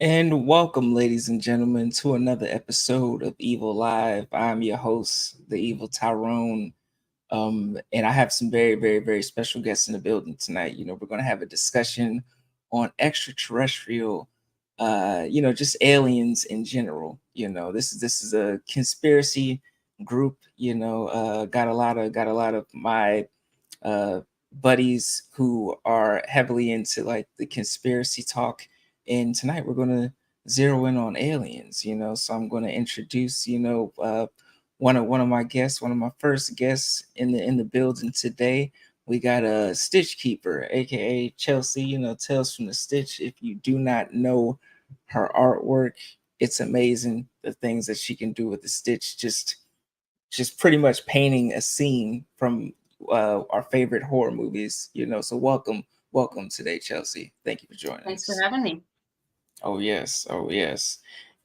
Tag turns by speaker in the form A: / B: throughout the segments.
A: And welcome, ladies and gentlemen, to another episode of Evil Live. I'm your host, the Evil Tyrone. And I have some very special guests in the building tonight. We're going to have a discussion on extraterrestrial, just aliens in general. This is a conspiracy group. Got a lot of my uh, buddies who are heavily into like the conspiracy talk. And tonight we're going to zero in on aliens. So I'm going to introduce, one of my guests, one of my first guests in the building today. We got a Stitch Keeper, aka Chelsea. Tales from the Stitch. If you do not know her artwork, it's amazing. The things that she can do with the Stitch, just pretty much painting a scene from our favorite horror movies. So welcome today, Chelsea. Thank you for joining
B: Thanks for
A: us.
B: having me.
A: Oh yes.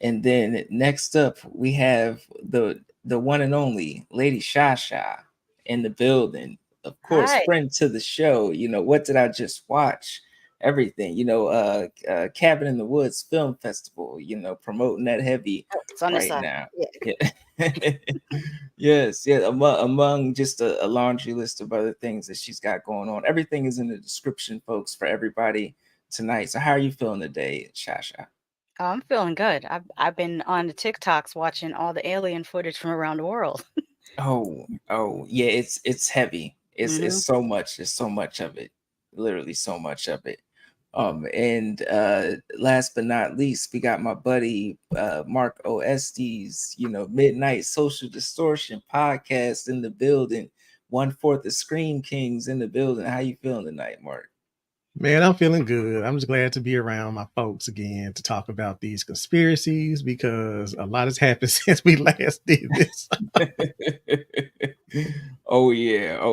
A: And then next up we have the one and only Lady Shasha in the building. Of course,
B: Hi.
A: friend to the show. What did I just watch? Everything. Cabin in the Woods Film Festival. Promoting that heavy
B: Oh, it's on this
A: right
B: side.
A: now.
B: Yeah.
A: Yeah. Yes, yeah. Among just a laundry list of other things that she's got going on. Everything is in the description, folks, for everybody tonight. So, how are you feeling today, Shasha?
B: Oh, I'm feeling good. I've been on the TikToks watching all the alien footage from around the world.
A: Oh, yeah. It's heavy. It's
B: hmm
A: so much. There's so much of it. Literally, so much of it. And last but not least, we got my buddy Mark OSD's, Midnight Social Distortion podcast in the building. 1/4 of Scream Kings in the building. How you feeling tonight, Mark?
C: Man, I'm feeling good. I'm just glad to be around my folks again to talk about these conspiracies because a lot has happened since we last did this.
A: Oh yeah. A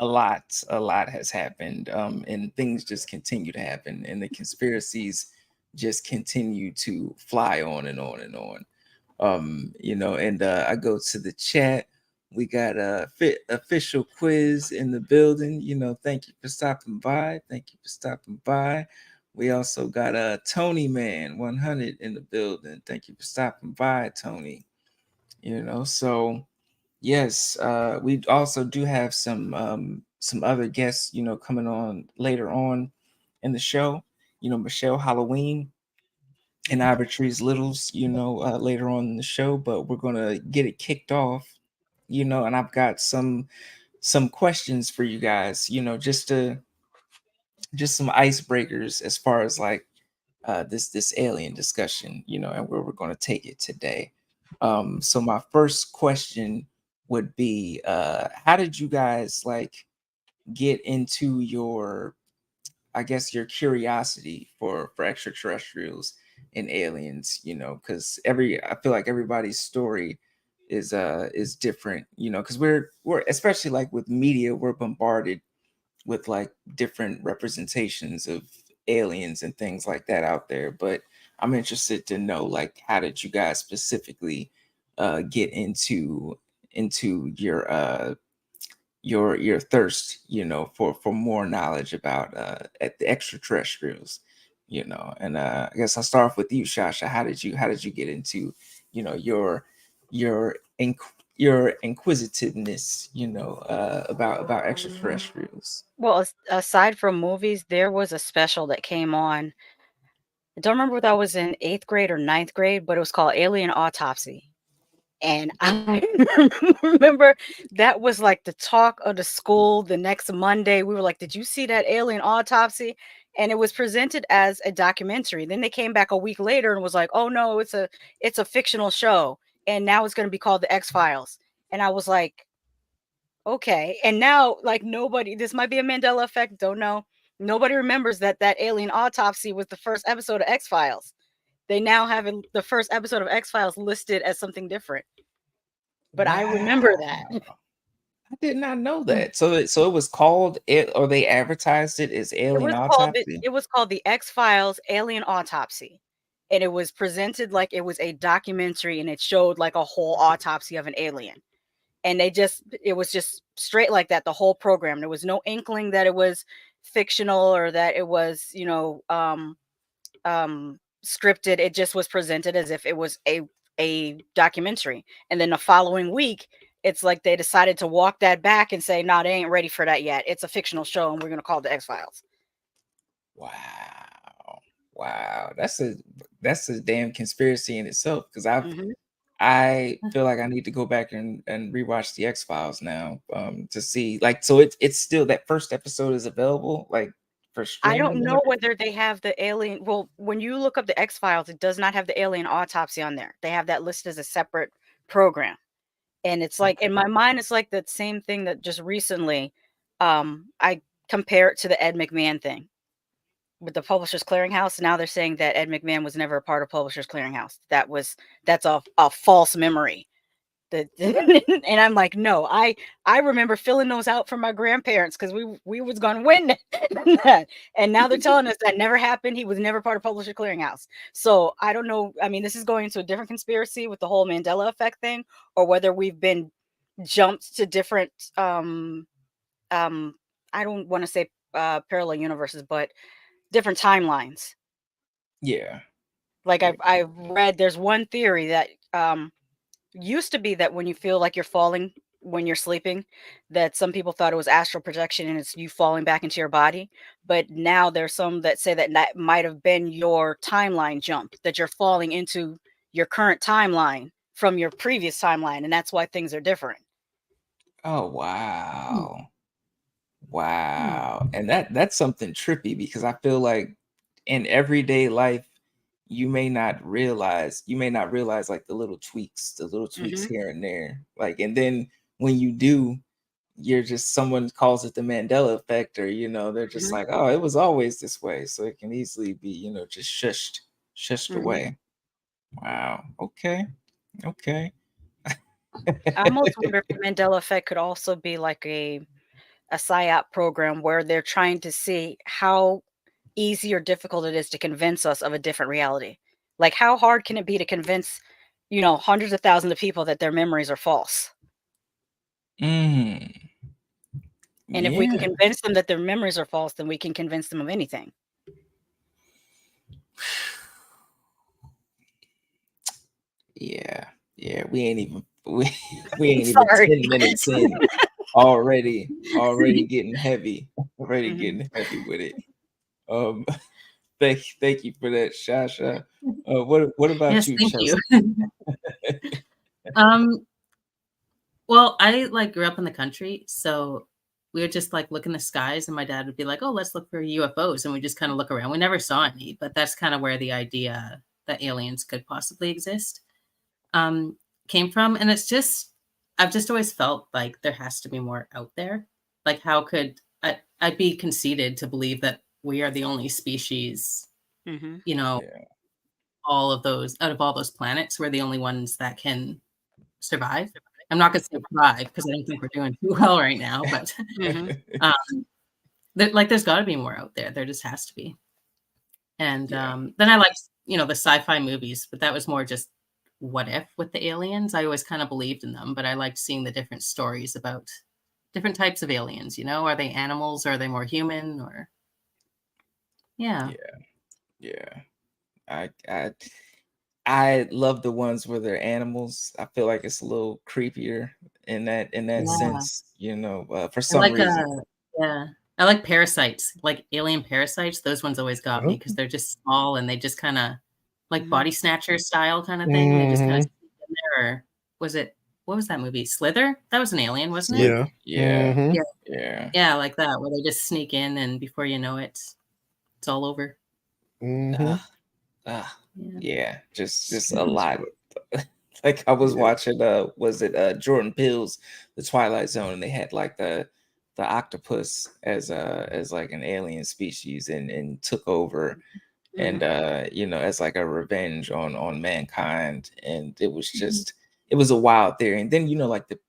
A: lot has happened. And things just continue to happen, and the conspiracies just continue to fly on and on and on. And I go to the chat. We got a official quiz in the building. Thank you for stopping by. Thank you for stopping by. We also got a Tony Man 100 in the building. Thank you for stopping by, Tony. So yes, we also do have some other guests, coming on later on in the show. Michelle Halloween and Arbitrary's Littles, later on in the show, but we're gonna get it kicked off, and I've got some questions for you guys, just some icebreakers as far as like this alien discussion, and where we're gonna take it today. So my first question would be, how did you guys like get into your, I guess, your curiosity for extraterrestrials and aliens, because I feel like everybody's story is different, because we're especially like with media, we're bombarded with like different representations of aliens and things like that out there. But I'm interested to know, like, how did you guys specifically get into your thirst, for more knowledge about the extraterrestrials, and I guess I'll start off with you, Shasha. How did you get into, your inc- your inquisitiveness, about extraterrestrials?
B: Well, aside from movies, there was a special that came on. I don't remember if that was in eighth grade or ninth grade, but it was called Alien Autopsy. And I remember that was like the talk of the school the next Monday. We were like, "Did you see that alien autopsy?" And it was presented as a documentary. Then they came back a week later and was like, "Oh no, it's a fictional show, and now it's going to be called The X Files." And I was like, "Okay." And now, like nobody, this might be a Mandela effect. Don't know. Nobody remembers that that alien autopsy was the first episode of X Files. They now have the first episode of X Files listed as something different, but I remember
A: Wow,
B: that.
A: I did not know
B: Mm.
A: that. So it was called it, or they advertised it as Alien Autopsy.
B: It was called The X-Files Alien Autopsy, and it was presented like it was a documentary, and it showed like a whole autopsy of an alien, and it was just straight like that the whole program. There was no inkling that it was fictional or that it was, um, scripted. It just was presented as if it was a documentary. And then the following week, it's like they decided to walk that back and say, "No, they ain't ready for that yet. It's a fictional show, and we're gonna call it the X Files."
A: Wow. Wow. That's a damn conspiracy in itself. Because
B: Hmm.
A: I feel like I need to go back and rewatch the X Files now, to see, like, so it's still that first episode is available, like, for
B: I
A: streaming
B: don't
A: and
B: know
A: everything.
B: whether they have the alien. Well, when you look up the X Files, it does not have the alien autopsy on there. They have that listed as a separate program. And it's like in
A: Okay.
B: my mind, it's like that same thing that just recently I compare it to the Ed McMahon thing with the Publishers Clearinghouse. Now they're saying that Ed McMahon was never a part of Publishers Clearinghouse. That's a false memory. And I'm like, no, I remember filling those out for my grandparents because we was gonna win that. And now they're telling us that never happened. He was never part of Publisher Clearinghouse. So I don't know. I mean, this is going into a different conspiracy with the whole Mandela effect thing, or whether we've been jumped to different um I don't want to say parallel universes, but different timelines.
A: Yeah.
B: Like
A: Yeah.
B: I've read there's one theory that used to be that when you feel like you're falling when you're sleeping, that some people thought it was astral projection and it's you falling back into your body. But now there's some that say that that might have been your timeline jump, that you're falling into your current timeline from your previous timeline, and that's why things are different.
A: Oh, wow. Wow. And that's something trippy, because I feel like in everyday life you may not realize like the little tweaks
B: Hmm.
A: here and there. Like, and then when you do, you're just, someone calls it the Mandela effect, or they're just
B: Hmm.
A: like, "Oh, it was always this way." So it can easily be, just shushed
B: Hmm.
A: away. Wow. Okay. Okay.
B: I almost wonder if the Mandela effect could also be like a psyop program where they're trying to see how easy or difficult it is to convince us of a different reality. Like, how hard can it be to convince, hundreds of thousands of people that their memories are false?
A: Mm,
B: And if we can
A: yeah.
B: convince them that their memories are false, then we can convince them of anything.
A: Yeah, yeah, we ain't even we ain't even
B: Sorry.
A: 10 minutes in, already getting heavy, already
B: Mhm.
A: getting heavy with it. Um, thank you for that, Shasha. What about
D: Yes,
A: you,
D: thank you.
A: Chelsea?
D: Um, well, I like grew up in the country, so we would just like look in the skies, and my dad would be like, "Oh, let's look for UFOs," and we just kind of look around. We never saw any, but that's kind of where the idea that aliens could possibly exist um, came from. And I've just always felt like there has to be more out there. Like, how could I'd be conceited to believe that we are the only species,
B: Mhm.
D: you know,
A: Yeah,
D: all of those out of all those planets, we're the only ones that can survive. I'm not going to say thrive because I don't think we're doing too well right now, but
B: Mhm.
D: um, there's got to be more out there. There just has to be. And
A: yeah,
D: then I liked, the sci-fi movies, but that was more just what if with the aliens. I always kind of believed in them, but I liked seeing the different stories about different types of aliens. Are they animals? Or are they more human? Or yeah,
A: yeah, yeah. I love the ones where they're animals. I feel like it's a little creepier in that
D: yeah.
A: sense, for
D: I
A: some
D: like
A: reason.
D: yeah. I like parasites, like alien parasites. Those ones always got me
C: Oh,
D: because they're just small and they just kind of like
B: Mhm.
D: body snatcher style kind of thing. They just kind of
C: hmm
D: sneak in there. Or was it what was that movie? Slither? That was an alien, wasn't it?
A: Slither.
C: yeah.
A: Yeah,
C: hmm
D: Yeah,
A: yeah,
D: yeah, like that, where they just sneak in and before you know it, it's all over.
C: hmm
A: ah, ah,
D: Yeah.
A: yeah. Just a
C: That's
A: lot.
C: what.
A: Like, I was
C: Yeah.
A: watching, was it Jordan Peele's The Twilight Zone, and they had like the octopus as like an alien species, and took over, and
B: Mhm.
A: as like a revenge on mankind. And it was
D: Mhm.
A: just, it was a wild theory. And then, like the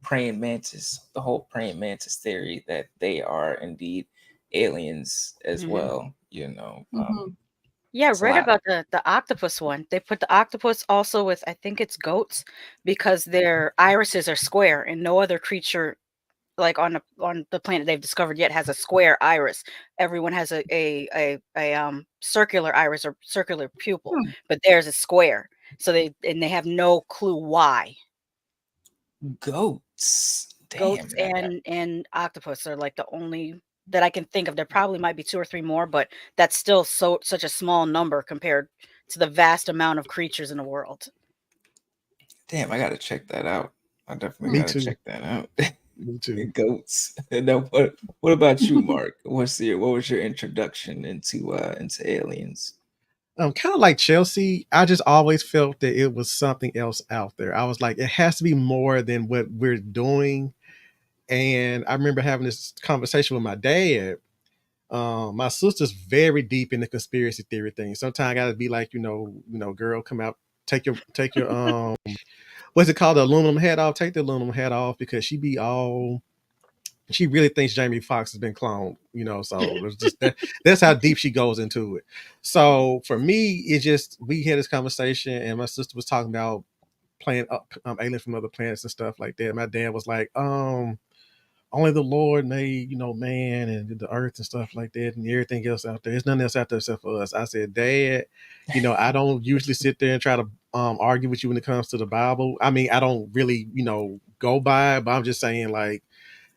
A: whole praying mantis theory, that they are indeed aliens as
B: Mhm.
A: well.
D: Mhm.
B: Yeah, I
A: It's a
B: read
A: lot.
B: about the octopus one. They put the octopus also with, I think it's goats, because their irises are square and no other creature like on the planet they've discovered yet has a square iris. Everyone has a circular iris or circular pupil,
A: Hmm.
B: but theirs is square. So they have no clue why.
A: Goats.
B: Goats
A: Damn. That.
B: and octopus are like the only that I can think of. There probably might be 2 or 3 more, but that's still such a small number compared to the vast amount of creatures in the world.
A: Damn, I gotta check that out. I definitely
C: Me
A: gotta
C: too.
A: check that out.
C: Me too.
A: Goats. Now, what about you, Mark? What was your introduction into aliens?
C: Kind of like Chelsea, I just always felt that it was something else out there. I was like, it has to be more than what we're doing. And I remember having this conversation with my dad. My sister's very deep in the conspiracy theory thing. Sometimes I gotta be like, girl, come out, take your what's it called, the aluminum hat off? Take the aluminum hat off, because she really thinks Jamie Foxx has been cloned, so it's just that's how deep she goes into it. So for me, it just, we had this conversation and my sister was talking about playing up aliens from other planets and stuff like that. My dad was like, only the Lord made, man and the earth and stuff like that, and everything else out there. There's nothing else out there except for us. I said, Dad, I don't usually sit there and try to argue with you when it comes to the Bible. I mean, I don't really, go by it, but I'm just saying, like,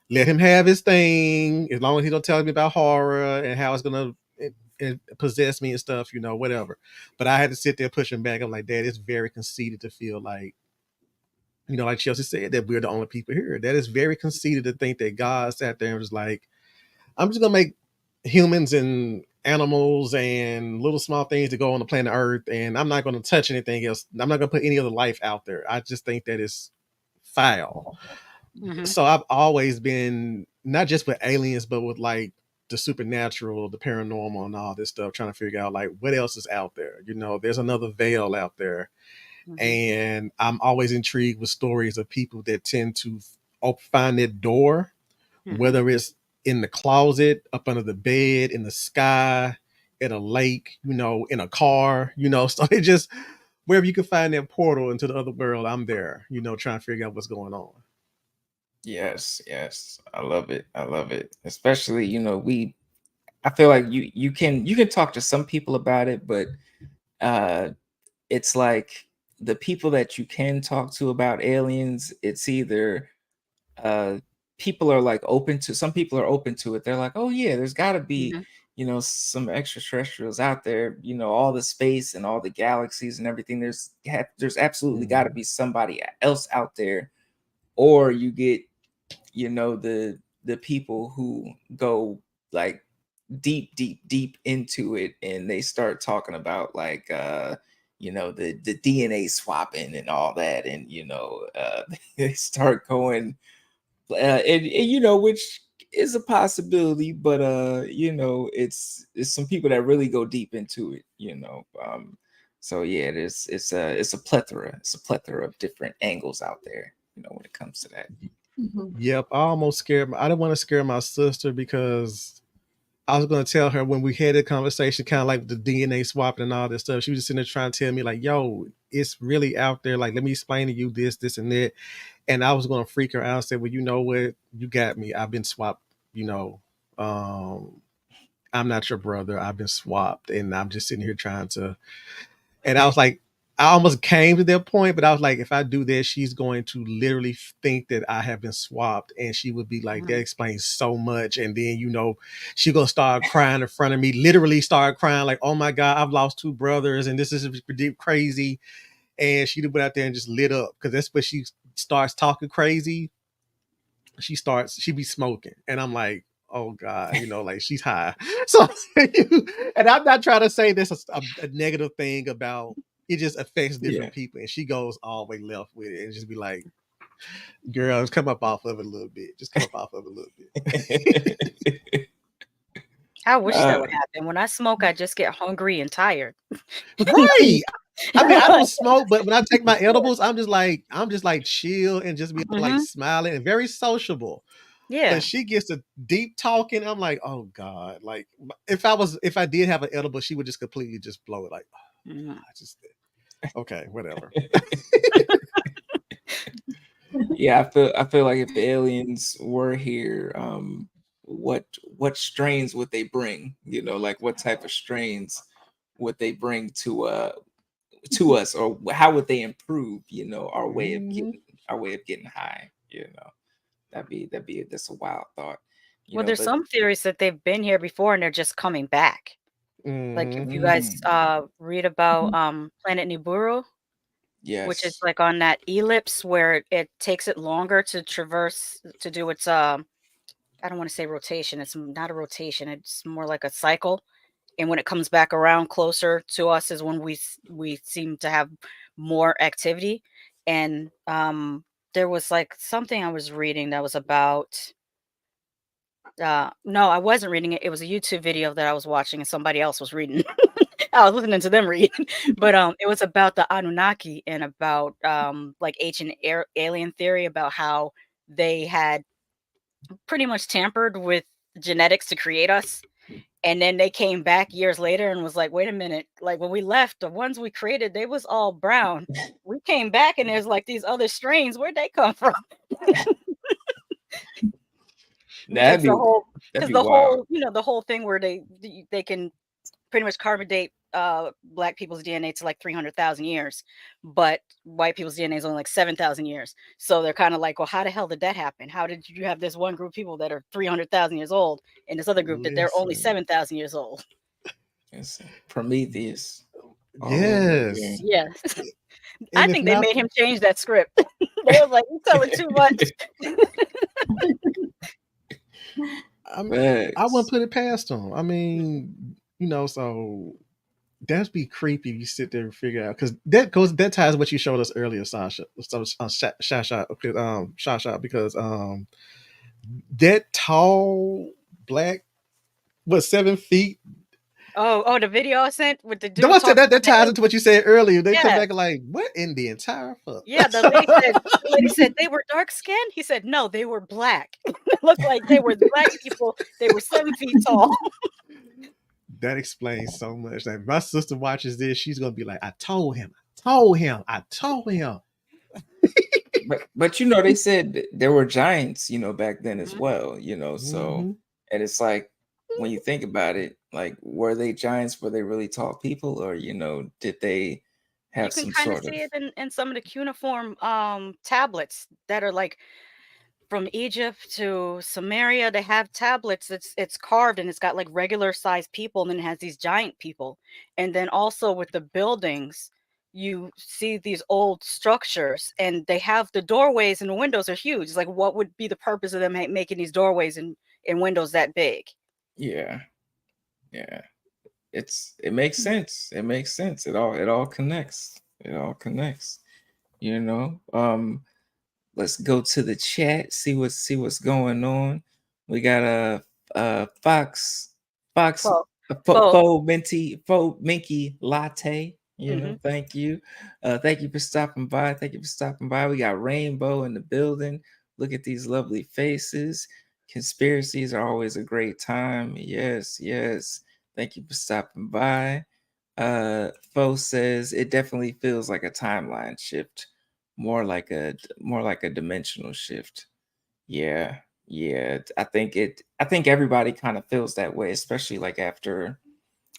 C: let him have his thing, as long as he don't tell me about horror and how it's gonna possess me and stuff, whatever. But I had to sit there pushing back. I'm like, Dad, it's very conceited to feel like, like Chelsea said, that we're the only people here. That is very conceited to think that God sat there and was like, I'm just gonna make humans and animals and little small things to go on the planet Earth, and I'm not gonna touch anything else. I'm not gonna put any other life out there. I just think that is foul.
B: Mm-hmm.
C: So I've always been, not just with aliens, but with like the supernatural, the paranormal, and all this stuff, trying to figure out like what else is out there. There's another veil out there.
B: Mm-hmm.
C: And I'm always intrigued with stories of people that tend to find that door,
B: Mm-hmm.
C: whether it's in the closet, up under the bed, in the sky, at a lake, in a car, so it just, wherever you can find that portal into the other world, I'm there, trying to figure out what's going on.
A: Yes, yes. I love it. I love it. Especially, I feel like you can talk to some people about it, but it's like the people that you can talk to about aliens, it's either uh people are like open to some people are open to it. They're like, oh yeah, there's gotta be,
B: Mm-hmm.
A: Some extraterrestrials out there, all the space and all the galaxies and everything. There's absolutely gotta be somebody else out there. Or you get the people who go like deep into it, and they start talking about like the DNA swapping and all that, and they start going and which is a possibility, but it's some people that really go deep into it. So yeah, it's a plethora of different angles out there, when it comes to that.
C: Yep, I almost scared. I didn't want to scare my sister, because I was going to tell her when we had a conversation, kind of like the DNA swapping and all this stuff. She was just sitting there trying to tell me, like, yo, it's really out there. Like, let me explain to you this, and that. And I was going to freak her out and say, well, you know what? You got me. I've been swapped, I'm not your brother. I've been swapped. And I'm just sitting here trying to. And I was like, I almost came to that point, but I was like, if I do this, she's going to literally think that I have been swapped. And she would be like, that explains so much. And then, she going to start crying in front of me, literally start crying like, oh my God, I've lost 2 brothers. And this is crazy. And she went out there and just lit up, because that's when she starts talking crazy. She be smoking. And I'm like, oh God, like she's high. So, and I'm not trying to say this is a negative thing about it, just affects different people. And she goes all the way left with it and just be like, girl, just come up off of it a little bit. Just come up off of it a little bit.
B: I wish that would happen. When I smoke, I just get hungry and tired.
C: Right. I mean, I don't smoke, but when I take my edibles, I'm just like chill and just be like smiling and very sociable.
B: Yeah.
C: But she gets a deep talking. I'm like, oh God. Like, if I did have an edible, she would just completely just blow it. Like, oh, okay, whatever.
A: Yeah, I feel like if the aliens were here, what strains would they bring? Like what type of strains would they bring to us, or how would they improve, our way of
C: Mhm.
A: getting high? That's a wild thought,
B: Well, there's
A: but
B: some theories that they've been here before and they're just coming back. Like if
C: Mhm.
B: you guys
A: mm,
B: read about Planet Nibiru, which is
A: yes,
B: like on that ellipse where it takes it longer to traverse to do its I don't want to say rotation. It's not a rotation. It's more like a cycle. And when it comes back around closer to us is when we seem to have more activity. And there was like something I was reading that was about no, I wasn't reading it. It was a YouTube video that I was watching and somebody else was reading. I was listening to them read. But it was about the Anunnaki and about like ancient alien theory about how they had pretty much tampered with genetics to create us. And then they came back years later and was like, wait a minute, like when we left, the ones we created, they was all brown. We came back and there's like these other strains. Where'd they come from?
A: that'd be that'd
B: Because
A: be
B: the
A: wild.
B: whole, the whole thing where they can pretty much carbon date black people's DNA to like 300,000 years, but white people's DNA is only like 7,000 years. So they're kind of like, well, how the hell did that happen? How did you have this one group of people that are 300,000 years old and this other group that they're only
C: Listen.
B: 7,000 years old?
A: It's Prometheus all over
C: Yes.
A: again.
B: Yeah. I
C: And if
B: think they
C: not,
B: made him change that script. They was like, you're telling too much.
C: I'm, I wouldn't
A: Facts.
C: put it past them. I mean, so that'd be creepy if you sit there and figure out, because that ties what you showed us earlier, Sasha. So, Shasha, Shasha, because that tall black, what, 7 feet.
B: Oh, the video I sent with the
C: The
B: dude
C: one said
B: talking
C: that
B: about the
C: ties into what you said earlier. They come
B: yeah.
C: back like, what in the entire fuck?
B: Yeah, the lady said they were dark skinned. He said, no, they were black. It looked like they were black people. They were 7 feet tall.
C: That explains so much. Like, my sister watches this, she's gonna be like, I told him, I told him.
A: But they said there were giants, back then as
B: Mhm.
A: well, so,
C: Mm-hmm.
A: and it's like when you think about it, like were they giants? Were they really tall people, or did they
B: You
A: have
B: can
A: some
B: kind of
A: sort of,
B: see it in some of the cuneiform tablets that are like from Egypt to Samaria. They have tablets. It's carved and it's got like regular sized people, and then it has these giant people. And then also with the buildings, you see these old structures, and they have the doorways and the windows are huge. It's like, what would be the purpose of them making these doorways and windows that big?
A: yeah, yeah. It makes sense. It makes sense. It all connects. It all connects. You know. Let's go to the chat. See what's going on. We got a Fox
B: Well,
A: a
B: well,
A: faux minky latte.
B: hmm
A: Thank you. Thank you for stopping by. Thank you for stopping by. We got Rainbow in the building. Look at these lovely faces. Conspiracies are always a great time. Yes, yes. Thank you for stopping by. Fo says it definitely feels like a timeline shift, more like a dimensional shift. Yeah, yeah. I think everybody kind of feels that way, especially like after,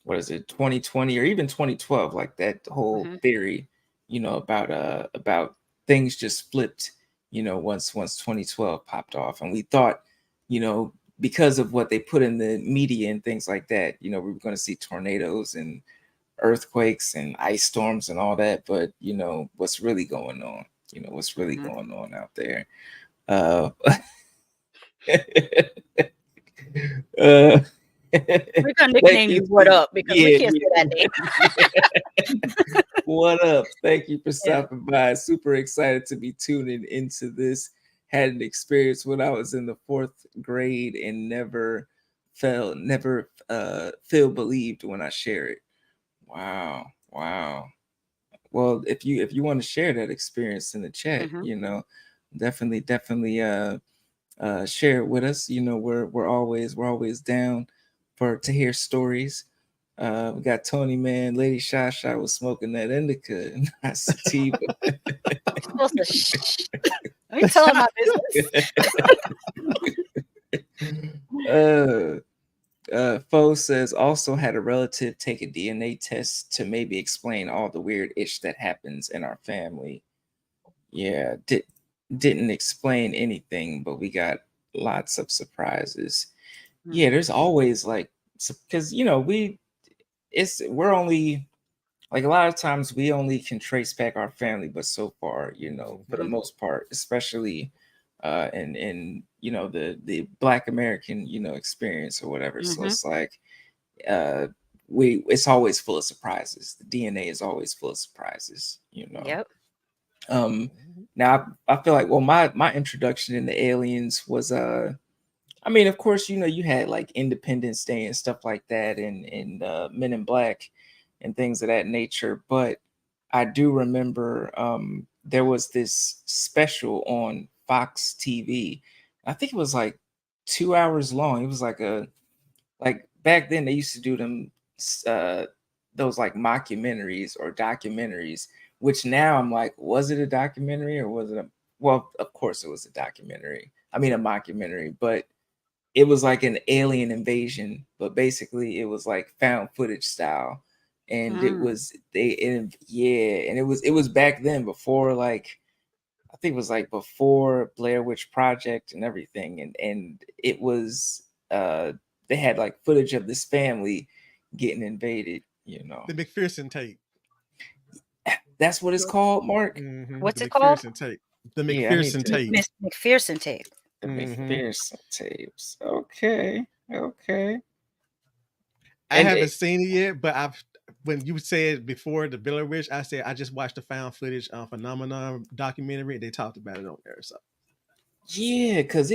A: what is it, 2020 or even 2012, like that whole
B: hmm
A: theory, about things just flipped, once 2012 popped off. And we thought, because of what they put in the media and things like that, we were going to see tornadoes and earthquakes and ice storms and all that. But what's really going on, what's really
B: hmm
A: going on out there. uh uh
B: we're gonna
A: Thank
B: nickname
A: you
B: you "What Up" because we
A: yeah,
B: can't say that name.
A: what up? Thank you for
B: Yeah.
A: stopping by. Super excited to be tuning into this. Had an experience when I was in the fourth grade and never feel believed when I share it. Wow, wow. Well, if you want to share that experience in the chat,
B: hmm
A: definitely share it with us. We're always down to hear stories. We got Tony Man, Lady Shasha was smoking that indica and not sativa.
B: You're supposed to shh. Let me tell him my business.
A: Foe says also had a relative take a DNA test to maybe explain all the weird ish that happens in our family. Yeah, didn't explain anything, but we got lots of surprises. Yeah, there's always like, because we're only like, a lot of times we only can trace back our family, but so far, for the most part, especially in the Black American experience or whatever. So it's like uh it's always full of surprises. The DNA is always full of surprises.
B: Yep.
A: Now I feel like, well, my introduction into aliens was I mean, of course, you had like Independence Day and stuff like that, and Men in Black and things of that nature. But I do remember there was this special on Fox TV. I think it was like 2 hours long. It was like back then they used to do them uh, those like mockumentaries or documentaries. Which now I'm like, was it a documentary or was it a? Well, of course it was a documentary. I mean, a mockumentary, but it was like an alien invasion, but basically it was like found footage style. And it was and it was back then, before, like, I think it was like before Blair Witch Project and everything. And it was they had like footage of this family getting invaded.
C: The McPherson tape.
A: That's what it's called, Mark.
B: What's
C: the
B: it called?
C: McPherson tape. The
A: Yeah, I need
C: McPherson
A: to-
C: tape.
B: McPherson tape.
A: The McPherson tapes. Okay.
C: I
A: And
C: haven't seen it yet, but when you said before the Blair Witch, I said I just watched the found footage phenomenon documentary. They talked about it on there. So
A: yeah, because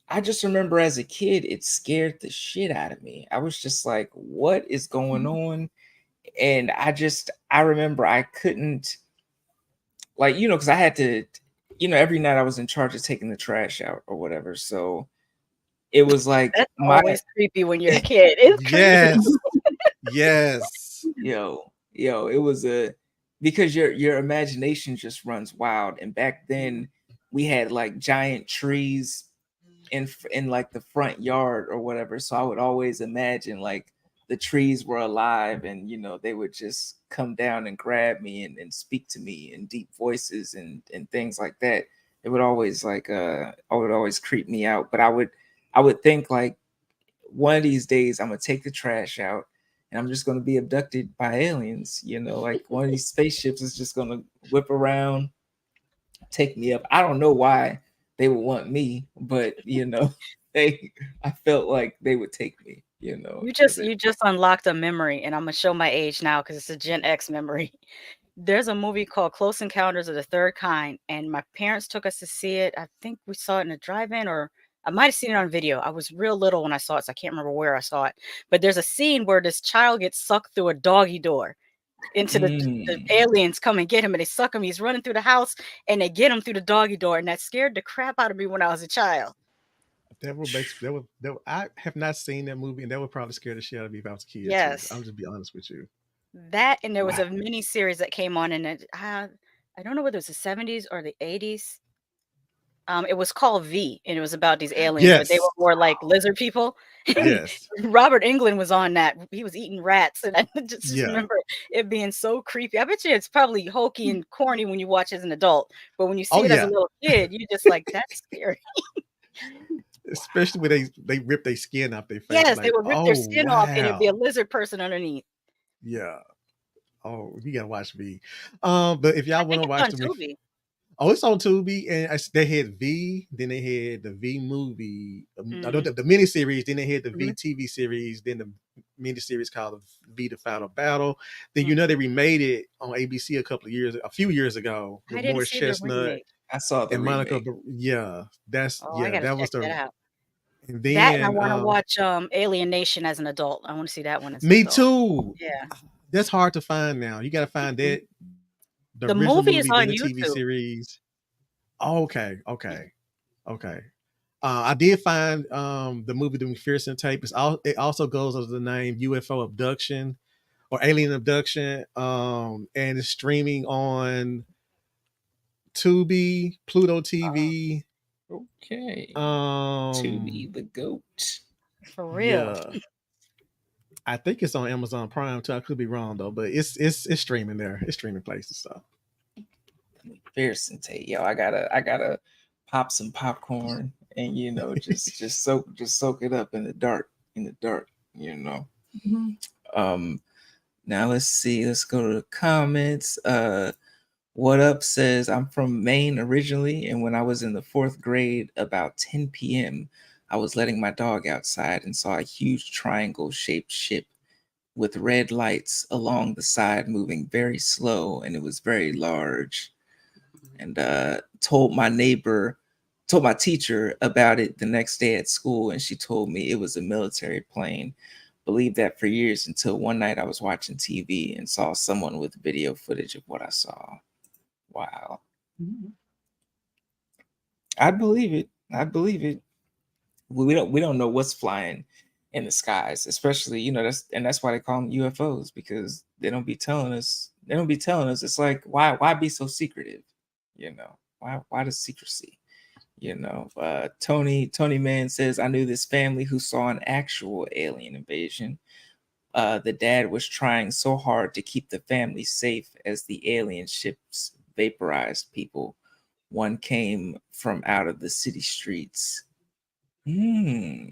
A: I just remember as a kid, it scared the shit out of me. I was just like, what is going on? And I remember I couldn't, like, because I had to, every night I was in charge of taking the trash out or whatever. So it was like
B: That's always creepy when you're a kid. It's creepy.
C: Yes.
A: Yo, it was because your imagination just runs wild. And back then we had like giant trees in like the front yard or whatever. So I would always imagine like the trees were alive, and they would just come down and grab me and speak to me in deep voices and things like that. It would always creep me out. But I would think like, one of these days I'm gonna take the trash out and I'm just gonna be abducted by aliens. Like one of these spaceships is just gonna whip around, take me up. I don't know why they would want me, but I felt like they would take me.
B: You just unlocked a memory, and I'm gonna show my age now because it's a Gen X memory. There's a movie called Close Encounters of the Third Kind, and my parents took us to see it. I think we saw it in a drive-in, or I might have seen it on video. I was real little when I saw it, so I can't remember where I saw it. But there's a scene where this child gets sucked through a doggy door into the aliens come and get him, and they suck him. He's running through the house, and they get him through the doggy door, and that scared the crap out of me when I was a child.
C: I have not seen that movie, and that would probably scare the shit out of me if I was a kid.
B: Yes.
C: Too. I'll just be honest with you.
B: That, and there was a mini series that came on, and I don't know whether it was the 70s or the 80s. It was called V, and it was about these aliens, but they were more like lizard people.
C: Yes.
B: Robert Englund was on that. He was eating rats, and I just remember it being so creepy. I bet you it's probably hokey and corny when you watch as an adult, but when you see it as a little kid, you're just like, that's scary.
C: Especially when they rip their skin off their face.
B: Yes, they would rip their skin off, and it'd be a lizard person underneath.
C: Yeah. Oh, you gotta watch V. But if y'all want to watch the
B: Tubi.
C: Oh, it's on Tubi, and they had V, then they had the V movie, the miniseries, then they had the V TV series, then the miniseries called V: The Final Battle. Then they remade it on ABC a few years ago with Morris Chestnut.
A: I saw the
C: and
A: remake.
C: Monica. Yeah, that was
B: that out.
C: And then
B: that, and I want to watch Alien Nation as an adult. I want to see that one as an
C: adult. Too.
B: Yeah,
C: that's hard to find now. You got to find that.
B: The movie is on
C: the
B: YouTube.
C: TV series. Okay. I did find the movie The McPherson tape. It also goes under the name UFO Abduction or Alien Abduction, and it's streaming on Tubi, Pluto TV.
A: Okay. To be
C: Um,
A: the goat.
B: For real.
C: yeah, I think it's on Amazon Prime too. I could be wrong though, but it's streaming there. It's streaming places. So
A: Pearson Tate. Yo, I gotta pop some popcorn and just soak it up in the dark. In the dark, you know.
D: Mhm.
A: Um Now let's see. Let's go to the comments. What up says I'm from Maine originally, and when I was in the fourth grade, about 10 p.m., I was letting my dog outside and saw a huge triangle-shaped ship with red lights along the side moving very slow, and it was very large. And told my teacher about it the next day at school, and she told me it was a military plane. Believed that for years until one night I was watching TV and saw someone with video footage of what I saw. Wow.
D: Mhm.
A: I believe it. I believe it. We don't know what's flying in the skies, especially that's why they call them UFOs, because they don't be telling us. It's like, why be so secretive? Why the secrecy? Tony Man says, I knew this family who saw an actual alien invasion. The dad was trying so hard to keep the family safe as the alien ships vaporized people. One came from out of the city streets. Hmm.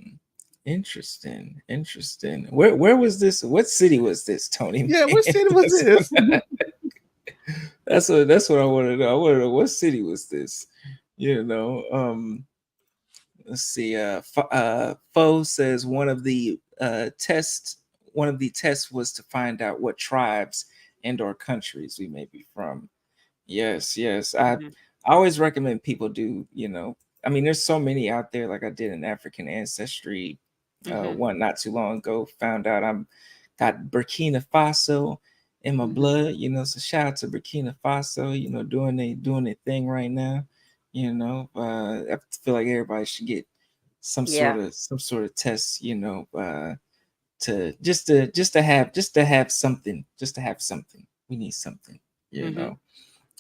A: Interesting. Interesting. Where was this? What city was this, Tony?
C: yeah, what
A: Man?
C: city was
A: That's
C: this?
A: that's what I want to know. I want to know what city was this. You know. Let's see. Foe says one of the tests was to find out what tribes and or countries we may be from. Yes, yes.
B: Mhm.
A: I always recommend people do, I mean, there's so many out there. Like I did an African ancestry
B: Mhm.
A: one not too long ago. Found out I'm got Burkina Faso in my
B: Mhm.
A: blood, so shout out to Burkina Faso, doing their thing right now. I feel like everybody should get
B: Yeah.
A: some sort of test, to just to have something, we need something, you
B: Mhm.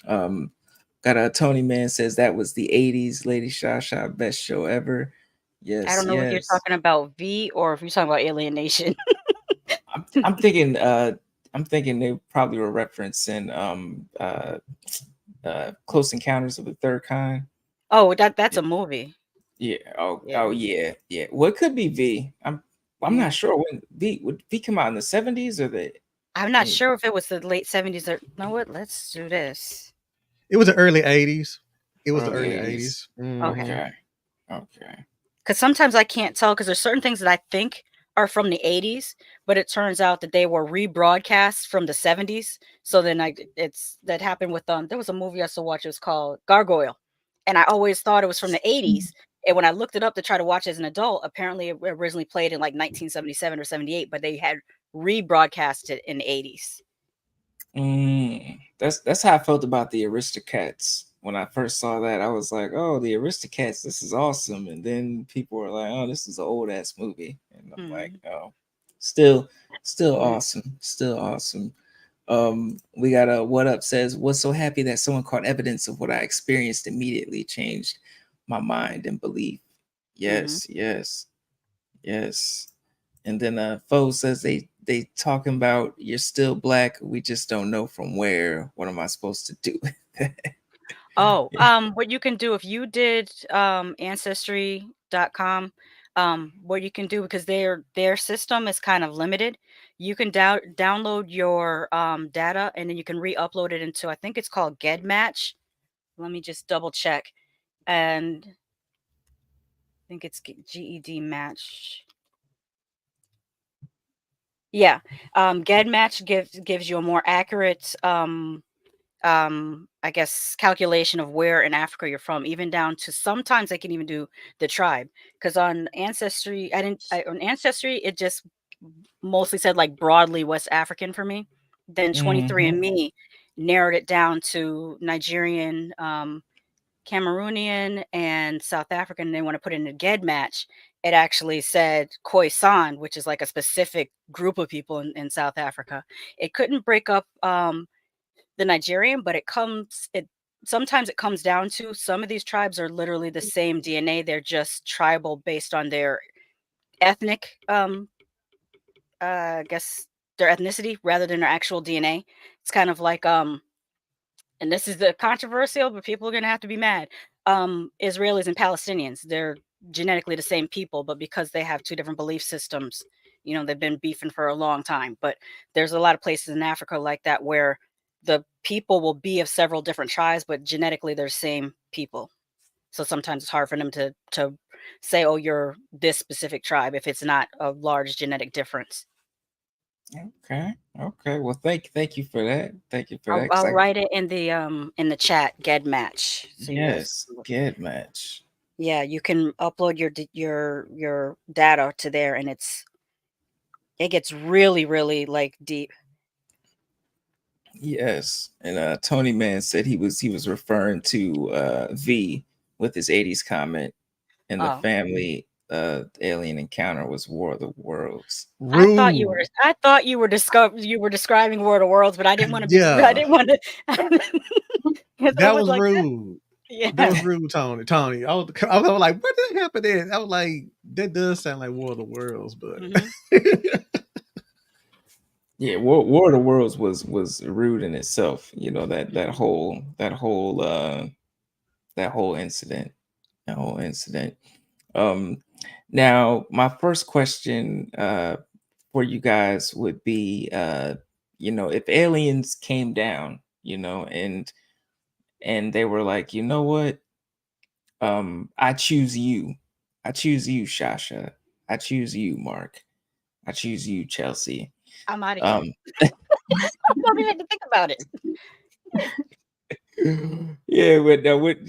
A: know. Got a Tony Man says that was the 80s. Lady Shasha, best show ever.
B: I
A: Yes,
B: don't know if you're
A: yes.
B: talking about V or if you're talking about Alienation.
A: I'm thinking they probably were referencing Close Encounters of the Third Kind.
B: Oh, that's a movie.
A: Yeah. Oh
B: Yeah.
A: yeah, yeah. Well, it could be V. I'm
B: Yeah.
A: not sure when would V come out in the 70s or the
B: I'm not
A: eh,
B: sure if it was the late 70s or know what? Let's do this.
C: It was the early '80s. It was the
A: early
C: early
A: 80s.
C: '80s. Hmm.
B: Okay.
A: Okay. Okay.
B: Because sometimes I can't tell because there's certain things that I think are from the 80s, but it turns out that they were rebroadcast from the 70s. So then it's that happened with there was a movie I used to watch. It was called Gargoyle, and I always thought it was from the 80s. And when I looked it up to try to watch it as an adult, apparently it originally played in like 1977 or 78, but they had rebroadcast it in the 80s.
A: That's how I felt about the Aristocats. When I first saw that, I was like, "Oh, the Aristocats, this is awesome." And then people were like, "Oh, this is an old ass movie," and I'm like,
B: Mhm.
A: "Oh, still, still
B: Mhm.
A: awesome, still awesome." We got a what up says, "Was so happy that someone caught evidence of what I experienced immediately changed my mind and belief."
B: Mhm.
A: Yes, yes, yes. And then Foe says they talking about you're still black. We just don't know from where. What am I supposed to do?
B: Oh, what you can do if you did ancestry.com, what you can do because their system is kind of limited, you can download your data and then you can re-upload it into I think it's called GEDmatch. Let me just double check. And I think it's GED match. Yeah. GEDmatch gives you a more accurate I guess calculation of where in Africa you're from, even down to sometimes they can even do the tribe. Because on Ancestry, on Ancestry it just mostly said like broadly West African for me. Then
A: Hmm.
B: 23andMe narrowed it down to Nigerian, Cameroonian, and South African. And they want to put in a GEDmatch. It actually said Khoisan, which is like a specific group of people in South Africa. It couldn't break up the Nigerian, but it sometimes it comes down to some of these tribes are literally the same DNA. They're just tribal based on their ethnic, I guess their ethnicity rather than their actual DNA. It's kind of like, and this is the controversial, but people are gonna have to be mad. Israelis and Palestinians, they're genetically the same people, but because they have two different belief systems, they've been beefing for a long time. But there's a lot of places in Africa like that where the people will be of several different tribes, but genetically they're the same people. So sometimes it's hard for them to say, "Oh, you're this specific tribe," if it's not a large genetic difference.
A: Okay. Okay. Well, thank you for that. Thank you for that.
B: I'll write it in the chat, GED match, so you guys.
A: Yes, get match.
B: Yeah, you can upload your data to there, and it gets really, really like deep.
A: Yes. And Tony Man said he was referring to V with his 80s comment, and the
B: Oh,
A: family alien encounter was War of the Worlds.
B: I thought you were
C: Rude.
B: you were describing World of Worlds, but I didn't want to be I
C: Yeah,
B: didn't want to. Because I
C: that
B: was
C: was
B: like,
C: rude. That
B: yeah.
C: was rude, Tony. Tony, I was like, what did happen there? I was like, that does sound like War of the Worlds, but
B: Hmm.
A: Yeah, War of the Worlds was rude in itself. That whole incident. That whole incident. Um, Now my first question for you guys would be, if aliens came down, and they were like, you know what, I choose you, Shasha, I choose you, Mark, I choose you, Chelsea.
B: I'm out of here.
A: Um,
B: I never had to think about it.
A: yeah, but now would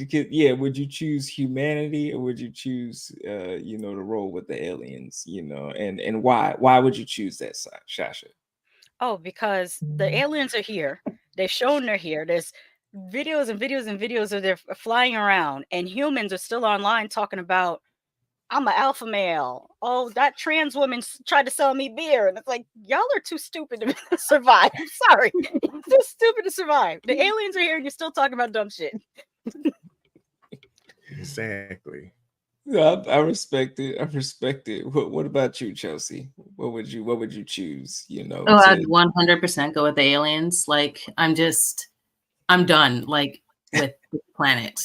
A: you choose humanity, or would you choose to roll with the aliens, and why would you choose that side, Shasha?
B: Oh, because the aliens are here. They've shown they're here. There's videos and videos and videos of them flying around, and humans are still online talking about, I'm an alpha male. Oh, that trans woman tried to sell me beer. And it's like, y'all are too stupid to survive. I'm sorry. Too stupid to survive. The aliens are here and you're still talking about dumb shit.
C: exactly.
A: Yeah, I respect it. I respect it. What about you, Chelsea? What would you choose?
D: Oh, I'd
A: To
D: 100% go with the aliens. Like, I'm done, like, with the planet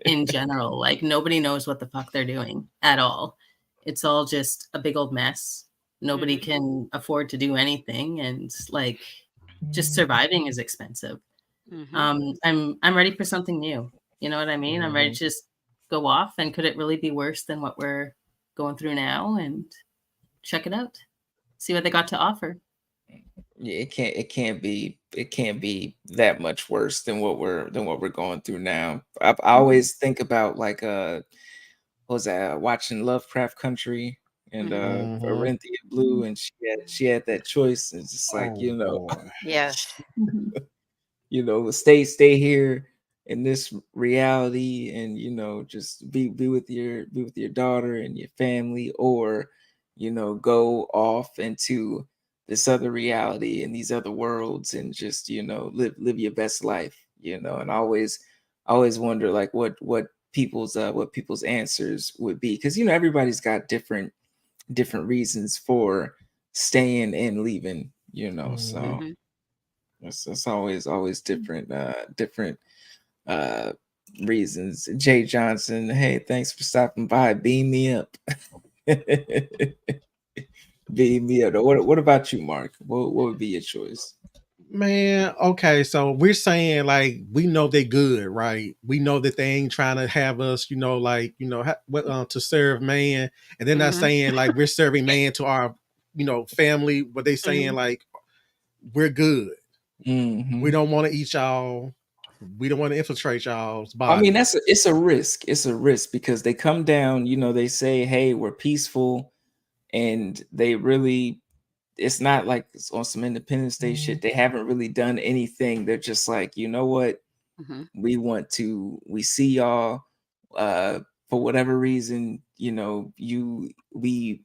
D: in general. Like, nobody knows what the fuck they're doing at all. It's all just a big old mess. Nobody can afford to do anything, and like, just surviving is expensive.
B: Mm-hmm.
D: I'm ready for something new. You know what I mean? I'm ready
C: Mhm.
D: to just go off, and could it really be worse than what we're going through now? And check it out. See what they got to offer.
A: Yeah, it can't be that much worse than what we're going through now. I
D: Mhm.
A: always think about, like, what was that, watching Lovecraft Country, and
B: Mm-hmm.
C: Mhm.
A: Arinthia Blue, and she had that choice. And it's just like,
C: Oh boy.
B: Yes.
D: Mhm.
A: stay here in this reality, and just be with your daughter and your family, or go off into this other reality and these other worlds, and just live your best life. And I always wonder, like, what people's answers would be, because everybody's got different reasons for staying and leaving. So
C: Mhm.
B: Mm-hmm.
A: it's always different uh reasons. Jay Johnson, hey, thanks for stopping by. Beam me up. Beam me up. What about you, Mark? What would be your choice?
C: Man, okay, so we're saying like we know they're good, right? We know that they ain't trying to have us, like to serve man, and they're not
B: Mm-hmm.
C: saying like we're serving man to our, family. But they saying
B: Mm-hmm.
C: like we're good. We
A: Hmm.
C: don't want to eat y'all. We don't want to infiltrate y'all's
A: I mean,
C: bodies.
A: it's a risk. It's a risk because they come down, they say, hey, we're peaceful, and they really, it's not like it's on some Independence Day shit. They haven't really done anything. They're just like, you know what?
B: Mm-hmm.
A: We see y'all, uh for whatever reason, the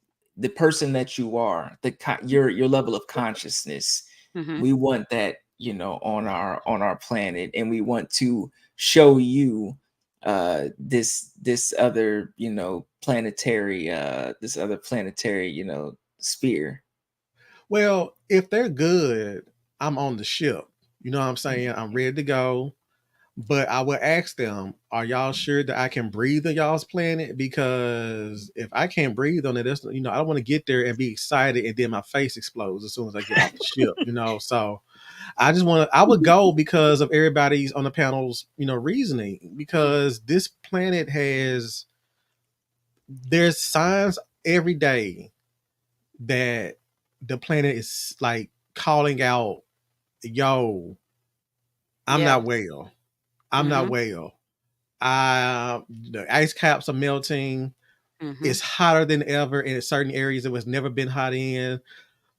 A: person that you are, your level of consciousness,
B: Mm-hmm.
A: we want that, on our planet, and we want to show you this other, planetary sphere.
C: Well, if they're good, I'm on the ship. You know what I'm saying? I'm ready to go. But I would ask them, are y'all sure that I can breathe on y'all's planet? Because if I can't breathe on it, that's, I don't want to get there and be excited and then my face explodes as soon as I get off the ship. So I would go because of everybody's on the panel's, reasoning, because this planet there's signs every day that the planet is like calling out, yo, I'm
B: Yeah.
C: not well. I'm not
B: Mhm.
C: well. The ice caps are melting.
B: Mhm.
C: It's hotter than ever in certain areas it was never been hot in.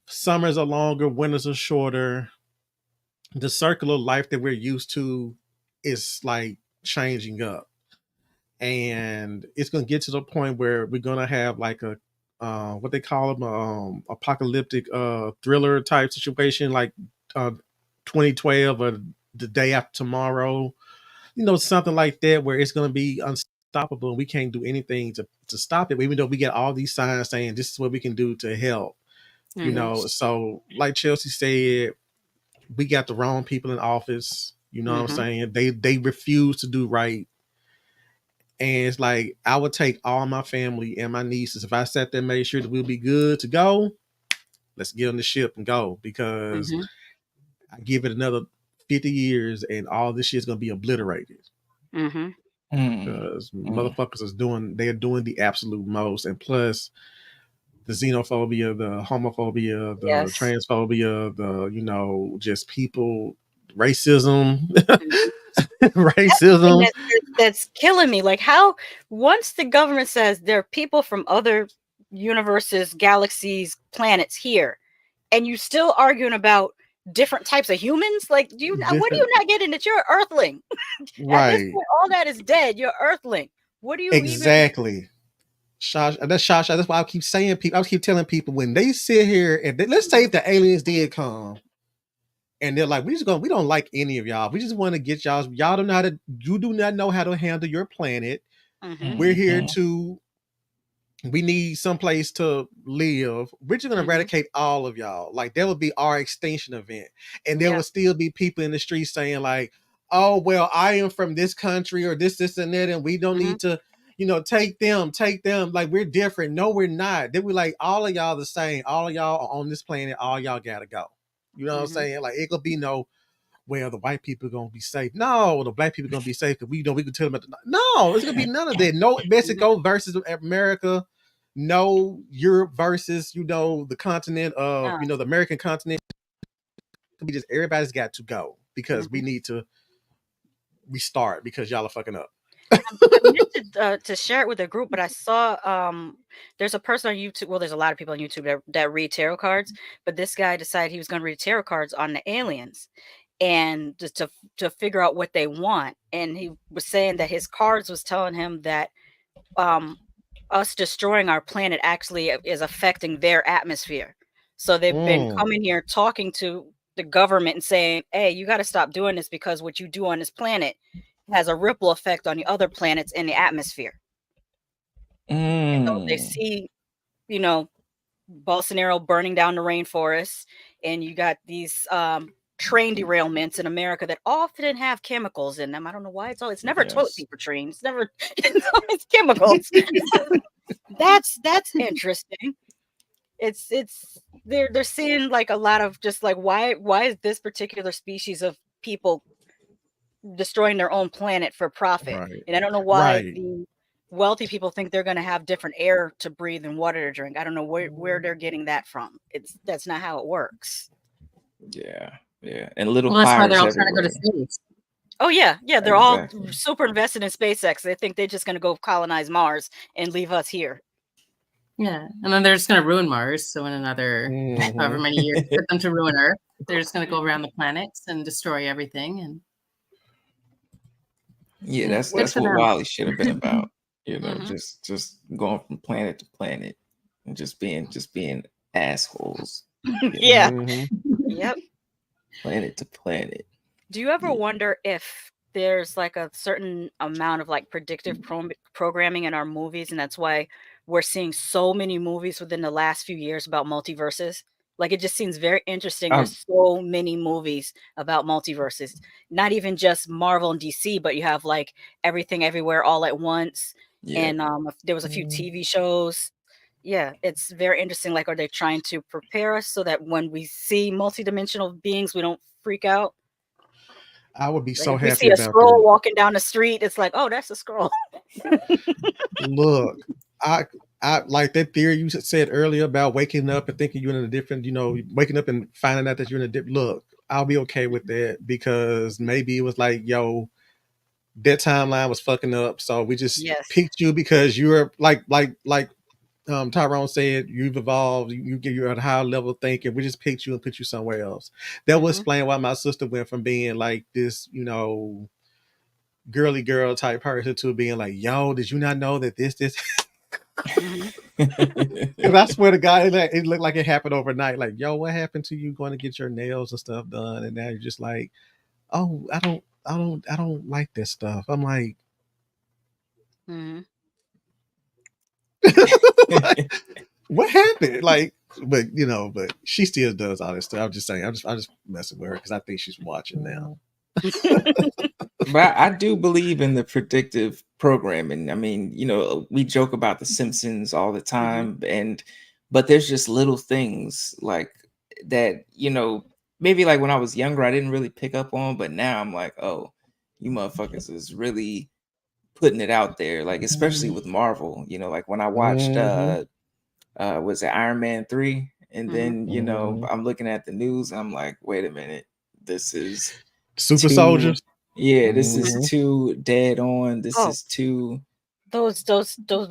C: Summers are longer, winters are shorter. The circle of life that we're used to is like changing up. And it's gonna get to the point where we're gonna have like a what they call them, apocalyptic thriller type situation, like uh 2012 or the day after tomorrow, something like that, where it's going to be unstoppable and we can't do anything to stop it, even though we get all these signs saying this is what we can do to help.
B: Mhm.
C: So like Chelsea said, we got the wrong people in office. You know what I'm
B: Mhm.
C: saying? They refuse to do right. And it's like, I would take all my family and my nieces, if I sat there and made sure that we'll be good to go, let's get on the ship and go, because
B: Mhm.
C: I give it another 50 years and all this shit's gonna be obliterated.
B: Mhm.
C: Because motherfuckers they're doing the absolute most. And plus the xenophobia, the homophobia, the
B: Yes.
C: transphobia, just people, racism,
B: Mhm. That's the thing
C: racism.
B: that's killing me. Like, how once the government says there are people from other universes, galaxies, planets here, and you still arguing about different types of humans, like, what do
C: Different,
B: you not getting that you're an earthling? At this
C: right?
B: point, all that is dead. You're earthling. What do you even?
C: Exactly. Shasha. That's why I keep saying, I keep telling people, when they sit here and let's say if the aliens did come and they're like, we don't like any of y'all. We just want to get y'all don't know how to, you do not know how to handle your planet.
B: Mhm.
C: We're here to, we need someplace to live. We're just gonna
B: Mhm.
C: eradicate all of y'all. Like, that would be our extinction event. And there
B: Yeah.
C: would still be people in the streets saying like, oh well, I am from this country or this and that, and we don't
B: Mhm.
C: need to, take them. Like, we're different. No, we're not. They were like, all of y'all the same. All of y'all are on this planet. All y'all gotta go. You know what I'm
B: Mhm.
C: saying? Like, it could be no, well, the white people are gonna be safe. No, the black people are gonna be safe because we can tell them. No, it's gonna be none of that. No,
B: Mhm.
C: Mexico versus America. No, Europe versus the continent of
B: Uh,
C: the American continent. We just, everybody's got to go because we
B: mhm.
C: need to restart because y'all are fucking up.
B: I meant to share it with a group, but I saw there's a person on YouTube. Well, there's a lot of people on YouTube that read tarot cards, but this guy decided he was going to read tarot cards on the aliens and just to figure out what they want. And he was saying that his cards was telling him that um us destroying our planet actually is affecting their atmosphere. So they've been
C: Mm,
B: coming here talking to the government and saying, "Hey, you got to stop doing this because what you do on this planet has a ripple effect on the other planets in the atmosphere." And so they
A: Mm.
B: see, you know, Bolsonaro burning down the rainforests, and you got these train derailments in America that often have chemicals in them. I don't know why it's never toilet
A: Yes.
B: paper trains. It's never it's always chemicals. That's interesting. It's they're seeing like a lot of just like why is this particular species of people destroying their own planet for profit?
C: right,
B: And I don't know why
C: right.
B: the wealthy people think they're going to have different air to breathe and water to drink. I don't know where they're getting that from. That's not how it works.
A: Yeah. Yeah. And little
D: Well, that's why they're
A: fires
D: all trying to go to
A: everywhere.
D: space.
B: Oh yeah, they're all
A: Exactly.
B: super invested in SpaceX. They think they're just going to go colonize Mars and leave us here.
D: Yeah, and then they're just going to ruin Mars. So in another however
C: Mhm.
D: many years it took them to ruin Earth, they're just going to go around the planets and destroy everything. And
A: Yeah,
D: yeah,
A: that's
D: good
A: that's
D: for
A: what
D: them.
A: Wally should have been about.
B: Mhm.
A: Just going from planet to planet and just being assholes.
B: Yeah.
C: Mhm.
B: Yep.
A: Planet to planet.
B: Do you ever
A: Yeah.
B: wonder if there's like a certain amount of like predictive programming in our movies, and that's why we're seeing so many movies within the last few years about multiverses. Like, it just seems very interesting.
A: Um,
B: There's so many movies about multiverses, not even just Marvel and DC, but you have like Everything Everywhere All at Once,
A: yeah.
B: and there was a few TV shows. Yeah, it's very interesting. Like, are they trying to prepare us so that when we see multidimensional beings, we don't freak out?
C: I would be
B: Like,
C: so
B: if we
C: happy
B: see a
C: about
B: scroll
C: that.
B: walking down the street, it's like, oh, that's a scroll.
C: Look, I I like that theory you said earlier about waking up and thinking you're in a different, waking up and finding out that you're in a different look. I'll be okay with that because maybe it was like, yo, that timeline was fucking up. So we just
B: Yes.
C: picked you because you're like Tyrone said, you've evolved, you're at a higher level of thinking. We just picked you and put you somewhere else. That will
B: Mhm.
C: explain why my sister went from being like this, girly girl type person to being like, yo, did you not know that this?
B: Mhm.
C: And I swear to God, it looked like it happened overnight. Like, yo, what happened to you going to get your nails and stuff done? And now you're just like, oh, I don't like this stuff. I'm like,
B: Mhm.
C: what happened? Like, but she still does all this stuff. I'm just saying, I'm just messing with her because I think she's watching now.
A: But I do believe in the predictive programming. I mean, we joke about the Simpsons all the
B: Mhm.
A: time, but there's just little things like that, maybe like when I was younger, I didn't really pick up on, but now I'm like, oh, you motherfuckers is really putting it out there, like especially with Marvel, like when I watched
C: Mm-hmm.
A: was it Iron Man 3? And
B: Mhm.
A: then,
C: Mm-hmm.
A: I'm looking at the news and I'm like, wait a minute, this is
C: Super
A: too,
C: soldiers.
A: yeah, this is
C: Mm-hmm.
A: too dead on. This
B: Oh,
A: is too,
B: those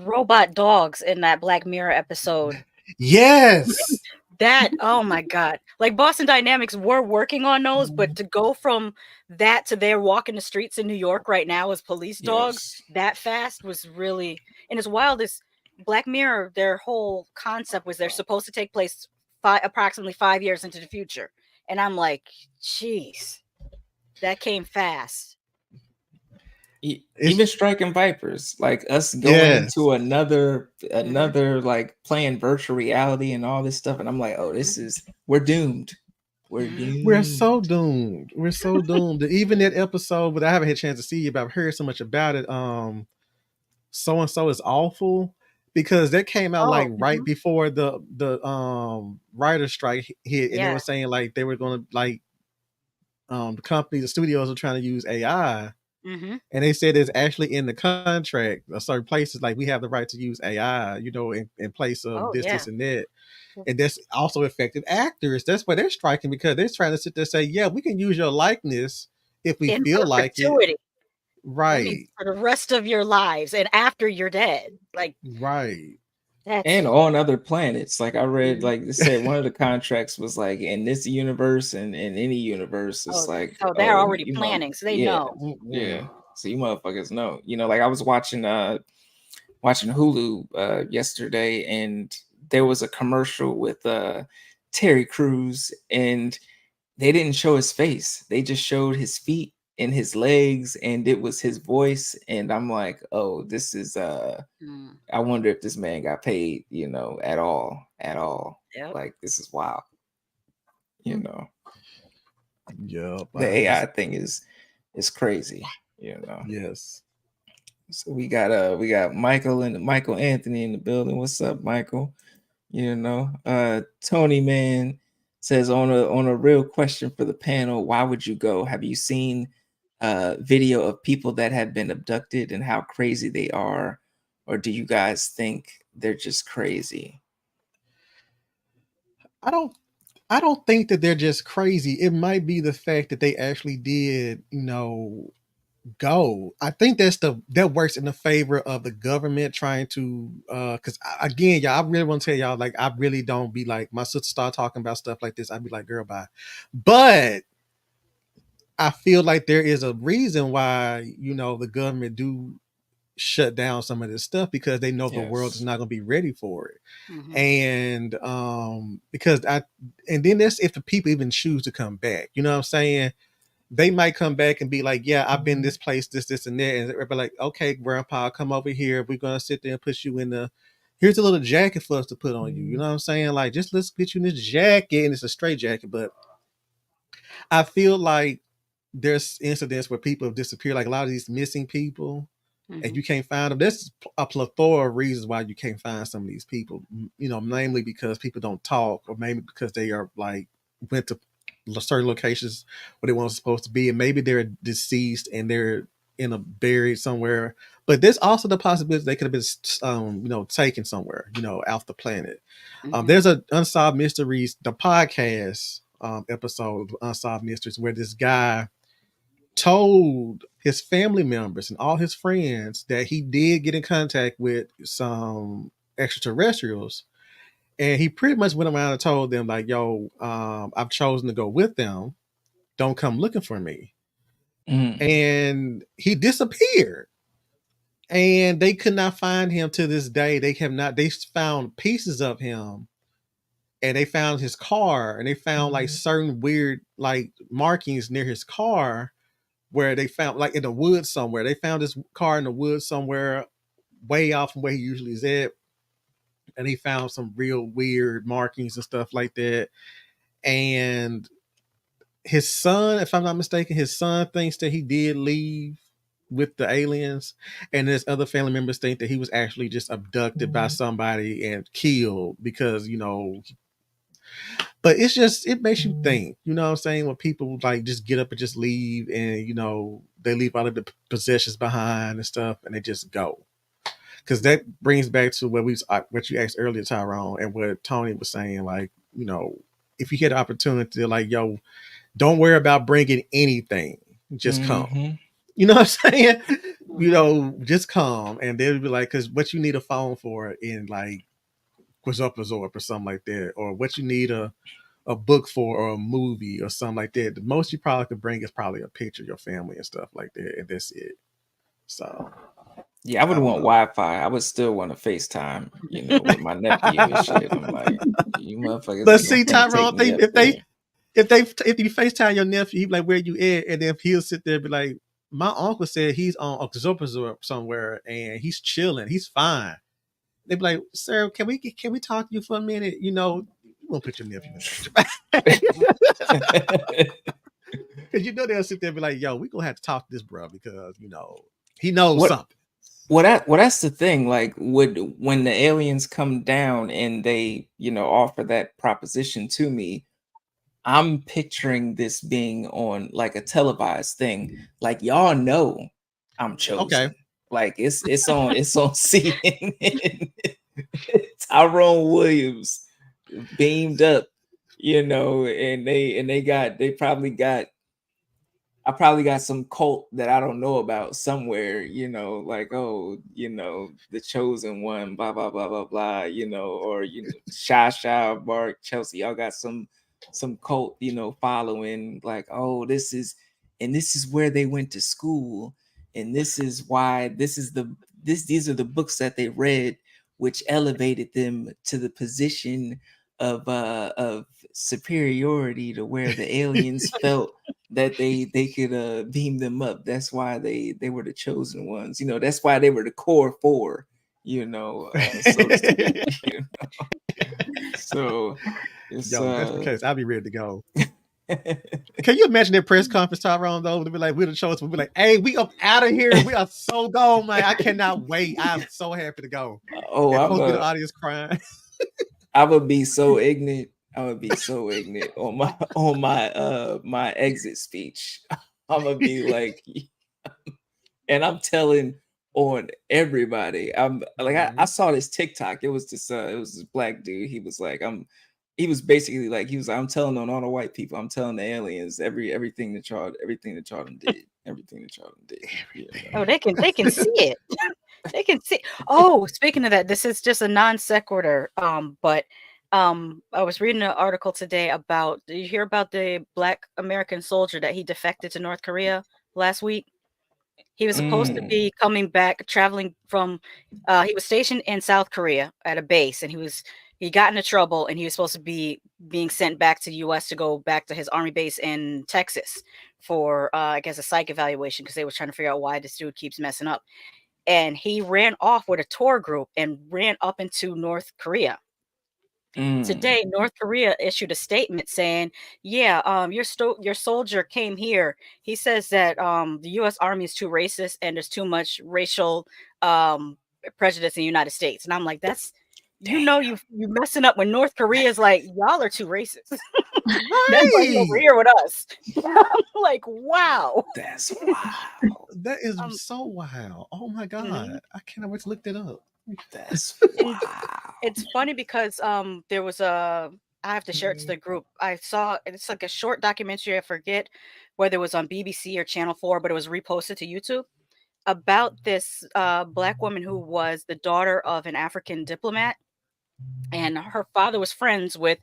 B: robot dogs in that Black Mirror episode.
C: Yes.
B: That, oh my God. Like, Boston Dynamics were working on those, but to go from that to they're walking the streets in New York right now as police dogs
A: yes.
B: that fast was really, and it's wild. This Black Mirror, their whole concept was they're supposed to take place approximately 5 years into the future. And I'm like, jeez, that came fast.
C: It's
A: Even striking vipers, like us going
C: yes.
A: into another
B: Mhm.
A: another like playing virtual reality and all this stuff, and I'm like, oh, we're doomed. We're
B: Mhm.
C: We're so
A: doomed.
C: doomed. We're so doomed. Even that episode, but I haven't had a chance to see it, but I've heard so much about it. So and so is awful because that came out like
B: Oh,
C: right
B: mhm.
C: before the writer strike hit, and they
B: Yeah.
C: were saying like they were gonna like the studios are trying to use AI.
B: Mhm.
C: And they said it's actually in the contract of certain places, like we have the right to use AI, in place of
B: Oh,
C: this,
B: yeah.
C: and that. And that's also affected actors. That's why they're striking because they're trying to sit there and say, yeah, we can use your likeness if we
B: In
C: feel like it.
B: perpetuity. That means
C: Right.
B: for the rest of your lives and after you're dead. Like,
C: Right.
A: And
B: that's
A: on other planets, like I read,
B: mhm.
A: like they said, one of the contracts was like in this universe and in any universe, it's
B: Oh,
A: like,
B: so they're
A: oh,
B: already planning, so they
A: yeah,
B: know.
A: yeah.
C: Mm-mm.
A: So you motherfuckers know, like I was watching Hulu yesterday, and there was a commercial with Terry Crews, and they didn't show his face. They just showed his feet and his legs, and it was his voice. And I'm like, oh, this is
B: Mm,
A: I wonder if this man got paid, at all, at all.
B: yep.
A: Like this is wild, you know.
C: Yep.
A: The AI thing is crazy, you know.
C: Yes.
A: So we got Michael Anthony in the building. What's up, Michael? Tony Man says on a real question for the panel, why would you go? Have you seen video of people that have been abducted and how crazy they are, or do you guys think they're just crazy?
C: I don't I don't think that they're just crazy. It might be the fact that they actually did, go. I think that works in the favor of the government trying to because again, y'all, I really want to tell y'all, like, I really don't be like, my sister start talking about stuff like this, I'd be like, girl, bye. But I feel like there is a reason why, the government do shut down some of this stuff because they know the world is
A: Yes.
C: not going to be ready for it.
B: Mhm.
C: And because and then that's if the people even choose to come back, you know what I'm saying? they might come back and be like, yeah, I've been this place, this, and that. And everybody like, okay, grandpa, come over here. We're going to sit there and put you in here's a little jacket for us to put on you. You know what I'm saying? Like, just let's get you in this jacket. And it's a straight jacket. But I feel like there's incidents where people have disappeared, like a lot of these missing people, and you can't find them. There's a plethora of reasons why you can't find some of these people. Namely because people don't talk, or maybe because they are like went to certain locations where they weren't supposed to be, and maybe they're deceased and they're buried somewhere. But there's also the possibility they could have been, taken somewhere, off the planet. There's a Unsolved Mysteries, the podcast episode of Unsolved Mysteries, where this guy told his family members and all his friends that he did get in contact with some extraterrestrials, and he pretty much went around and told them like, yo, I've chosen to go with them, don't come looking for me. And he disappeared, and they could not find him to this day. They found pieces of him, and they found his car, and they found like certain weird like markings near his car, where they found like in the woods somewhere. They found his car in the woods somewhere, way off from where he usually is at. And he found some real weird markings and stuff like that. And his son, if I'm not mistaken, his son thinks that he did leave with the aliens. And his other family members think that he was actually just abducted by somebody and killed because, but it makes you think, you know what I'm saying? When people like just get up and just leave, and they leave all of the possessions behind and stuff, and they just go. Because that brings back to what you asked earlier, Tyrone, and what Tony was saying. Like, if you get an opportunity, like, yo, don't worry about bringing anything, just come. You know what I'm saying? Just come, and they'll be like, because what you need a phone for in like Quizopazorp or something like that, or what you need a book for, or a movie or something like that. The most you probably could bring is probably a picture of your family and stuff like that, and that's it. So
A: yeah, I would want Wi-Fi. I would still want to FaceTime, with my nephew and shit. I'm like, you motherfuckers.
C: But see, Tyrone, if you FaceTime your nephew, he'd be like, "Where you at?" And then he'll sit there and be like, "My uncle said he's on Oxopazorp somewhere and he's chilling. He's fine." They'd be like, "Sir, can we talk to you for a minute? You won't put your nephew in danger." Because they'll sit there and be like, "Yo, we gonna have to talk to this bro because he knows something."
A: That's the thing. Like, when the aliens come down and they offer that proposition to me, I'm picturing this being on like a televised thing. Like, y'all know I'm chosen.
C: Okay.
A: Like it's on CNN. Tyrone Williams beamed up, and I probably got some cult that I don't know about somewhere, like, oh, the chosen one, blah, blah, blah, blah, blah, or, Sha, Mark, Chelsea, y'all got some cult, following, like, oh, this is where they went to school. And this is why these are the books that they read, which elevated them to the position of superiority to where the aliens felt that they could beam them up. That's why they were the chosen ones. That's why they were the core four. So to speak. So it's
C: Yo, that's the case. I'll be ready to go. Can you imagine that press conference, Tyrone, though? To be like, we're the chosen. We'll be like, hey, we up out of here. We are so gone, man. I cannot wait. I'm so happy to go.
A: Oh,
C: I'm supposed to be the audience crying.
A: I would be so ignorant. I would be so ignorant on my exit speech. I'm gonna be like, and I'm telling on everybody. I'm like, I saw this TikTok. It was this black dude. He was like, he was basically like, I'm telling on all the white people. I'm telling the aliens everything that y'all did. Everything that y'all did.
B: Oh, they can see it. They can see. Oh, speaking of that, this is just a non sequitur. But I was reading an article today about. Did you hear about the Black American soldier that he defected to North Korea last week? He was supposed to be coming back, traveling from. He was stationed in South Korea at a base, and he was he got into trouble, and he was supposed to be being sent back to the U.S. to go back to his army base in Texas for, I guess, a psych evaluation because they were trying to figure out why this dude keeps messing up. And he ran off with a tour group and ran up into North Korea. Today, North Korea issued a statement saying, "Yeah, your soldier came here. He says that the U.S. Army is too racist and there's too much racial um, prejudice in the United States." And I'm like, "That's
A: Damn.
B: you messing up when North Korea is like, y'all are too racist. That's why you're over
C: Right.
B: here with us." I'm like, wow.
A: That's wild.
C: That is
B: Um,
C: so wild. Oh my
B: mhm.
C: God. I cannot wait to look that up.
A: That's
B: And
A: wild.
B: it's funny because there was I have to share it to the group. I saw it's like a short documentary. I forget whether it was on BBC or Channel 4, but it was reposted to YouTube about this black woman who was the daughter of an African diplomat, and her father was friends with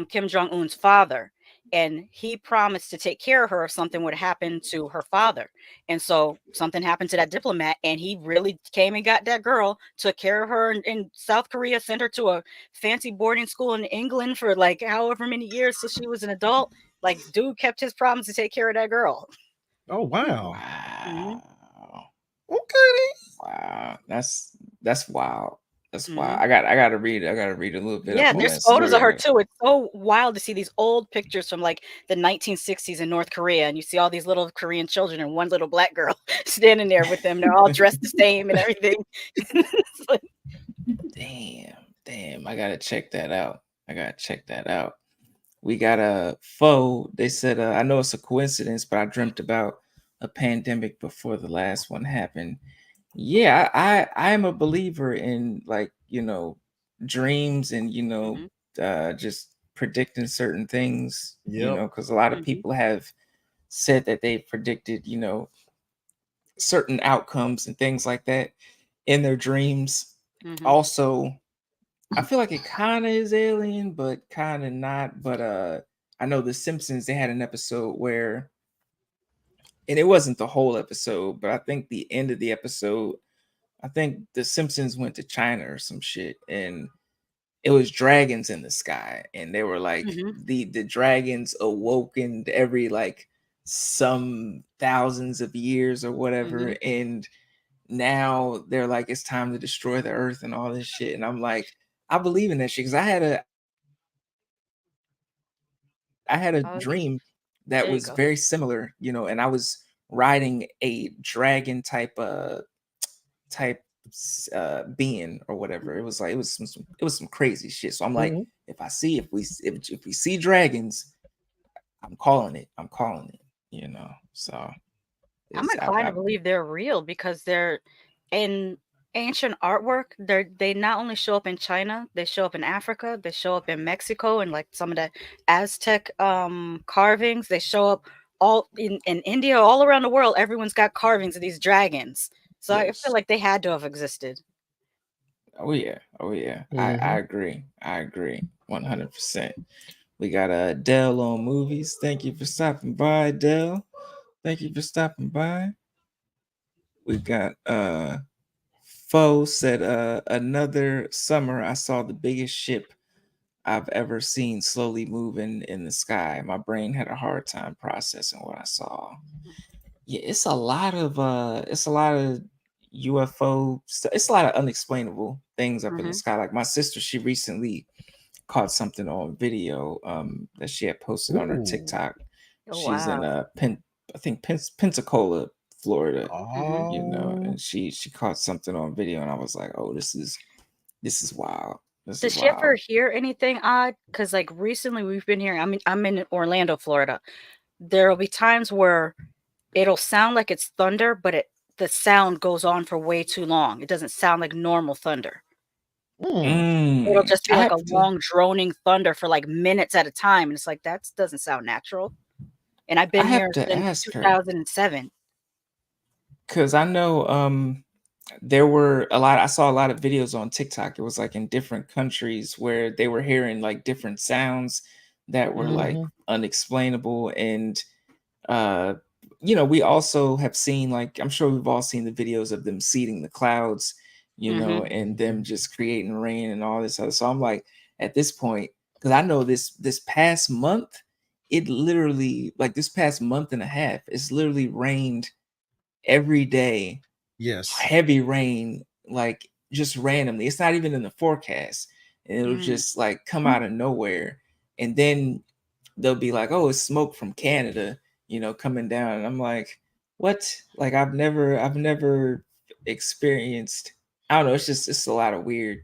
B: Kim Jong Un's father, and he promised to take care of her if something would happen to her father. And so something happened to that diplomat, and he really came and got that girl, took care of her in South Korea, sent her to a fancy boarding school in England for like however many years till she was an adult. Like, dude kept his promise to take care of that girl.
C: Oh wow.
B: Mhm.
A: Wow.
C: Okay.
A: Wow. That's wild. That's wild.
B: Mhm.
A: I gotta read it. I gotta read a little bit
B: Yeah,
A: up on
B: there's
A: that
B: photos of her
A: story.
B: too. It's so wild to see these old pictures from like the 1960s in North Korea, and you see all these little Korean children and one little black girl standing there with them. They're all dressed the same and everything. It's like,
A: Damn. I gotta check that out. I gotta check that out. We got a foe. They said, I know it's a coincidence, but I dreamt about a pandemic before the last one happened. Yeah, I am a believer in, like, dreams and,
B: mhm,
A: just predicting certain things,
C: Yep.
A: because a lot of
B: mhm,
A: people have said that they predicted, certain outcomes and things like that in their dreams.
B: mhm.
A: Also, I feel like it kind of is alien, but kind of not. But I know the Simpsons, they had an episode where, and it wasn't the whole episode, but I think the end of the episode, I think the Simpsons went to China or some shit, and it was dragons in the sky, and they were like,
B: Mhm,
A: the dragons awoken every like some thousands of years or whatever,
B: mhm.
A: and now they're like, it's time to destroy the earth and all this shit. And I'm like, I believe in that shit because I had a
B: Oh,
A: dream that
B: there you
A: was
B: go.
A: very similar, and I was riding a dragon type being or whatever. It was like it was some crazy shit. So I'm like,
C: Mhm.
A: if we see dragons, I'm calling it. I'm calling it. So
B: I'm
A: it's
B: inclined to believe they're real because they're in ancient artwork. They not only show up in China, they show up in Africa, they show up in Mexico, and like some of the Aztec carvings. They show up all in India, all around the world. Everyone's got carvings of these dragons. So I feel
A: yes.
B: like they had to have existed.
A: Oh yeah. Oh yeah. I
C: Mhm.
A: agree. I agree 100%. We got Dell on movies. Thank you for stopping by, Dell. Thank you for stopping by. We got Foe said, another summer I saw the biggest ship I've ever seen slowly moving in the sky. My brain had a hard time processing what I saw. Yeah, it's a lot of UFO stuff. It's a lot of unexplainable things up in the
B: Hmm.
A: sky. Like my sister, she recently caught something on video that she had posted on her
C: Ooh.
A: TikTok.
B: Oh
A: She's in
B: wow.
A: I think Pensacola, Florida,
B: Hmm.
C: Oh.
A: and she caught something on video, and I was like, oh, this is wild. This is
B: Does she
A: wild.
B: ever hear anything odd? Because like recently we've been hearing. I'm in Orlando, Florida. There will be times where it'll sound like it's thunder, but the sound goes on for way too long. It doesn't sound like normal thunder.
C: Mm.
B: It'll just be
A: I
B: like a
A: have to
B: long droning thunder for like minutes at a time, and it's like that doesn't sound natural. And I've
A: I
B: been
A: have
B: here
A: to
B: since
A: ask her
B: 2007.
A: because I know there were I saw a lot of videos on TikTok. It was like in different countries where they were hearing like different sounds that were
B: Mhm,
A: like
C: Mhm.
A: unexplainable. And uh we also have seen, like, I'm sure we've all seen the videos of them seeding the clouds,
B: mhm,
A: and them just creating rain and all this other. So I'm like, at this point, because I know this past month, it literally, like this past month and a half, it's literally rained every day,
C: Yes.
A: heavy rain, like just randomly. It's not even in the forecast. And it'll
B: Mm.
A: just like come out of nowhere. And then they'll be like, oh, it's smoke from Canada, coming down. And I'm like, what? Like I've never experienced, I don't know, it's a lot of weird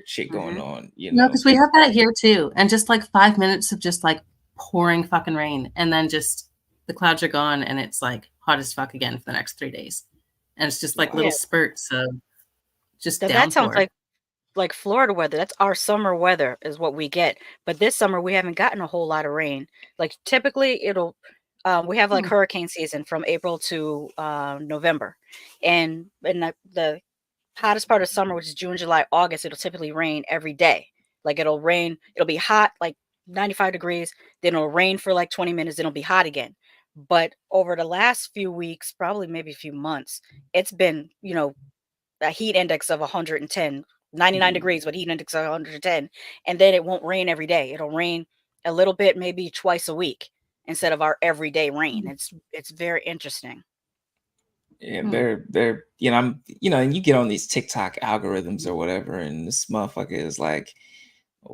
A: shit going on,
D: No, because we have that here too. And just like 5 minutes of just like pouring fucking rain. And then just the clouds are gone and it's like hot as fuck again for the next 3 days. And it's just like little spurts of just
B: That sounds
D: downpour.
B: like Florida weather. That's our summer weather is what we get. But this summer we haven't gotten a whole lot of rain. Like typically it'll we have like hurricane season from April to November. And in the hottest part of summer, which is June, July, August, it'll typically rain every day. Like it'll be hot, like 95 degrees, then it'll rain for like 20 minutes, then it'll be hot again. But over the last few weeks, probably maybe a few months, it's been, a heat index of 110, 99 degrees with heat index of 110. And then it won't rain every day. It'll rain a little bit, maybe twice a week instead of our everyday rain. It's very interesting.
A: Yeah, they're and you get on these TikTok algorithms or whatever, and this motherfucker is like,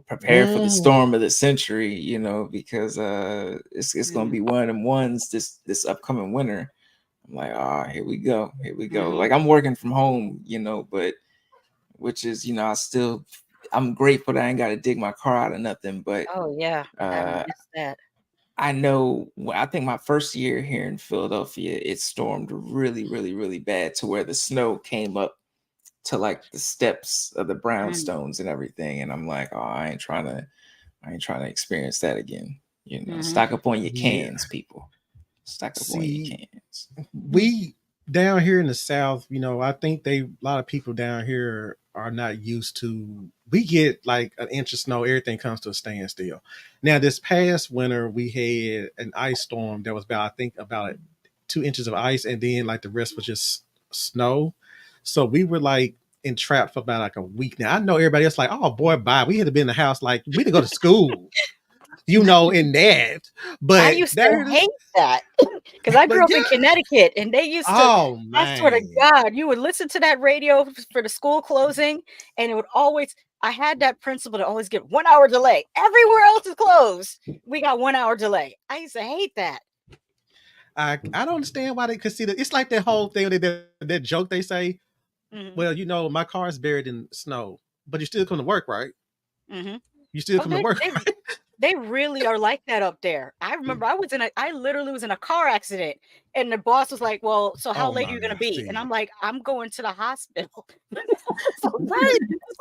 A: prepare for the storm of the century, because it's gonna be one of them ones this upcoming winter. I'm like, here we go. Like I'm working from home, but which is, I'm grateful that I ain't got to dig my car out of nothing. But
B: oh yeah, I missed that.
A: I know, I think my first year here in Philadelphia, it stormed really, really, really bad to where the snow came up to like the steps of the brownstones and everything. And I'm like, I ain't trying to experience that again. Stock up on your cans, people. Stock up on your cans.
C: We down here in the South, I think a lot of people down here are not used to. We get like an inch of snow, everything comes to a standstill. Now, this past winter, we had an ice storm that was about 2 inches of ice, and then like the rest was just snow. So we were like entrapped for about like a week. Now I know everybody else like, oh boy, bye. We had to be in the house, like we had to go to school. In that, but
B: I used to hate that because I grew up in Connecticut, and they used to.
C: Oh man!
B: I swear to God, you would listen to that radio for the school closing, and it would always. I had that principal to always get 1 hour delay. Everywhere else is closed. We got 1 hour delay. I used to hate that.
C: I don't understand why they could see that. It's like that whole thing that joke they say. Well, my car is buried in snow, but you still come to work, right? You still come to work, right?
B: They really are like that up there. I remember I literally was in a car accident, and the boss was like, well, so how late are you going to be? And I'm like, I'm going to the hospital.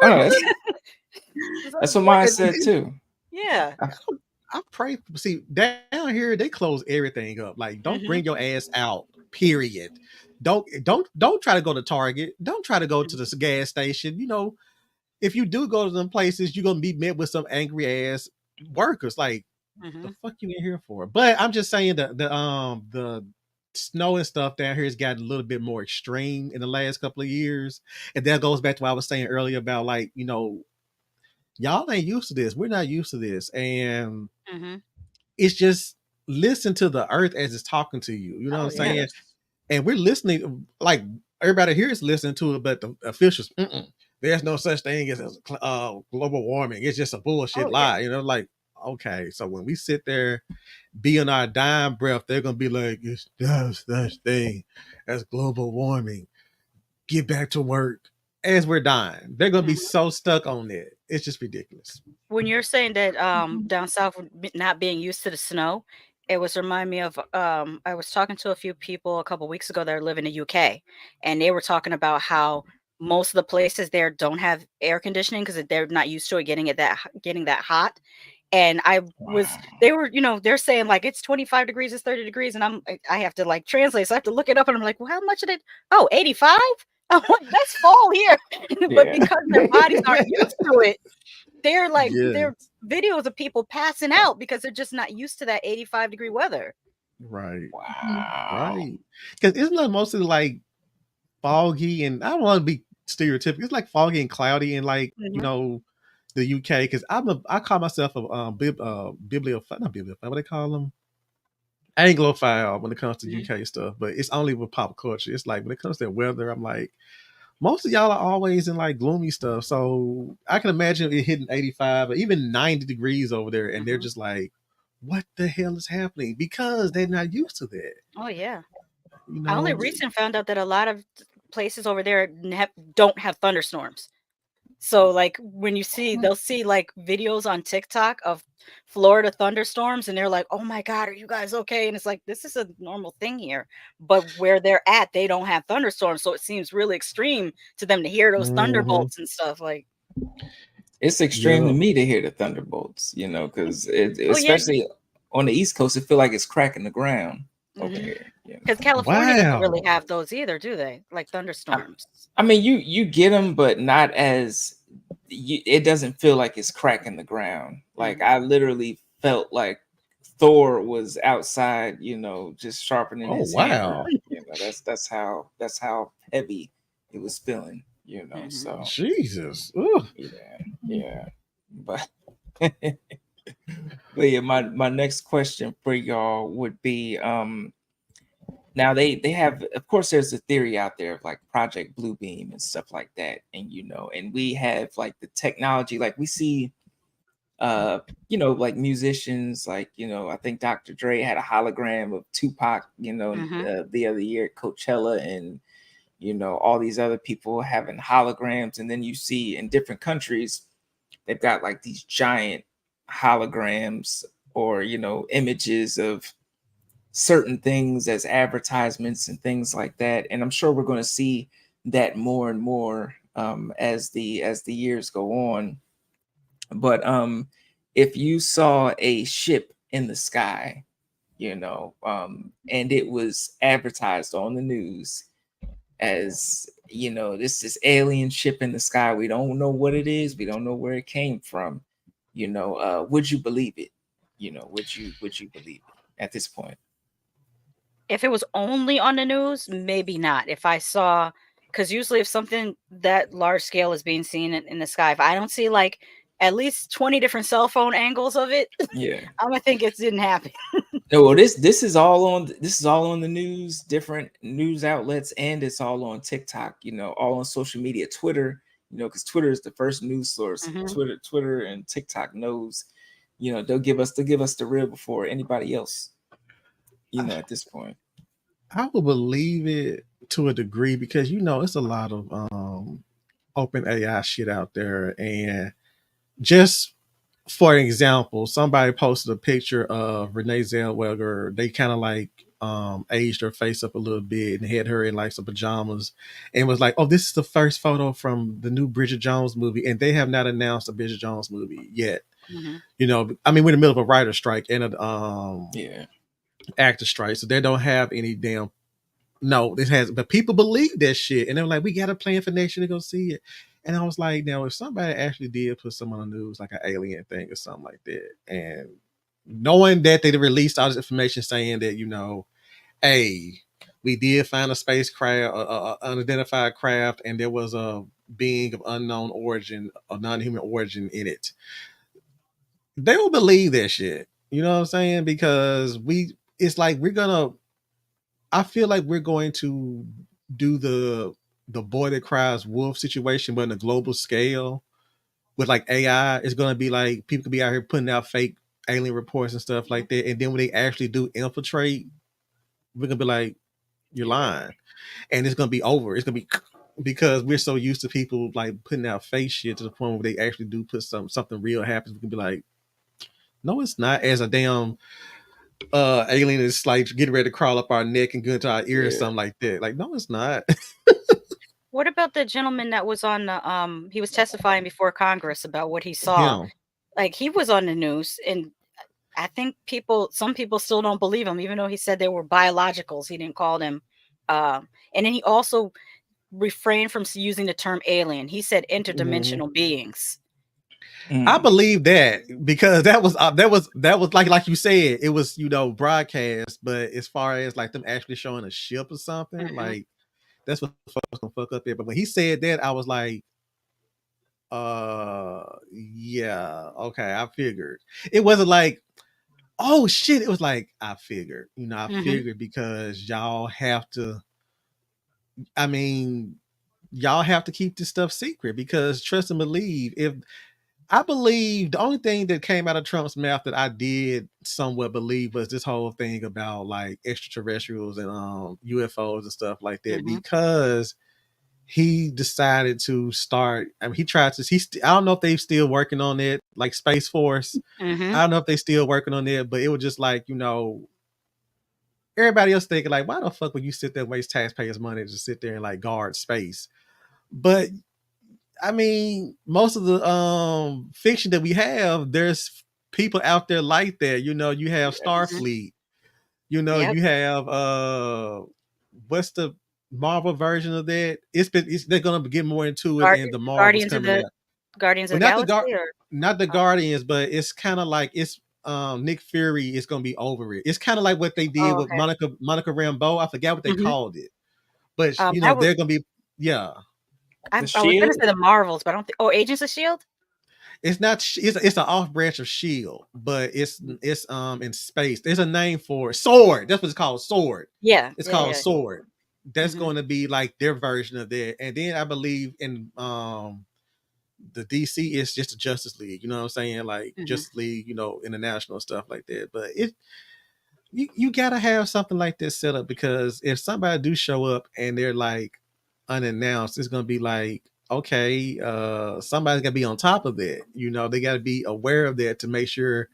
A: Right. That's what mine said too.
B: Yeah.
C: I pray. See, down here they close everything up. Like, don't bring your ass out. Period. Don't try to go to Target. Don't try to go to the gas station. If you do go to them places, you're gonna be met with some angry ass workers. Like, the fuck you in here for? But I'm just saying the snow and stuff down here has gotten a little bit more extreme in the last couple of years, and that goes back to what I was saying earlier about like y'all ain't used to this. We're not used to this, and it's just listen to the earth as it's talking to you. You know what I'm saying? Yes. And we're listening, like everybody here is listening to it, but the officials, there's no such thing as global warming. It's just a bullshit lie. Like, okay, so when we sit there, be on our dying breath, they're gonna be like, it's no such thing as global warming. Get back to work. As we're dying, they're gonna be so stuck on that. It's just ridiculous.
B: When you're saying that down south not being used to the snow, it was remind me of I was talking to a few people a couple weeks ago that are living in the UK, and they were talking about how most of the places there don't have air conditioning because they're not used to it getting that hot. And they were, they're saying like it's 25 degrees, it's 30 degrees, and I have to like translate, so I have to look it up, and I'm like, well, how much is it? Oh, 85. I'm like, that's fall here. But because their bodies aren't used to it, they're like, there are videos of people passing out because they're just not used to that 85-degree weather.
C: Right.
A: Wow.
C: Right. Because isn't that mostly like foggy, and I don't want to be stereotypical. It's like foggy and cloudy, and like, the UK because I call myself a bibliophile, not bibliophile. What they call them? Anglophile when it comes to
D: Mhm.
C: UK stuff, but it's only with pop culture. It's like when it comes to weather, I'm like, most of y'all are always in like gloomy stuff. So I can imagine it hitting 85 or even 90 degrees over there, and they're
B: Hmm.
C: just like, what the hell is happening? Because they're not used to that.
B: Oh yeah.
C: You
B: I only
C: know,
B: recently found out that a lot of places over there don't have thunderstorms. So like when you see they'll see like videos on TikTok of Florida thunderstorms and they're like, "Oh my God, are you guys okay?" And it's like this is a normal thing here. But where they're at, they don't have thunderstorms. So it seems really extreme to them to hear those
C: mm-hmm.
B: thunderbolts and stuff. Like,
A: It's extreme to
C: Yeah.
A: me to hear the thunderbolts, because
B: oh yeah,
A: especially on the East Coast, it feel like it's cracking the ground over
B: because
A: here.
B: California doesn't really
C: Wow.
B: have those either, do they? Like
A: I,
B: thunderstorms.
A: I mean, you get them, but not as it doesn't feel like it's cracking the ground. Like
B: Hmm.
A: I literally felt like Thor was outside, just sharpening
C: Oh
A: his hammer.
C: wow.
A: That's how heavy it was feeling.
B: Hmm.
A: So
C: Jesus. Ugh.
A: yeah, yeah, but. But yeah, my next question for y'all would be now they have, of course, there's a theory out there of like Project Bluebeam and stuff like that, and we have like the technology, like we see like musicians, like I think Dr. Dre had a hologram of Tupac,
B: Hmm.
A: the other year at Coachella, and all these other people having holograms, and then you see in different countries they've got like these giant holograms or images of certain things as advertisements and things like that, and I'm sure we're going to see that more and more as the years go on. But if you saw a ship in the sky, and it was advertised on the news as this alien ship in the sky, we don't know what it is, we don't know where it came from, would you believe it? Would you believe it at this point?
B: If it was only on the news, maybe not. If I saw, because usually if something that large scale is being seen in the sky, if I don't see like at least 20 different cell phone angles of it,
A: Yeah.
B: I'm gonna think it didn't happen.
A: No, well, this is all on the news, different news outlets, and it's all on TikTok, all on social media, Twitter, because Twitter is the first news source.
B: Hmm.
A: Twitter and TikTok knows, they'll give us the real before anybody else,
C: I,
A: at this point.
C: I would believe it to a degree because it's a lot of open AI shit out there, and just for example, somebody posted a picture of Renee Zellweger. They kind of like aged her face up a little bit and had her in like some pajamas, and was like, "Oh, this is the first photo from the new Bridget Jones movie," and they have not announced a Bridget Jones movie yet.
B: Hmm.
C: I mean, we're in the middle of a writer strike and a
A: Yeah.
C: actor strike, so they don't have any damn. No, this has, but people believe that shit, and they're like, "We got a plan for next year to go see it." And I was like, "Now, if somebody actually did put some on the news, like an alien thing or something like that, and knowing that they released all this information saying that, hey, we did find a spacecraft, unidentified craft, and there was a being of unknown origin, of non-human origin in it," they will believe that shit. You know what I'm saying? Because it's like we're gonna. I feel like we're going to do the boy that cries wolf situation, but on a global scale with like AI. It's gonna be like people could be out here putting out fake alien reports and stuff like that, and then when they actually do infiltrate, we're gonna be like, "You're
B: Yeah.
C: lying," and it's gonna be over. It's gonna be because we're so used to people like putting out fake shit to the point where they actually do put something real happens. We can be like, "No, it's not." As a damn alien is like getting ready to crawl up our neck and go into our ear or
A: Yeah.
C: something like that. Like, no, it's not.
B: What about the gentleman that was on the he was testifying before Congress about what he saw?
C: Him.
B: Like he was on the news and I think some people still don't believe him, even though he said they were biologicals. He didn't call them. And then he also refrained from using the term alien. He said
C: Mhm.
B: interdimensional beings.
C: I
A: Mm.
C: believe that because that was like you said, it was broadcast, but as far as like them actually showing a ship or something,
B: Hmm.
C: like that's what folks gonna fuck up there. But when he said that, I was like, yeah, okay, I figured. It wasn't like, oh shit, it was like I figured. I
B: Hmm.
C: figured because y'all have to, I mean, y'all have to keep this stuff secret because trust and believe. If I believe the only thing that came out of Trump's mouth that I did somewhat believe was this whole thing about like extraterrestrials and UFOs and stuff like that
B: Hmm.
C: because he decided to start. I mean, he tried to. I don't know if they're still working on it, like Space Force.
B: Hmm.
C: I don't know if they still working on it, but it was just like everybody else thinking like, why the fuck would you sit there and waste taxpayers' money to sit there and like guard space? But I mean, most of the fiction that we have, there's people out there like that. You have
A: Yes.
B: Hmm.
C: Starfleet.
B: Yep.
C: You have what's the Marvel version of that? They're gonna get more into it in the Marvels
B: Guardians of
C: coming
B: the
C: out.
B: Guardians of
C: Well,
B: the Galaxy, or
C: not the
B: oh,
C: Guardians, but it's kind of like it's Nick Fury is gonna be over it. It's kind of like what they did
B: oh,
C: with
B: okay.
C: Monica Rambeau. I forgot what they
B: Hmm.
C: called it, but
B: That was
C: they're gonna be yeah.
A: The
B: I was gonna
A: Shield.
B: say the Marvels, but I don't think. Oh, Agents of Shield.
C: It's not. It's an off branch of Shield, but it's in space. There's a name for it. Sword. That's what it's called. Sword.
B: Yeah,
C: It's
B: yeah,
C: called
B: yeah.
C: Sword. That's
B: Hmm.
C: going to be like their version of that. And then I believe in the DC is just the Justice League. You know what I'm saying? Like
B: Hmm.
C: Justice League. International stuff like that. But you gotta have something like this set up because if somebody do show up and they're like unannounced, it's gonna be like, okay, somebody's gotta be on top of that. They gotta be aware of that to make sure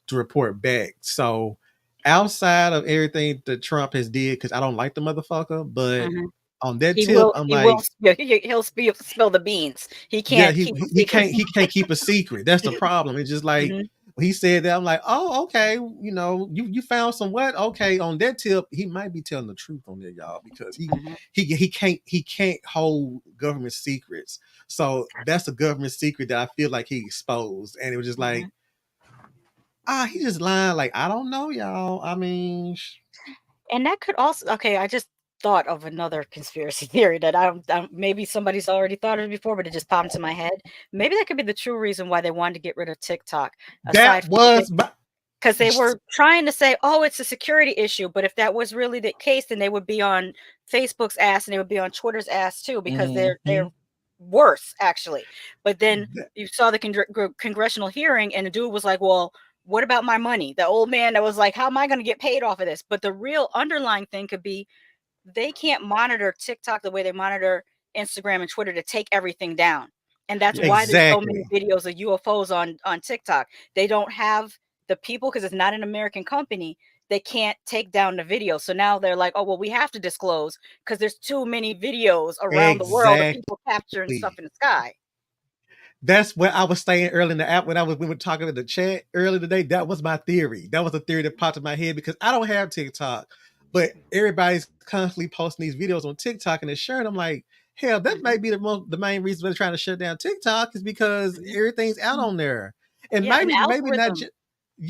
C: to report back. So outside of everything that Trump has did, because I don't like the motherfucker, but
B: Hmm.
C: on that
B: He
C: tip,
B: will.
C: I'm
B: He will.
C: like,
B: He'll spill the beans. He
C: yeah,
B: can't keep a
C: he
B: secret.
C: can't keep a secret. That's the problem. It's just like
B: Hmm.
C: when he said that, I'm like, oh, okay, you found some what? Okay, on that tip, he might be telling the truth on there, y'all, because
B: Hmm.
C: he can't hold government secrets. So that's a government secret that I feel like he exposed, and it was just
B: Hmm.
C: like, he just lying. Like I don't know, y'all. I mean,
B: And that could also, okay, I just thought of another conspiracy theory that maybe somebody's already thought of it before, but it just popped into my head. Maybe that could be the true reason why they wanted to get rid of TikTok, aside
C: that
B: from
C: was my.
B: because they were trying to say, oh, it's a security issue. But if that was really the case, then they would be on Facebook's ass and they would be on Twitter's ass too, because they're
A: Hmm.
B: worse actually. But then you saw the congressional hearing, and the dude was like, well, what about my money? The old man that was like, how am I going to get paid off of this? But the real underlying thing could be they can't monitor TikTok the way they monitor Instagram and Twitter to take everything down. And that's
A: Yeah.
B: why there's so many
C: Exactly.
B: videos of UFOs on TikTok. They don't have the people, because it's not an American company. They can't take down the video. So now they're like, oh, well, we have to disclose because there's too many videos around the world of people capturing stuff
C: Exactly.
B: in the sky.
C: That's what I was saying earlier in the app when we were talking in the chat earlier today. That was my theory. That was a theory that popped in my head because I don't have TikTok, but everybody's constantly posting these videos on TikTok and they're sharing. I'm like, hell, that
B: Hmm.
C: might be the main reason they're trying to shut down TikTok is because
B: Hmm.
C: everything's out on there, and
B: Yeah, and
C: maybe not just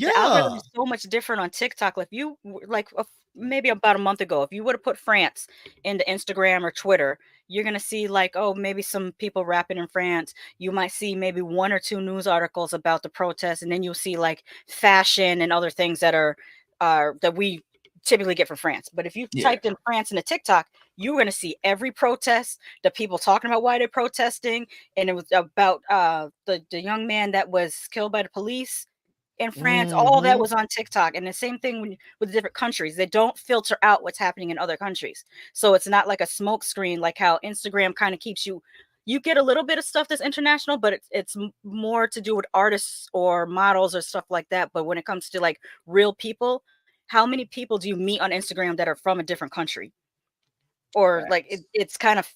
B: the algorithm
C: yeah.
B: is so much different on TikTok. Like maybe about a month ago, if you would have put France into Instagram or Twitter, you're gonna see like, oh, maybe some people rapping in France. You might see maybe one or two news articles about the protests, and then you'll see like fashion and other things that we typically get from France. But if you
A: Yeah.
B: typed in France into TikTok, you're gonna see every protest, the people talking about why they're protesting, and it was about the young man that was killed by the police in France. All that
C: Mm-hmm.
B: was on TikTok. And the same thing with different countries. They don't filter out what's happening in other countries. So it's not like a smoke screen, like how Instagram kind of keeps you get a little bit of stuff that's international, but it's more to do with artists or models or stuff like that. But when it comes to like real people, how many people do you meet on Instagram that are from a different country? Or like
A: Facts.
B: it's kind of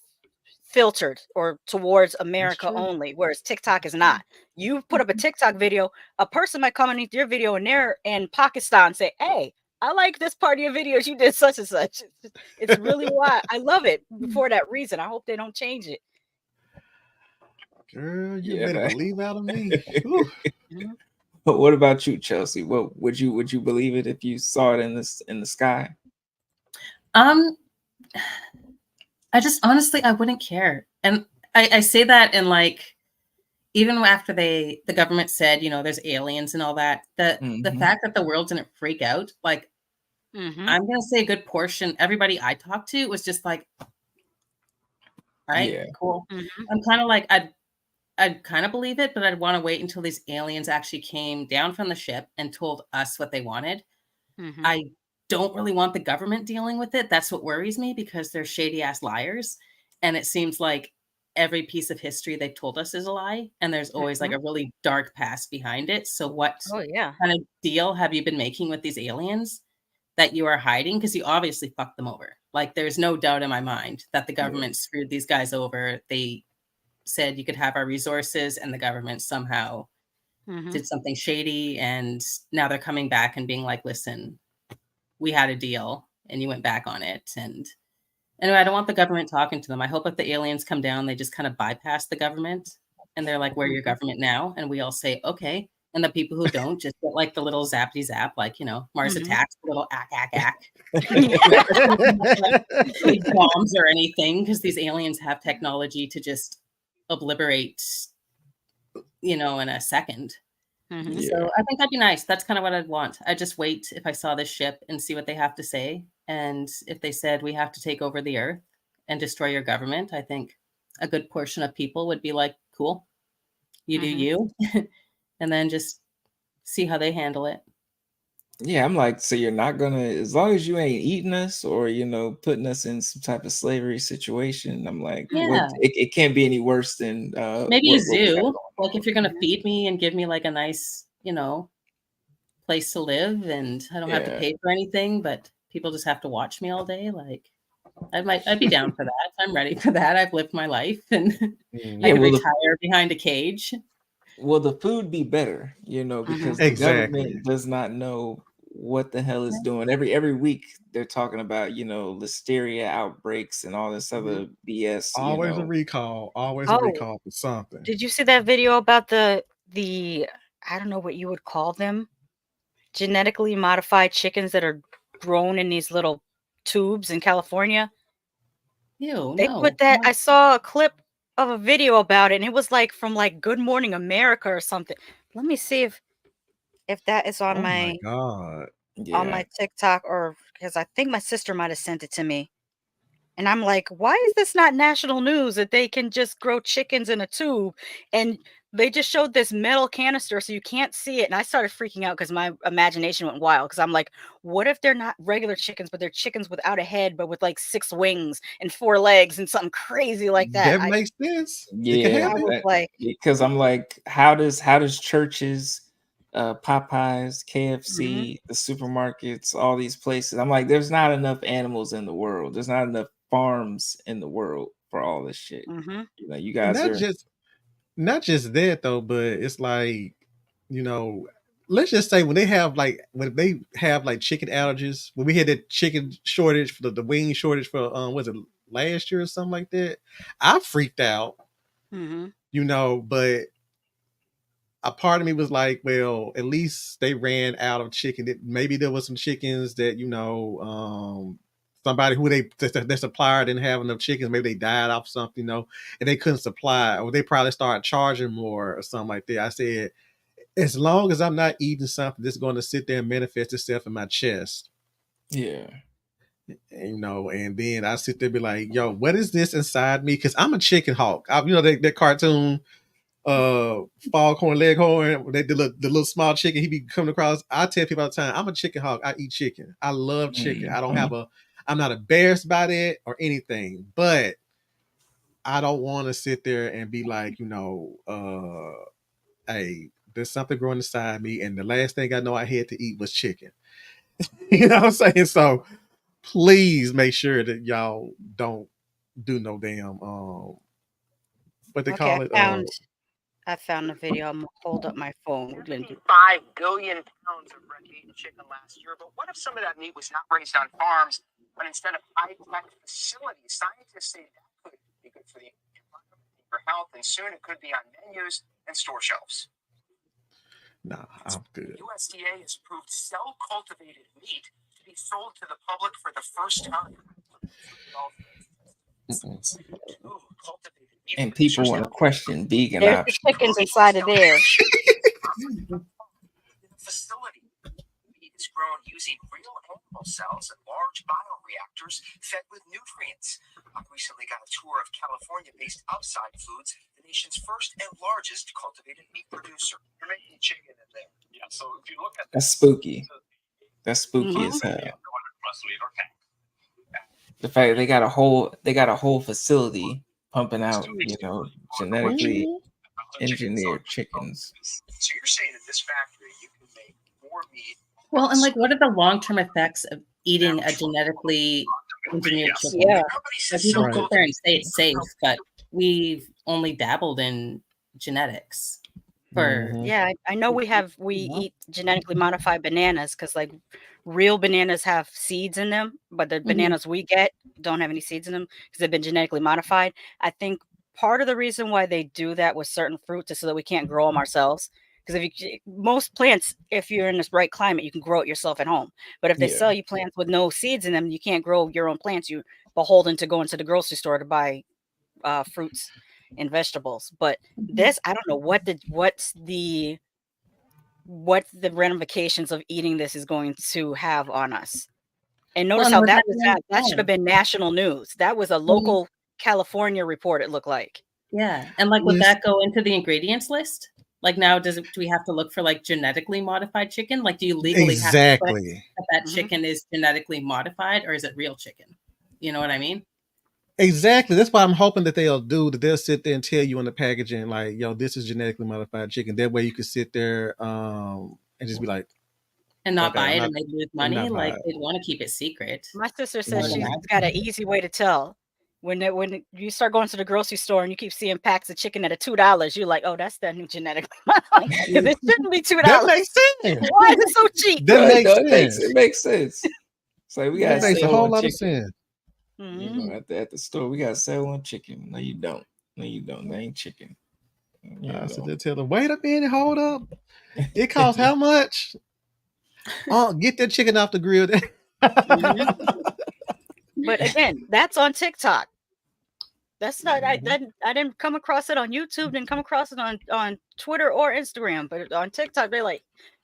B: filtered or towards
C: That's
B: America
C: true.
B: only, whereas TikTok is not. You put up a TikTok video, a person might come underneath your video and they're in Pakistan say, hey, I like this part of your videos. You did such and such. It's really why I love it for that reason. I hope they don't change it.
C: Girl, you
A: Yeah,
C: better
A: man.
C: believe out of me. Whew.
B: Mhm.
A: But what about you, Chelsea? What would you believe it if you saw it in the sky?
D: Um, I just honestly I wouldn't care, and I say that in like even after the government said, there's aliens and all that, the fact that the world didn't freak out, like, I'm gonna say a good portion, everybody I talked to was just like, all right,
A: Yeah.
D: cool. I'm kind of like, I'd kind of believe it, but I'd want to wait until these aliens actually came down from the ship and told us what they wanted. I don't really want the government dealing with it. That's what worries me, because they're shady ass liars. And it seems like every piece of history they've told us is a lie. And there's always like a really dark past behind it. So what
B: Oh yeah.
D: kind of deal have you been making with these aliens that you are hiding? Because you obviously fucked them over. Like, there's no doubt in my mind that the government screwed these guys over. They said you could have our resources, and the government somehow did something shady. And now they're coming back and being like, listen, we had a deal and you went back on it. And anyway, I don't want the government talking to them. I hope if the aliens come down, they just kind of bypass the government and they're like, we're your government now. And we all say, okay. And the people who don't just get like the little zappy zap, like, Mars attacks, little ack. Like bombs or anything, because these aliens have technology to just obliterate, in a second. So I think that'd be nice. That's kind of what I'd want. I'd just wait if I saw this ship and see what they have to say. And if they said we have to take over the earth and destroy your government, I think a good portion of people would be like, cool, you do you. And then just see how they handle it.
A: Yeah, I'm like, so you're not gonna, as long as you ain't eating us or putting us in some type of slavery situation. I'm like, what?
D: Yeah.
A: It can't be any worse than
D: Maybe a
A: what we got
D: zoo.
A: going
D: Like,
A: on.
D: if you're gonna feed me and give me like a nice, place to live, and I don't have to
A: Yeah.
D: pay for anything, but people just have to watch me all day, like, I'd be down for that. I'm ready for that. I've lived my life, and I
A: Yeah,
D: could
A: well,
D: retire behind a cage.
A: the food be better, because the
C: Exactly.
A: government does not know what the hell is doing. Every week they're talking about, listeria outbreaks and all this other BS,
C: Always a recall. Always a
B: Oh,
C: recall for something.
B: did you see that video about the I don't know what you would call them, genetically modified chickens that are grown in these little tubes in California?
D: Ew,
B: They
D: no.
B: put that. I saw a clip of a video about it, and it was like from like Good Morning America or something. Let me see if that is
C: Oh my God.
B: on
A: Yeah.
B: my TikTok, or because I think my sister might have sent it to me. And I'm like, why is this not national news that they can just grow chickens in a tube? And they just showed this metal canister so you can't see it. And I started freaking out because my imagination went wild. Because I'm like, what if they're not regular chickens, but they're chickens without a head, but with like 6 wings and 4 legs and something crazy like that?
C: That makes sense. It can
A: Yeah,
B: I was
C: happen.
B: like,
A: because I'm like, how does churches, Popeyes,
B: mm-hmm,
A: KFC, the supermarkets, all these places? I'm like, there's not enough animals in the world. There's not enough farms in the world for all this shit.
B: mm-hmm,
A: You
C: And
A: guys are.
C: not just that though, but it's like, you know, let's just say when they have like chicken allergies, when we had that chicken shortage for the wing shortage for was it last year or something like that, I freaked out,
B: mm-hmm.
C: but a part of me was like, well, at least they ran out of chicken. Maybe there was some chickens that, somebody who their supplier didn't have enough chickens. Maybe they died off something, and they couldn't supply, or they probably started charging more or something like that. I said, as long as I'm not eating something that's going to sit there and manifest itself in my chest,
A: Yeah.
C: and then I sit there and be like, yo, what is this inside me? Because I'm a chicken hawk. That cartoon, Foghorn Leghorn, the little small chicken he be coming across. I tell people all the time, I'm a chicken hawk. I eat chicken. I love chicken.
A: Mhm.
C: I'm not embarrassed by that or anything, but I don't want to sit there and be like, hey, there's something growing inside me, and the last thing I know I had to eat was chicken. You know what I'm saying? So please make sure that y'all don't do no damn what they
B: Okay,
C: call it.
B: I found the video. I'm gonna hold up my phone. We're gonna do
E: 5 billion pounds of red-meat chicken last year. But what if some of that meat was not raised on farms, but instead of high-tech facilities? Scientists say that could be good for the environment, for health, and soon it could be on menus and store shelves.
C: Nah, I'm good.
E: USDA has approved cell-cultivated meat to be sold to the public for the first time.
C: Mm-mm.
E: Cultivated
A: And people want to question vegan
B: There's the
A: options.
B: chickens inside of there.
E: Facility. Meat is grown using real animal cells and large bioreactors fed with nutrients. I recently got a tour of California-based Upside Foods, the nation's first and largest cultivated meat producer. You're making chicken in there. Yeah, so if you look at
A: That's spooky. That's spooky
B: Mhm.
A: as hell. The fact they got a whole facility pumping out, genetically engineered chickens.
E: So you're saying in this factory you can make more meat.
D: Well, and like, what are the long-term effects of eating a genetically engineered chicken?
B: Yeah.
D: Like, we don't
C: Right.
D: sit there and say it's safe, but we've only dabbled in genetics for.
C: Mhm.
B: Yeah, I know we eat genetically modified bananas because like real bananas have seeds in them, but the bananas we get don't have any seeds in them because they've been genetically modified. I think part of the reason why they do that with certain fruits is so that we can't grow them ourselves. Because most plants, if you're in this right climate, you can grow it yourself at home. But if they
A: Yeah.
B: sell you plants with no seeds in them, you can't grow your own plants. You're beholden to go into the grocery store to buy fruits and vegetables. But this, I don't know what's the ramifications of eating this is going to have on us. And notice
D: Well,
B: how
D: and with
B: that
D: that being
B: should have
D: said,
B: been national news. That was a local California report, it looked like.
D: yeah, and like, would
C: Yes.
D: that go into the ingredients list? Like, now, do we have to look for like genetically modified chicken? Like, do you legally have to put
C: Exactly.
D: that
B: Mhm.
D: chicken is genetically modified, or is it real chicken? You know what I mean?
C: Exactly. That's why I'm hoping that they'll sit there and tell you on the packaging, like, yo, this is genetically modified chicken. That way you can sit there and just be like,
D: And not
C: okay,
D: buy
C: I'm
D: it
C: not
D: and they lose
C: I'm
D: money.
C: not
D: Like,
C: buying.
D: they'd want to keep it secret.
B: My sister
D: You know
B: says
D: what I
B: she's
D: mean?
B: got an easy way to tell. When you start going to the grocery store and you keep seeing packs of chicken at $2, you're like, oh, that's that new genetically modified. Because it shouldn't be $2.
C: That makes sense.
B: Why is it so cheap?
C: That makes
A: No,
C: sense.
A: it makes sense. It's like we
B: Yeah.
A: gotta
C: That makes a
A: sell
C: whole
A: one
C: lot of
A: chicken.
C: sense.
B: Mhm.
A: At the store, we gotta sell one chicken. No, you don't. No, you don't. That ain't chicken.
C: I said, they tell them, wait a minute, hold up. It costs how much? Oh, get that chicken off the grill.
B: Mhm. But again, that's on TikTok. That's not I didn't come across it on YouTube, didn't come across it on Twitter or Instagram, but on TikTok, they're like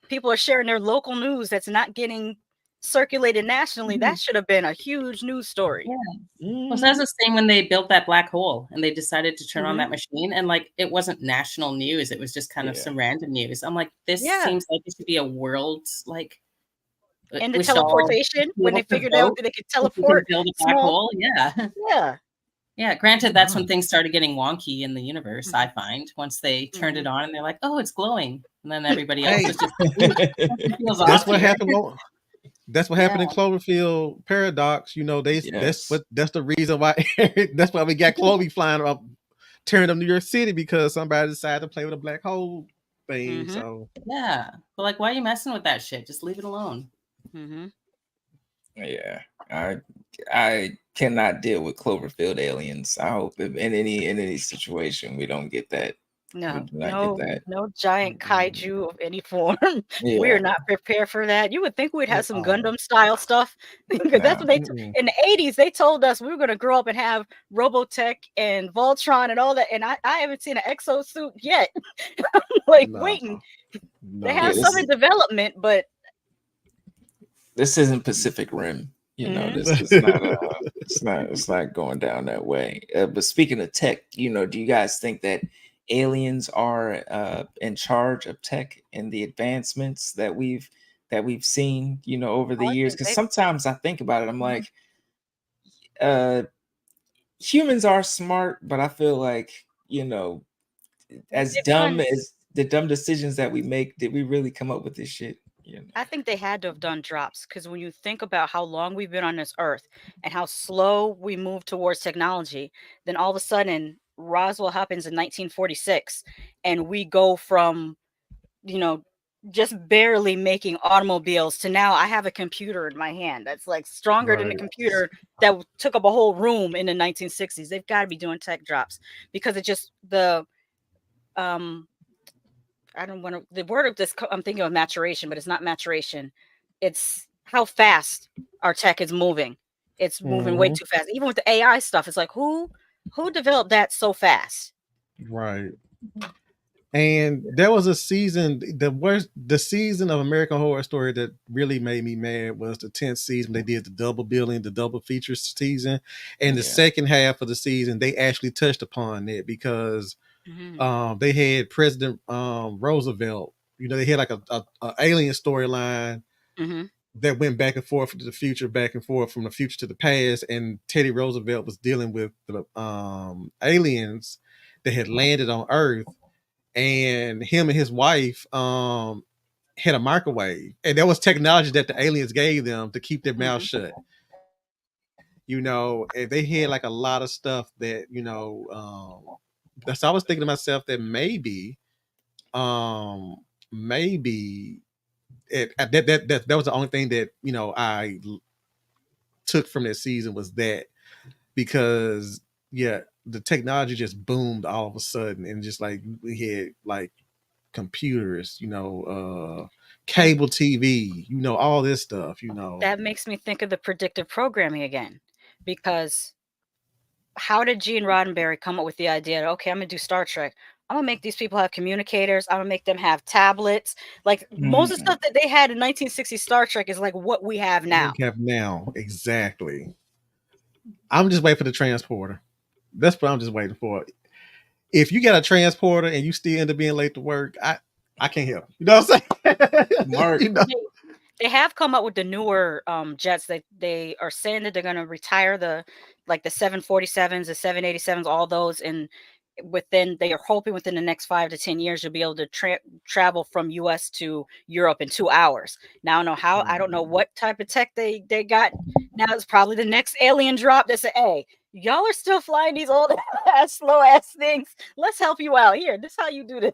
B: people are sharing their local news that's not getting circulated nationally. That should have been a huge news story.
D: Yeah. Well, so that's the same when they built that black hole and they decided to turn on that machine, and like, it wasn't national news, it was just kind of
A: Yeah.
D: some random news. I'm like, this
B: Yeah.
D: seems like it should be a world, like,
B: And the
D: we should all
B: teleportation,
D: be
B: when they
D: able to
B: figured out
D: vote
B: that they could
D: if we can
B: teleport
D: build a black
B: small.
D: hole. Yeah.
B: Yeah.
D: Yeah, granted, that's when things started getting wonky in the universe, I find, once they turned
B: Mhm.
D: it on and they're like, oh, it's glowing. And then everybody else
C: Hey,
D: is just, "Something feels
C: that's
D: off
C: what
D: here."
C: happened. That's what happened in Cloverfield Paradox. You know,
A: Yes.
C: that's the reason why that's why we got Chloe flying up, tearing up New York City, because somebody decided to play with a black hole thing.
B: Mhm.
C: So
D: Yeah. But like, why are you messing with that shit? Just leave it alone.
B: Mhm.
A: Yeah, I cannot deal with Cloverfield aliens. I hope in any situation we don't get that. We
B: No,
A: do not get that.
B: no giant kaiju of any form. We
A: Yeah.
B: are not prepared for that. You would think we'd have
C: at
B: some
C: all.
B: Gundam style stuff because that's
A: No.
B: what they
C: Mm-mm.
B: in the 80s they told us we were going to grow up and have Robotech and Voltron and all that, and I haven't seen an exosuit yet. Like
C: No,
B: waiting. They
C: no.
B: have
A: Yeah,
B: some in development, but
A: this isn't Pacific Rim.
B: Mhm.
A: This is not it's not going down that way. But speaking of tech, do you guys think that aliens are in charge of tech and the advancements that we've seen, over the
B: I
A: years?
B: think
A: Because
B: they
A: sometimes I think about it, I'm like, humans are smart, but I feel like, as
B: they've
A: dumb
B: done
A: as the dumb decisions that we make, did we really come up with this shit?
B: I think they had to have done drops because when you think about how long we've been on this earth and how slow we move towards technology, then all of a sudden Roswell happens in 1946 and we go from, just barely making automobiles to now I have a computer in my hand that's like stronger than the
C: Right.
B: computer that took up a whole room in the 1960s. They've got to be doing tech drops because it just I don't want to, the word of this, I'm thinking of maturation, but it's not maturation. It's how fast our tech is moving. It's moving way
C: Mhm.
B: too fast. Even with the AI stuff, it's like, who Who developed that so fast?
C: Right. And there was a season, the season of American Horror Story that really made me mad was the 10th season. They did the double billing, the double feature season. And the
A: Yeah.
C: second half of the season, they actually touched upon it because
B: Mhm.
C: they had President Roosevelt. You know, they had like a alien storyline
B: Mhm.
C: that went back and forth to the future, back and forth from the future to the past. And Teddy Roosevelt was dealing with the aliens that had landed on Earth, and him and his wife had a microwave, and that was technology that the aliens gave them to keep their mouth
B: Mhm.
C: shut. You know, and they had like a lot of stuff that that's I was thinking to myself that maybe that was the only thing that I took from that season was that, because yeah, the technology just boomed all of a sudden, and just like we had like computers, cable TV, all this stuff.
B: That makes me think of the predictive programming again, because how did Gene Roddenberry come up with the idea that, okay, I'm gonna do Star Trek. I'm gonna make these people have communicators. I'm gonna make them have tablets. Like most of the
A: Mhm.
B: stuff that they had in 1960 Star Trek is like what we have now.
C: We have now, exactly. I'm just waiting for the transporter. That's what I'm just waiting for. If you got a transporter and you still end up being late to work, I can't help. You know what I'm saying?
A: Mark,
B: They have come up with the newer jets that they are saying that they're going to retire the 747s, the 787s, all those, and they are hoping within the next 5 to 10 years you'll be able to travel from US to Europe in 2 hours. Now I don't know what type of tech they got. Now it's probably the next alien drop that say, "Hey, y'all are still flying these old ass slow ass things. Let's help you out. Here, this is how you do this."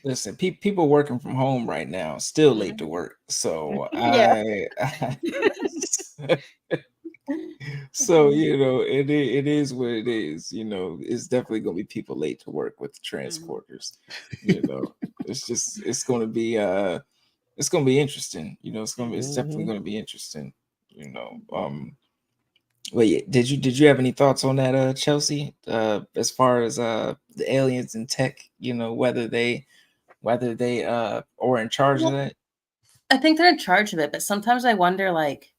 A: listen, people working from home right now still late
B: Mhm.
A: to work. So
B: Yeah.
A: so it is what it is. It's definitely gonna be people late to work with
B: Mhm.
A: transporters. It's gonna be interesting. It's definitely
C: Mhm.
A: gonna be interesting. You know. Well, yeah, did you have any thoughts on that, Chelsea? As far as the aliens and tech, whether they are in charge of
D: Well,
A: that.
D: I think they're in charge of it, but sometimes I wonder, like,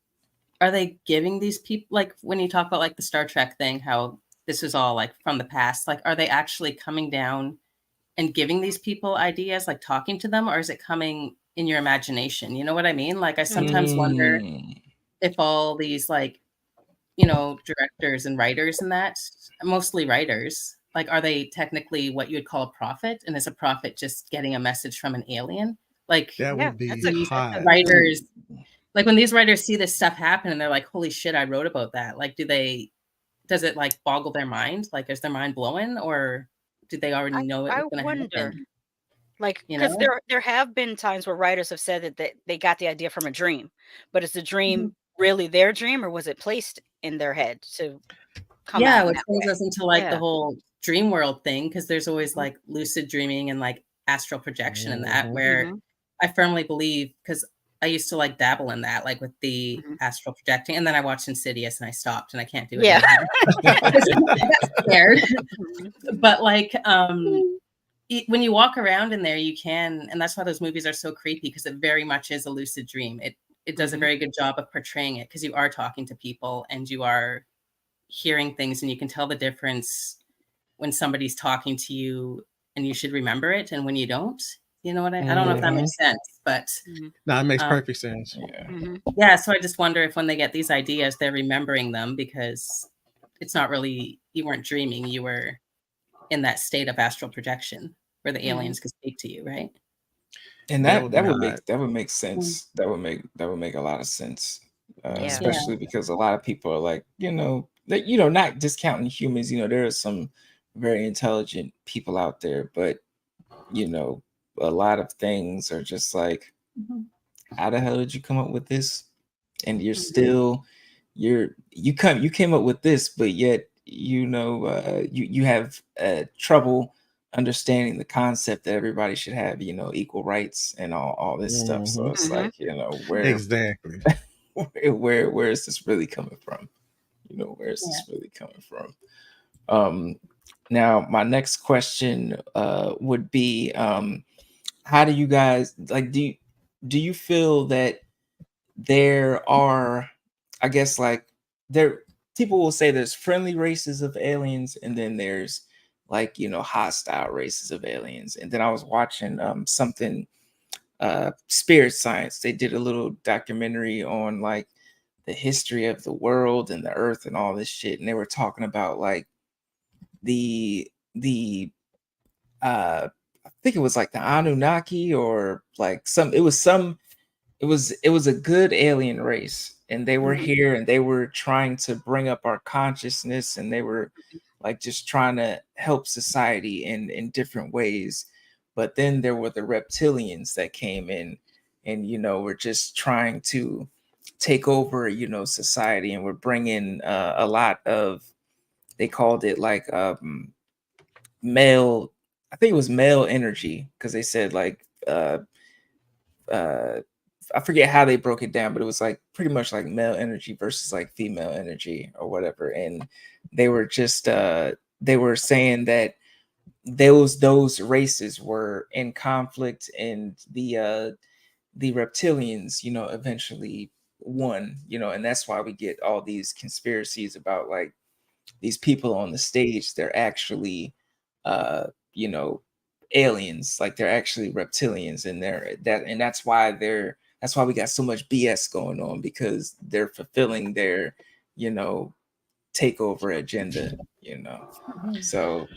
D: are they giving these people, like, when you talk about like the Star Trek thing, how this is all like from the past, like, are they actually coming down and giving these people ideas, like talking to them, or is it coming in your imagination? You know what I mean? Like, I sometimes
B: Mhm.
D: wonder
A: Mm,
D: if all these, like, directors and writers and that, mostly writers, like, are they technically what you would call a prophet? And is a prophet just getting a message from an alien? Like,
C: That
B: Yeah,
C: would be
D: these
B: that's a
C: hot.
D: writers, like when these writers see this stuff happen and they're like, holy shit, I wrote about that. Like, does it like boggle their mind? Like, is their mind blowing, or did they already know it
B: I
D: was going to
B: wonder,
D: happen?
B: like,
D: You
B: because
D: know?
B: there have been times where writers have said that they got the idea from a dream, but is the
D: Mhm.
B: dream really their dream, or was it placed in their head to come
D: Yeah,
B: out in
D: which
B: that
D: brings
B: way?
D: us into like the
B: Yeah.
D: whole dream world thing, because there's always
B: Mhm.
D: like lucid dreaming and like astral projection and that,
C: Mhm.
D: where
B: Mhm.
D: I firmly believe, because I used to like dabble in that, like with the
B: Mhm.
D: astral projecting, and then I watched Insidious and I stopped and I can't do it
B: Yeah.
D: anymore. 'Cause I got scared.
B: Mhm.
D: But like, when you walk around in there, you can, and that's why those movies are so creepy, because it very much is a lucid dream. It does a
B: Mhm.
D: very good job of portraying it, because you are talking to people and you are hearing things, and you can tell the difference when somebody's talking to you and you should remember it, and when you don't. You know what I don't know if that
C: Mhm.
D: makes sense, but
B: Mhm.
C: No, it makes
D: um,
C: perfect sense.
A: yeah.
B: Mhm.
D: yeah. So I just wonder if when they get these ideas, they're remembering them, because it's not really, you weren't dreaming, you were in that state of astral projection where the
B: Mhm.
D: aliens could speak to you, right?
A: And
C: That
A: that
C: would be
A: that would
C: hot.
A: make
D: Mm.
A: sense. That would make a lot of sense,
B: Yeah.
D: Yeah.
A: especially because a lot of people are like, that, not discounting humans. There are some very intelligent people out there, but you know, a lot of things are just like,
D: Mhm.
A: how the hell did you come up with this? And you're
B: Mhm.
A: still, you came up with this, but yet you have trouble understanding the concept that everybody should have equal rights and all this stuff. So
C: Mhm.
A: it's
B: Mhm.
A: like, where
C: Exactly.
A: where is this really coming from? Where is this really coming from? Now my next question would be, how do you guys like? Do you feel that there are, I guess, like, there people will say there's friendly races of aliens, and then there's, like, hostile races of aliens. And then I was watching something, Spirit Science. They did a little documentary on, like, the history of the world and the earth and all this shit, and they were talking about, like, the I think it was like the Anunnaki, or like it was a good alien race, and they were
B: Mhm.
A: here, and they were trying to bring up our consciousness, and they were, like, just trying to help society in different ways. But then there were the reptilians that came in, and were just trying to take over, society, and were bringing a lot of, they called it, like, male, I think it was male energy, because they said, like, uh I forget how they broke it down, but it was like pretty much like male energy versus like female energy or whatever. And they were just they were saying that those races were in conflict, and the reptilians, eventually won, and that's why we get all these conspiracies about, like, these people on the stage. They're actually uh you know aliens, like, they're actually reptilians, and that's why we got so much BS going on, because they're fulfilling their you know takeover agenda. So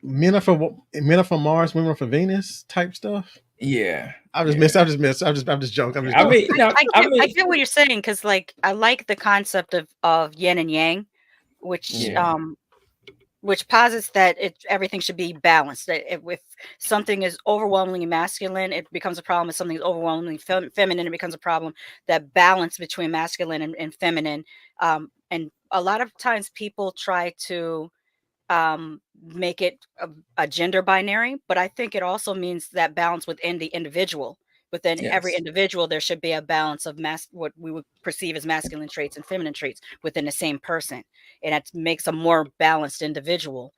C: Men are from Mars, women are from Venus type stuff.
A: yeah,
C: I'm just
A: yeah.
C: missing. I'm just missing. I'm just joking. I'm just
A: I
B: Well,
C: joking.
A: mean, no,
B: I
A: I
B: get I
A: mean,
B: get what you're saying, because, like, I like the concept of yin and yang, which
A: yeah,
B: which posits that everything should be balanced. That if something is overwhelmingly masculine, it becomes a problem. If something is overwhelmingly feminine, it becomes a problem. That balance between masculine and feminine, and a lot of times people try to make it a gender binary, but I think it also means that balance within the individual. Within every
A: yes,
B: individual, there should be a balance of what we would perceive as masculine traits and feminine traits within the same person, and that makes a more balanced individual.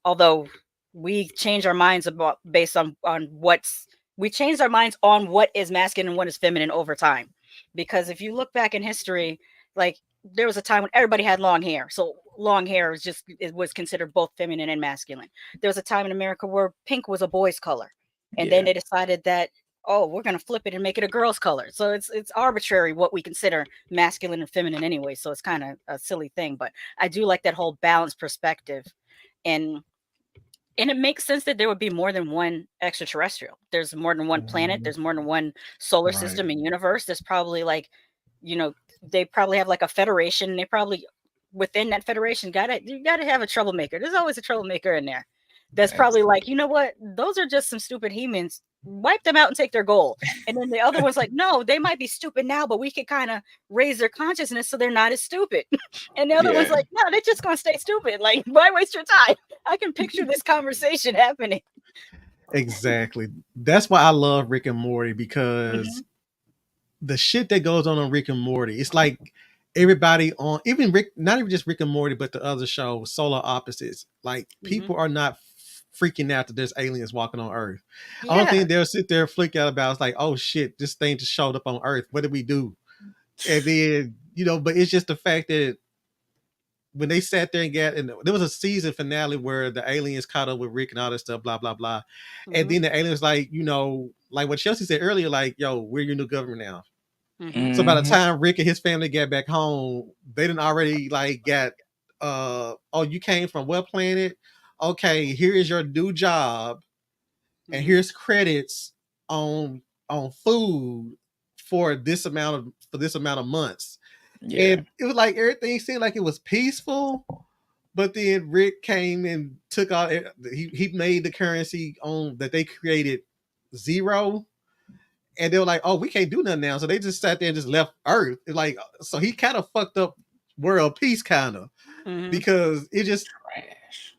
B: Although we change our minds about based on what's we changed our minds on what is masculine and what is feminine over time, because if you look back in history, like, there was a time when everybody had long hair. So long hair it was considered both feminine and masculine. There was a time in America where pink was a boy's color. And then
A: yeah,
B: they decided that, oh, we're gonna flip it and make it a girl's color. So it's arbitrary what we consider masculine and feminine anyway. So it's kind of a silly thing. But I do like that whole balanced perspective. And and it makes sense that there would be more than one extraterrestrial. There's more than one planet.
C: Mhm.
B: There's more than one solar
C: Right.
B: system and universe. There's probably, like, you know, they probably have like a federation. They probably within that federation you gotta have a troublemaker. There's always a troublemaker in there. That's
A: that's
B: probably like, you know what? Those are just some stupid humans. Wipe them out and take their gold. And then the other one's like, no, they might be stupid now, but we could kind of raise their consciousness so they're not as stupid. And the other one's
A: yeah,
B: like, no, they're just gonna stay stupid. Like, why waste your time? I can picture this conversation happening.
C: Exactly. That's why I love Rick and Morty, because
B: Mhm,
C: the shit that goes on Rick and Morty, it's like everybody on, even Rick, not even just Rick and Morty, but the other show, Solar Opposites. Like,
B: mhm.
C: people are not freaking out that there's aliens walking on Earth. I don't
B: Yeah.
C: think they'll sit there and flick out about, it's like, oh shit, this thing just showed up on Earth. What did we do? And then, but it's just the fact that when they sat there and there was a season finale where the aliens caught up with Rick and all that stuff, blah blah blah, and
B: Mhm,
C: then the aliens, like, like what Chelsea said earlier, like, yo, we're your new government now.
B: mhm,
C: So by the
A: hmm,
C: time Rick and his family got back home, they didn't already, like, got, oh, you came from what planet? Okay, here is your new job, and
B: mhm.
C: here's credits on food for this amount of months.
A: yeah,
C: And it was like everything seemed like it was peaceful, but then Rick came and took all. He made the currency on that they created zero, and they were like, "Oh, we can't do nothing now." So they just sat there and just left Earth. It's like, so he kind of fucked up world peace, kind of,
B: Mhm.
C: because it just.
A: trash.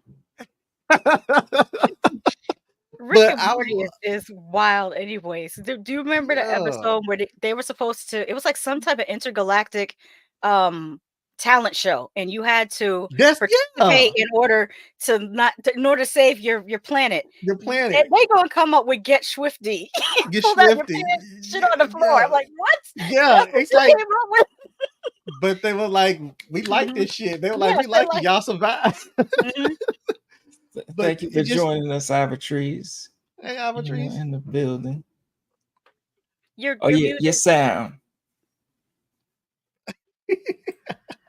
B: Rick
C: But
B: and Morty is wild anyways. Do you remember the
C: yeah,
B: episode where they were supposed to, it was like some type of intergalactic talent show, and you had to
C: That's
B: participate in order to save your planet.
C: your
B: They
C: planet.
B: gonna come up with Get Swifty.
C: Get
B: Pull out your
C: swifty.
B: pants, shit on the floor. I'm like, what?
C: Yeah,
B: That's what
C: it's
B: you
C: like,
B: came up with?
C: but they were like, we like
B: Mhm.
C: this shit. They were like,
B: Yes,
C: we
B: they
C: like it.
B: like
C: Y'all survive.
B: Mhm.
C: But
A: Thank you for
C: it just,
A: joining us, Ivories,
C: hey, Albatrice.
A: in the building.
B: You're
A: Oh, yeah, your
B: muted.
A: sound.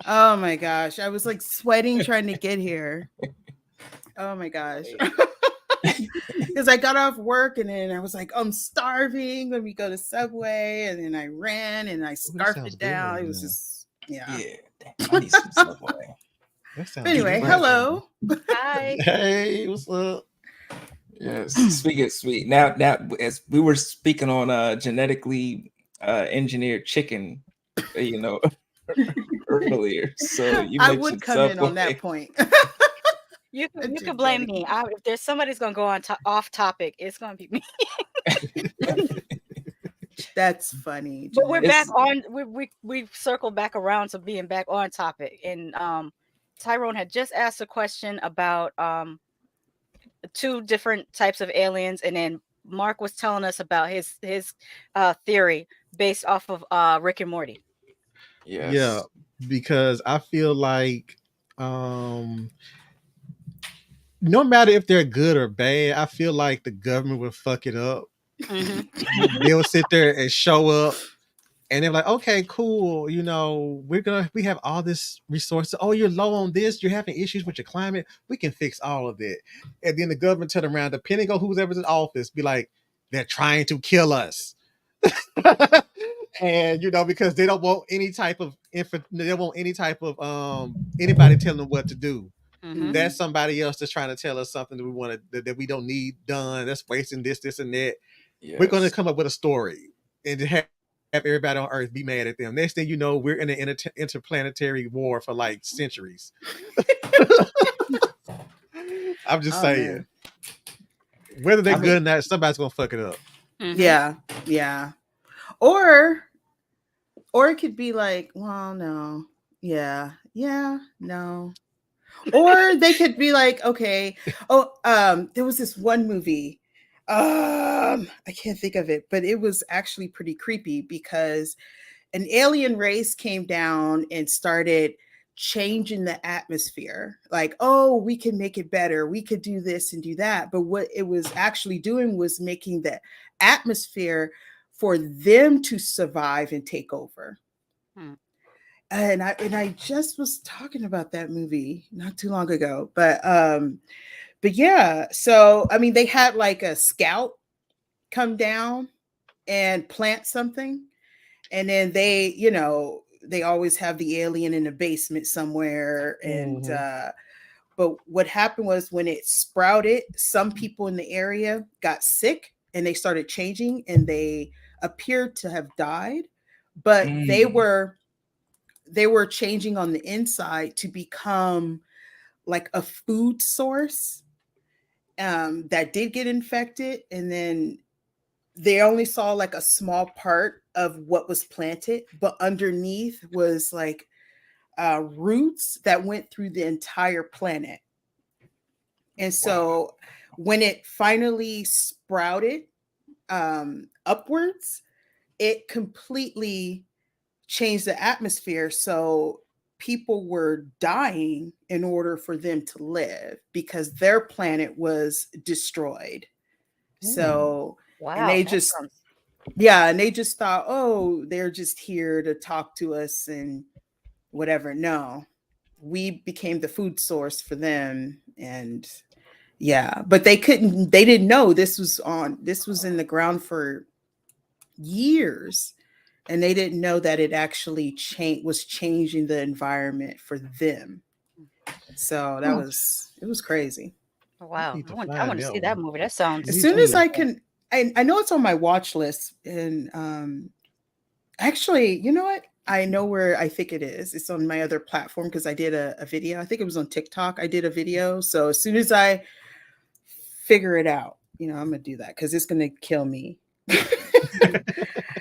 F: Oh my gosh. I was like sweating trying to get here. Oh my gosh. Because I got off work and then I was like, I'm starving. Let me go to Subway. And then I ran and I scarfed
C: sounds
F: it down.
C: good,
F: It was
C: yeah.
F: just, yeah.
A: Yeah, damn, I need some Subway.
C: That sounds
F: Anyway,
C: great.
F: hello.
B: Hi.
C: Hey, what's up?
A: Yes, speaking of sweet. Now, as we were speaking on genetically engineered chicken, you know, earlier. So you
F: I would
A: mentioned
F: come in on that
A: Subway.
F: point.
B: You can blame me. If there's somebody's gonna go on off topic, it's gonna be me.
F: That's funny.
B: But we're
A: It's-
B: back on. We've circled back around to being back on topic. And Tyrone had just asked a question about two different types of aliens, and then Mark was telling us about his theory based off of Rick and Morty.
A: Yes.
C: Yeah, because I feel like no matter if they're good or bad, I feel like the government would fuck it up.
B: Mhm.
C: They'll sit there and show up and they're like, okay, cool, you know, we have all this resources. Oh, you're low on this, you're having issues with your climate, we can fix all of it. And then the government turn around, depending on who's ever in office, be like, they're trying to kill us. And you know, because they don't want any type of they don't want any type of anybody telling them what to do.
B: Mhm.
C: That's somebody else that's trying to tell us something that we want to that we don't need done. That's wasting this and that.
A: Yes.
C: We're going to come up with a story and have everybody on Earth be mad at them. Next thing you know, we're in an interplanetary war for like centuries. I'm just saying,
F: man.
C: whether they're
A: I mean-
C: good or not, somebody's gonna fuck it up.
B: Mhm.
F: Yeah. Or it could be like, well, no. Yeah, no. Or they could be like, okay, there was this one movie. I can't think of it, but it was actually pretty creepy because an alien race came down and started changing the atmosphere. Like, oh, we can make it better. We could do this and do that. But what it was actually doing was making the atmosphere for them to survive and take over.
B: Hmm.
F: And I just was talking about that movie not too long ago. But yeah, so I mean they had like a scout come down and plant something, and then they, you know, they always have the alien in the basement somewhere. And but what happened was when it sprouted, some people in the area got sick and they started changing and they appeared to have died, but they were changing on the inside to become like a food source that did get infected. And then they only saw like a small part of what was planted, but underneath was like roots that went through the entire planet. And so when it finally sprouted upwards, it completely changed the atmosphere. So people were dying in order for them to live because their planet was destroyed. So,
B: Wow.
F: and they
B: that
F: just,
B: sounds-
F: and they just thought, oh, they're just here to talk to us and whatever. No, we became the food source for them. And yeah, but they didn't know this was in the ground for years. And they didn't know that it actually was changing the environment for them. So it was crazy.
B: Wow.
C: need to
B: I want
C: find
B: to
C: that
B: see that
C: one.
B: movie. That sounds
F: As
C: Me
F: soon as
C: too.
F: I can, I know it's on my watch list. And actually, you know what? I know where I think it is. It's on my other platform because I did a video. I think it was on TikTok. I did a video. So as soon as I figure it out, you know, I'm gonna do that because it's gonna kill me.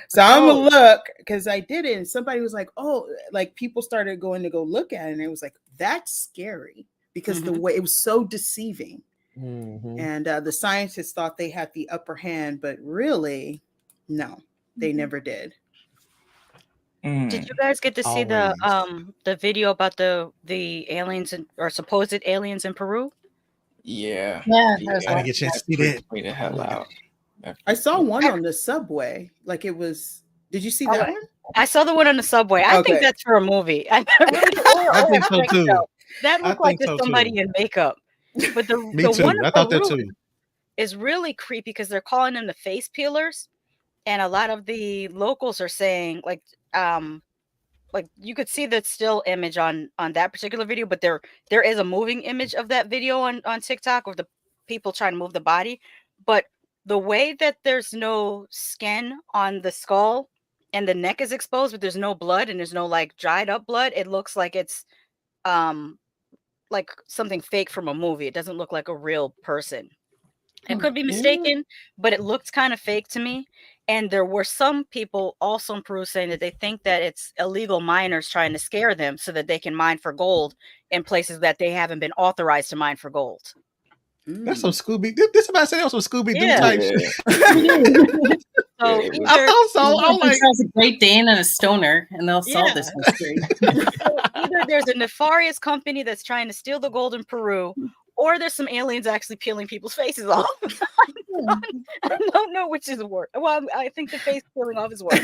F: So I'm
A: Oh.
F: gonna look because I did it, and somebody was like, "Oh," like people started going to go look at it, and it was like, "That's scary," because the way it was so deceiving, and the scientists thought they had the upper hand, but really, no, they never did.
B: Did you guys get to see the video about the aliens or supposed aliens in Peru?
A: Yeah.
D: Yeah,
A: Yeah,
C: I didn't get a chance to see that.
A: freaked me the hell out.
F: I saw one on the subway, like it was. Did you see
B: Oh,
F: that one?
B: I saw the one on the subway. I think
F: Okay.
B: that's for a movie. I
C: I think so too.
B: That
C: I
B: looked like
C: think
B: there's
C: so
B: somebody
C: too.
B: in makeup. But the
C: Me
B: one
C: too.
B: in
C: I thought that
B: Peru
C: too.
B: is really creepy because they're calling them the face peelers, and a lot of the locals are saying like you could see the still image on that particular video, but there is a moving image of that video on TikTok of the people trying to move the body. But the way that there's no skin on the skull and the neck is exposed, but there's no blood and there's no like dried up blood, it looks like it's like something fake from a movie. It doesn't look like a real person. I could be mistaken, but it looked kind of fake to me. And there were some people also in Peru saying that they think that it's illegal miners trying to scare them so that they can mine for gold in places that they haven't been authorized to mine for gold.
C: That's some Scooby. This about to say that was some Scooby Doo
B: Yeah.
C: type
A: Yeah.
C: shit.
B: So
A: Yeah, it was-
C: I thought so.
D: I
C: I'm like,
D: a Great Dane and a stoner, and they'll solve this mystery.
B: so either there's a nefarious company that's trying to steal the gold in Peru, or there's some aliens actually peeling people's faces off. I don't know which is worse. Well, I think the face peeling off is worse.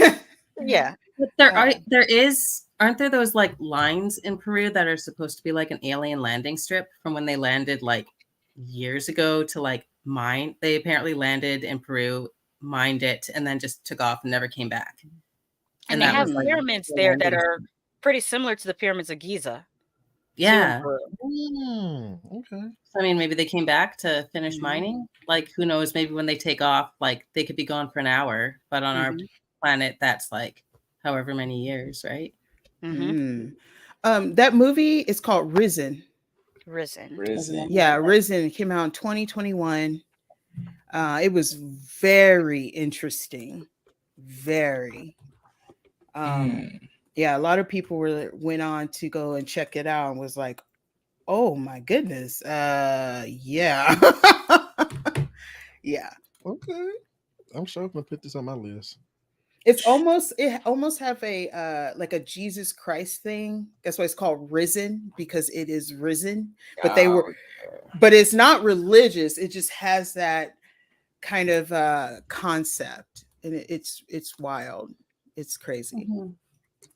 B: Yeah.
D: But aren't there those like lines in Peru that are supposed to be like an alien landing strip from when they landed like years ago to like mine? They apparently landed in Peru, mined it, and then just took off and never came back.
B: And they
D: that
B: have
D: was, like,
B: pyramids
D: the
B: there that
D: landing
B: are pretty similar to the pyramids of Giza.
D: Yeah.
C: okay.
D: So, I mean, maybe they came back to finish mining. Like, who knows? Maybe when they take off, like they could be gone for an hour, but on our planet, that's like however many years, right?
F: That movie is called Risen.
B: Risen.
F: Yeah, Risen came out in 2021. It was very interesting. Very. Yeah, a lot of people went on to go and check it out and was like, "Oh my goodness." Yeah. Yeah.
C: Okay. I'm sure I'm gonna put this on my list.
F: It almost have a like a Jesus Christ thing. That's why it's called Risen, because it is risen. But but it's not religious. It just has that kind of concept, and it's wild. It's crazy.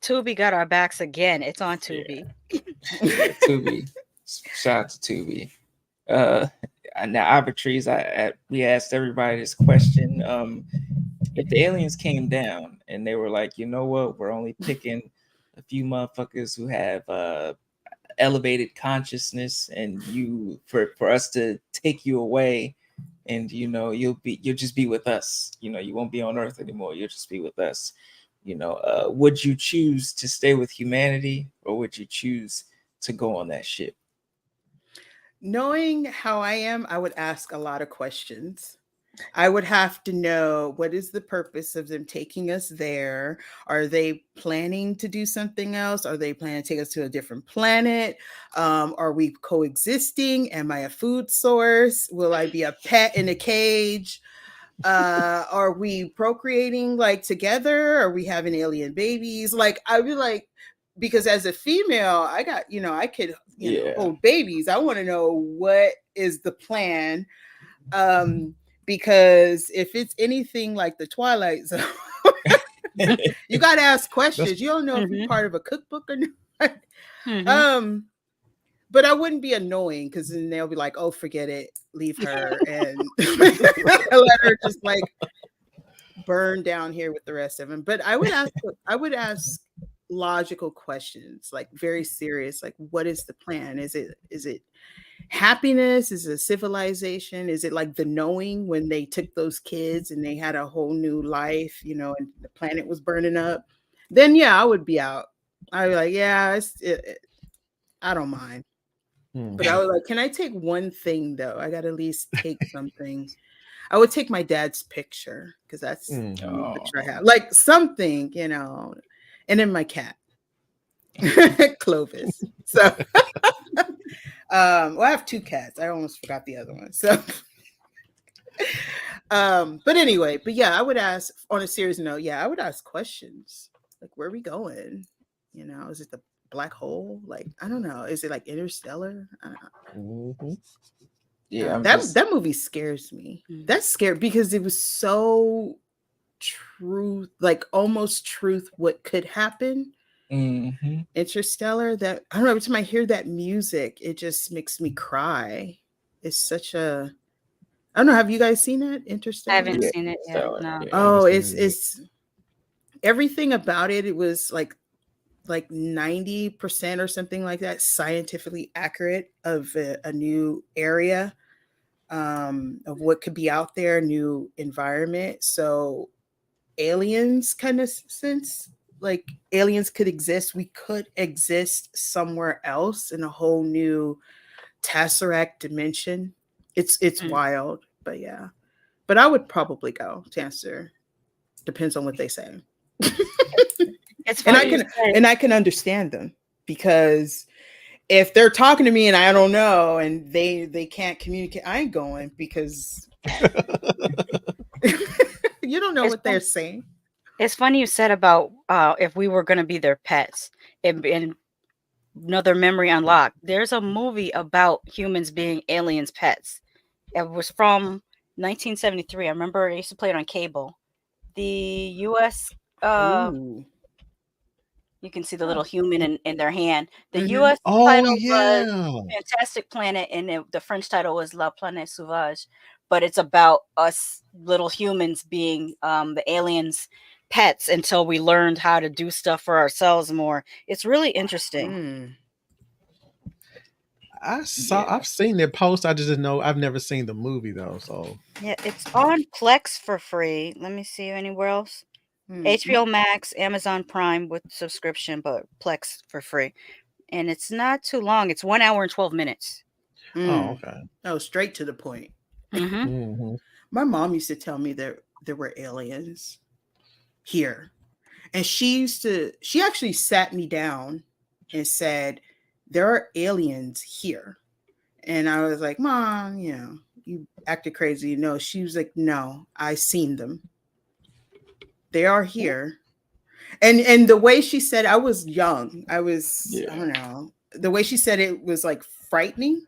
B: Tubi got our backs again. It's on Tubi.
A: Yeah, Tubi. Shout out to Tubi. Now, Arbitraries, we asked everybody this question. If the aliens came down and they were like, you know what, we're only picking a few motherfuckers who have elevated consciousness, and for us to take you away, and you'll just be with us. You won't be on Earth anymore. You'll just be with us. Would you choose to stay with humanity, or would you choose to go on that ship?
F: Knowing how I am, I would ask a lot of questions. I would have to know, what is the purpose of them taking us there? Are they planning to do something else? Are they planning to take us to a different planet? Are we coexisting? Am I a food source? Will I be a pet in a cage? Are we procreating like together? Are we having alien babies? Like, I'd be like, because as a female, I got, I could, hold babies. I want to know, what is the plan? Because if it's anything like the Twilight Zone, you got to ask questions. You don't know if you're part of a cookbook or not. But I wouldn't be annoying, because then they'll be like, "Oh, forget it, leave her," and let her just like burn down here with the rest of them. But I would ask logical questions, like very serious, like, what is the plan? Is it happiness? Is it civilization? Is it like the Knowing, when they took those kids and they had a whole new life, and the planet was burning up? Then yeah, I would be out. I'd be like, yeah, I don't mind. But I was like, can I take one thing though? I got to at least take something. I would take my dad's picture because that's the
C: Mhm.
F: only picture I
A: Oh,
F: have. Like something, and then my cat, Clovis. So, well, I have two cats. I almost forgot the other one. So, but anyway, but yeah, I would ask on a serious note. Yeah, I would ask questions like, where are we going? Is it the black hole? Like, I don't know. Is it like Interstellar? I don't know.
C: Mhm.
A: yeah. I'm
F: That
A: just.
F: movie scares me.
B: Mm.
F: That's scary because it was so truth, like almost truth, what could happen.
A: Mhm.
F: Interstellar. That I don't know. Every time I hear that music, it just makes me cry. It's such a. I don't know. Have you guys seen it,
B: I
F: Interstellar?
B: haven't
A: Yeah,
B: seen it yet.
A: Stellar.
B: No.
A: Yeah.
C: I haven't
F: Oh,
C: seen
F: it's
C: it yet.
F: it's everything about it. It was like 90% or something like that, scientifically accurate of a new area, of what could be out there, new environment. So aliens kind of sense, like aliens could exist. We could exist somewhere else in a whole new tesseract dimension. It's
B: Mm.
F: wild, but yeah. But I would probably go to answer. Depends on what they say.
B: It's
F: and
B: funny
F: I
B: you
F: can
B: said.
F: and I can understand them because if they're talking to me and I don't know and they can't communicate, I ain't going because you don't know
B: It's
F: what they're saying.
B: It's funny you said about if we were going to be their pets. And another memory unlocked. There's a movie about humans being aliens' pets. It was from 1973. I remember I used to play it on cable. The U.S. Uh,
F: Ooh.
B: you can see the
F: Huh.
B: little human in their hand. The
F: Mhm.
B: U.S.
C: Oh
B: title was
C: yeah.
B: Fantastic Planet, and the French title was La Planète Sauvage. But it's about us little humans being the aliens' pets until we learned how to do stuff for ourselves more. It's really interesting.
F: Mm.
A: Yeah.
C: I've seen their post. I just didn't know. I've never seen the movie though. So
B: Yeah, it's on Plex for free. Let me see anywhere else.
F: Mm.
B: HBO Max, Amazon Prime with subscription, but Plex for free. And it's not too long. It's 1 hour and 12 minutes.
C: oh
F: Mm.
C: okay.
F: Oh, straight to the point.
B: Mm-hmm.
C: Hmm.
F: My mom used to tell me there were aliens here. And she actually sat me down and said, there are aliens here. And I was like, Mom, you acted crazy. No, she was like, no, I seen them. They are here. And the way she said, I was young. I
A: Yeah.
F: don't know. The way she said it was like frightening,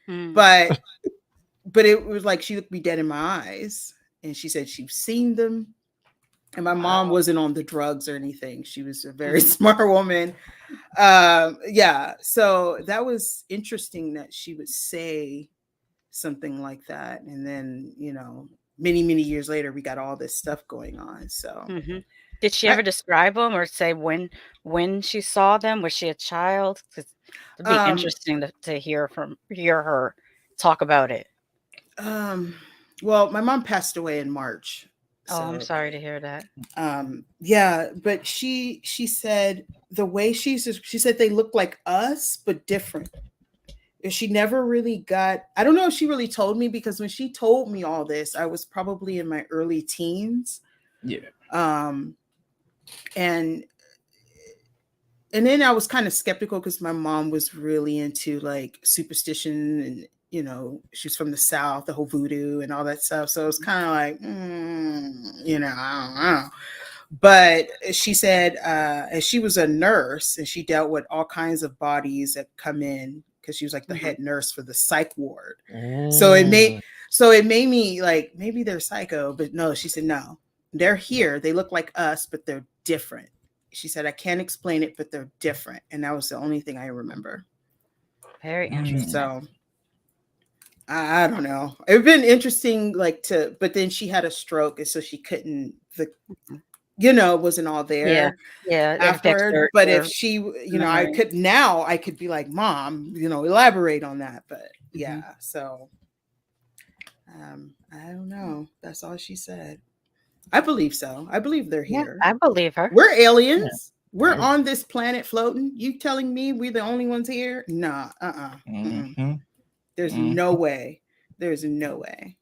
B: Mm.
F: but it was like she looked me dead in my eyes. And she said she's seen them. And my mom
A: Wow.
F: wasn't on the drugs or anything. She was a very
B: Mhm.
F: smart woman. Yeah. So that was interesting that she would say something like that. And then, many, many years later, we got all this stuff going on. So
B: Mhm. Did she
F: I,
B: ever describe them or say when she saw them? Was she a child? 'Cause it'd be
F: um,
B: interesting to hear her talk about it.
F: um, well, my mom passed away in March.
B: Oh, I'm
F: So,
B: sorry to hear that.
F: yeah, but she said the way she said they look like us, but different. She never really got, I don't know if she really told me because when she told me all this, I was probably in my early teens.
A: Yeah.
F: Um, and then I was kind of skeptical because my mom was really into like superstition and she's from the South, the whole voodoo and all that stuff. So it was kind of like, I don't know. But she said, and she was a nurse and she dealt with all kinds of bodies that come in because she was like the
B: Mhm.
F: head nurse for the psych ward. So
C: Mm.
F: it made me like, maybe they're psycho, but no, she said, no, they're here. They look like us, but they're different. She said, I can't explain it, but they're different. And that was the only thing I remember.
B: Very
A: Mm.
B: interesting.
F: So I don't know. It'd been interesting, but then she had a stroke. And so she couldn't, wasn't all
B: Yeah.
F: there
B: Yeah, it affects
F: afterward. But if
B: their
F: she,
B: memory.
F: I could be like, Mom, elaborate on that. But yeah,
B: Mhm.
F: so I don't know. That's all she said. I believe so. I believe they're
B: Yeah,
F: here.
B: I believe her.
F: We're aliens. We're
C: Yeah.
F: on this planet floating. You telling me we're the only ones here? Nah, mm-mm.
A: Mm-hmm.
F: There's
A: Mm-hmm.
F: no way. There's no way.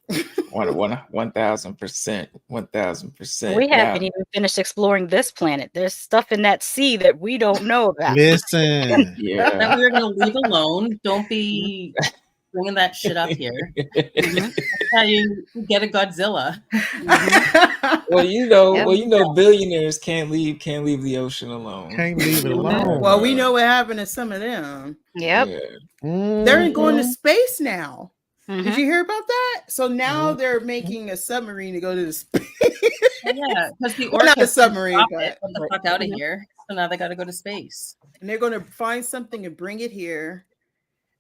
A: 1,000%, 1,000%.
B: We
A: Now,
B: haven't even finished exploring this planet. There's stuff in that sea that we don't know about.
C: Listen,
D: That
A: yeah.
D: we were going to leave alone. Don't be bringing that shit up here.
B: Mhm.
D: That's how you get a Godzilla.
A: Well,
B: Yep.
A: billionaires can't leave the ocean alone.
C: can't leave it
B: Mhm.
C: alone.
F: Well, we know what happened to some of them.
B: Yep.
A: Yeah.
F: They're going to
C: Mhm.
F: space now. Did
B: Mhm.
F: you hear about that? So now
C: Mhm.
F: they're making a submarine to go to the space.
D: Yeah, because the
F: Well, not a
D: orcas said,
F: submarine,
D: "Stop
F: but
D: it, get the fuck out of here." So now they got to go to space.
F: and they're going to find something and bring it here.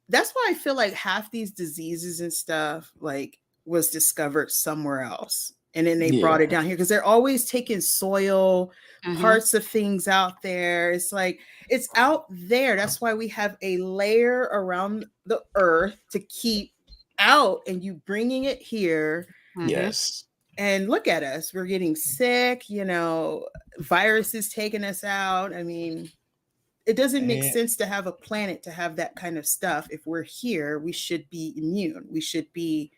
F: That's why I feel like half these diseases and stuff like was discovered somewhere else, and then they brought
A: Yeah.
F: it down here because they're always taking soil,
B: Mhm.
F: parts of things out there. It's like it's out there. That's why we have a layer around the earth to keep out, and you bringing it here.
B: Mhm.
A: Yes.
F: And look at us, we're getting sick, viruses taking us out. I mean, it doesn't make
C: And
F: sense to have a planet to have that kind of stuff. If we're here, we should be immune. We should be,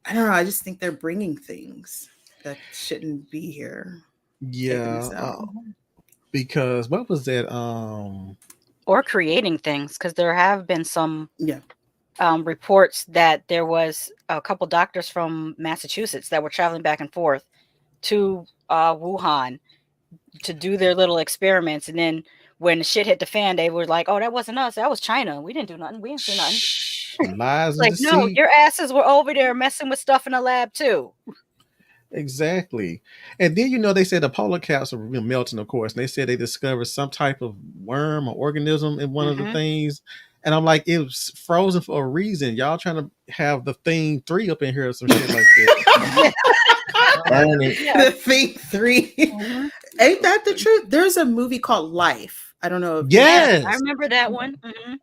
F: I don't know, I just think they're bringing things that shouldn't be here, taking us
C: yeah,
F: out.
C: because what was that?
B: Or creating things, because there have been some
F: Yeah.
B: reports that there was a couple doctors from Massachusetts that were traveling back and forth to Wuhan to do their little experiments, and then when shit hit the fan, they were like, "Oh, that wasn't us. That was China. We didn't do nothing. We didn't see nothing."
C: Shh, lies and
B: Like, no,
C: deceit.
B: your asses were over there messing with stuff in the lab too.
C: Exactly. And then they said the polar caps are melting, of course. And they said they discovered some type of worm or organism in one of the
B: Mhm.
C: things. And I'm like, it was frozen for a reason. Y'all trying to have the thing 3 up in here or some shit like that.
A: Burn it.
B: Yeah.
F: The Thing 3.
B: Mhm.
F: Ain't that the truth? There's a movie called Life. I don't know if
C: Yes.
B: I remember that one. Mhm.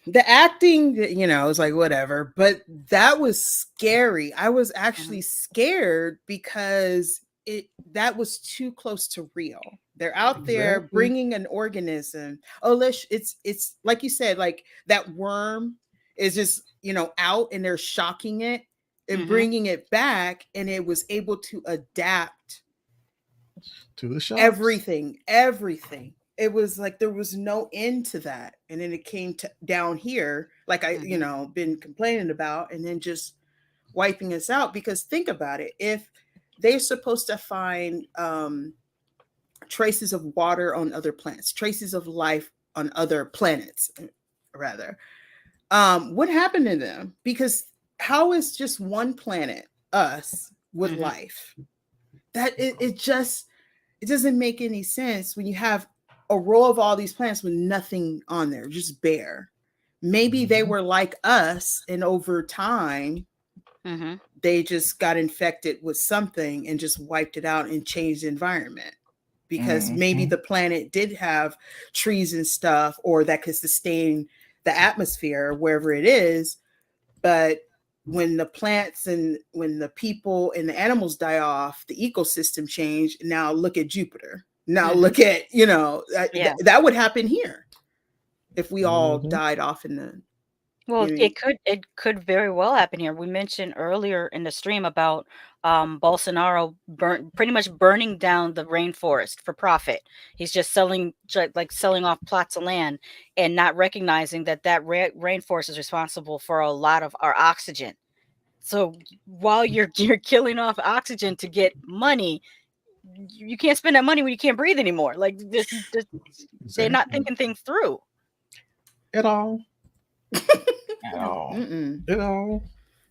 F: the acting, was like whatever, but that was scary. I was actually scared because that was too close to real. They're out there
C: Exactly.
F: bringing an organism. Oh, it's like you said, like that worm is just out, and they're shocking it and
B: Mhm.
F: bringing it back, and it was able to adapt
C: To the shots.
F: everything. It was like there was no end to that, and then it came down here, like I been complaining about, and then just wiping us out. Because think about it, if they're supposed to find traces of water on other planets, traces of life on other planets rather, what happened to them? Because how is just one planet, us, with
B: Mhm.
F: life? That it doesn't make any sense when you have a row of all these planets with nothing on there, just bare. Maybe they were like us, and over time,
B: Mhm.
F: they just got infected with something and just wiped it out and changed the environment. Because maybe the planet did have trees and stuff, or that could sustain the atmosphere wherever it is. But when the plants and when the people and the animals die off, the ecosystem change. Now look at Jupiter. Now look at,
B: Yeah.
F: that would happen here if we all
C: Mhm.
F: died off in the.
B: Well,
F: I mean,
B: it could very well happen here. We mentioned earlier in the stream about Bolsonaro pretty much burning down the rainforest for profit. He's just selling off plots of land and not recognizing that rainforest is responsible for a lot of our oxygen. So while you're killing off oxygen to get money, you can't spend that money when you can't breathe anymore. Like they're not
C: Exactly.
B: thinking things through.
C: At all.
A: At all.
C: At all.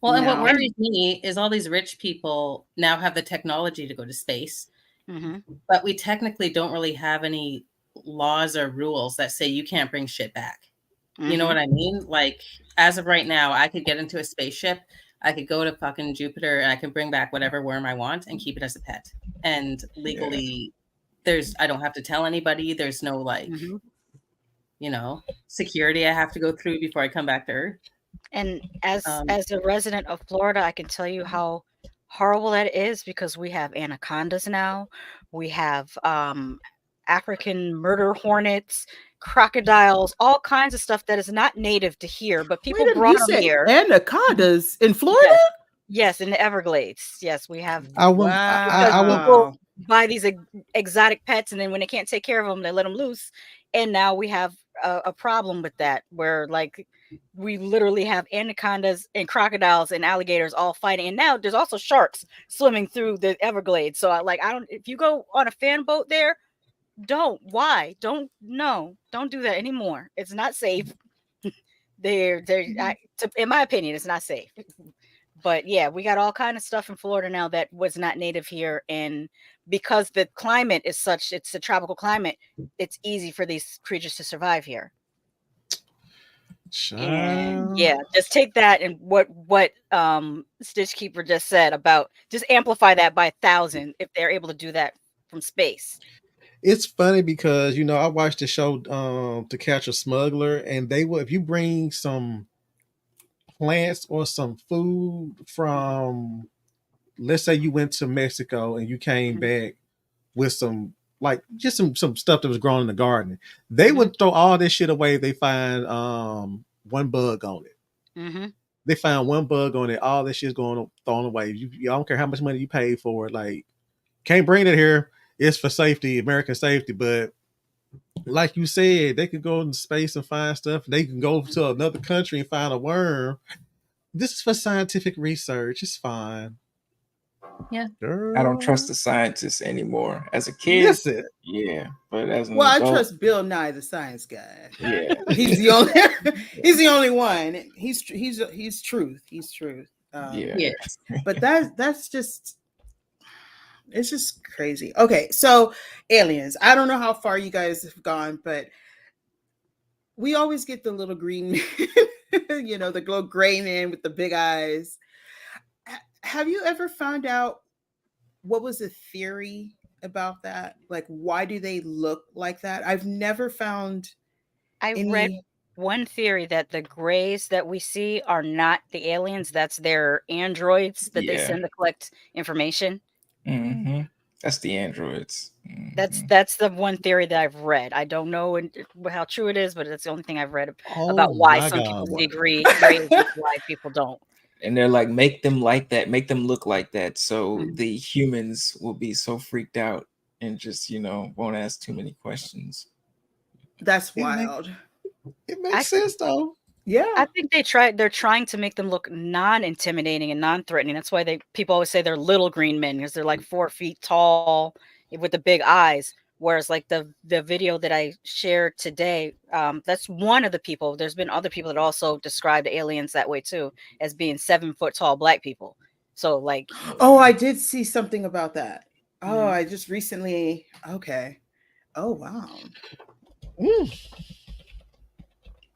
D: Well, and what
F: No.
D: worries me is all these rich people now have the technology to go to space,
B: Mhm.
D: but we technically don't really have any laws or rules that say you can't bring shit back. You know
B: Mhm.
D: what I mean? Like, as of right now, I could get into a spaceship, I could go to fucking Jupiter, and I can bring back whatever worm I want and keep it as a pet. And legally, I don't have to tell anybody. There's no
B: Mhm.
D: security I have to go through before I come back to Earth.
B: And as a resident of Florida, I can tell you how horrible that is, because we have anacondas now. We have African murder hornets. crocodiles, all kinds of stuff that is not native to here, but people
F: Wait a minute,
B: brought
F: you
B: them
F: said
B: here.
F: anacondas in Florida?
B: Yes, yes, in the Everglades. Yes, we have
C: I went.
B: because
C: I went.
B: people
F: Wow.
B: buy these exotic pets, and then when they can't take care of them, they let them loose. And now we have a problem with that, where like we literally have anacondas and crocodiles and alligators all fighting. And now there's also sharks swimming through the Everglades. So I don't. If you go on a fan boat there, don't. Why? Don't. No, don't do that anymore. It's not safe. In my opinion, it's not safe. But yeah, we got all kind of stuff in Florida now that was not native here, and because the climate is such, it's a tropical climate, it's easy for these creatures to survive here. And
C: Child.
B: yeah, just take that and what Stitch Keeper just said about just amplify that by 1,000 if they're able to do that from space.
C: It's funny because I watched the show To Catch a Smuggler, and they will, if you bring some plants or some food from, let's say you went to Mexico and you came back with some, like, just some stuff that was grown in the garden, they would throw all this shit away if they find one bug on it. They found one bug on it, all this shit's thrown away. You don't care how much money you pay for it, like, can't bring it here. It's for safety, American safety. But like you said, they could go into space and find stuff. They can go to another country and find a worm. This is for scientific research. It's fine.
D: Yeah.
C: Girl.
A: I don't trust the scientists anymore. As a kid,
C: Listen.
A: Yeah, but as an
F: Well,
A: adult,
F: I trust Bill Nye, the science guy.
A: Yeah,
F: he's the only. He's the only one. He's truth. He's truth.
A: Yeah.
F: But that's just. It's just crazy. Okay, so aliens. I don't know how far you guys have gone, but we always get the little green man, the little gray man with the big eyes. Have you ever found out what was the theory about that? Like, why do they look like that? I've never found.
B: I read one theory that the grays that we see are not the aliens. That's their androids that they send to collect information.
A: That's the androids.
B: That's the one theory that I've read. I don't know how true it is, but that's the only thing I've read about why some people see gray and why people don't.
A: And they're like, make them like that, make them look like that, so the humans will be so freaked out and just won't ask too many questions.
F: That's wild.
C: It makes sense though.
F: Yeah,
B: I think they're trying to make them look non-intimidating and non-threatening. That's why people always say they're little green men, because they're like 4 feet tall with the big eyes. Whereas like the video that I shared today, that's one of the people. There's been other people that also described aliens that way too, as being 7 foot tall black people. So like,
F: oh, I did see something about that. Oh, I just recently. Okay. Oh wow.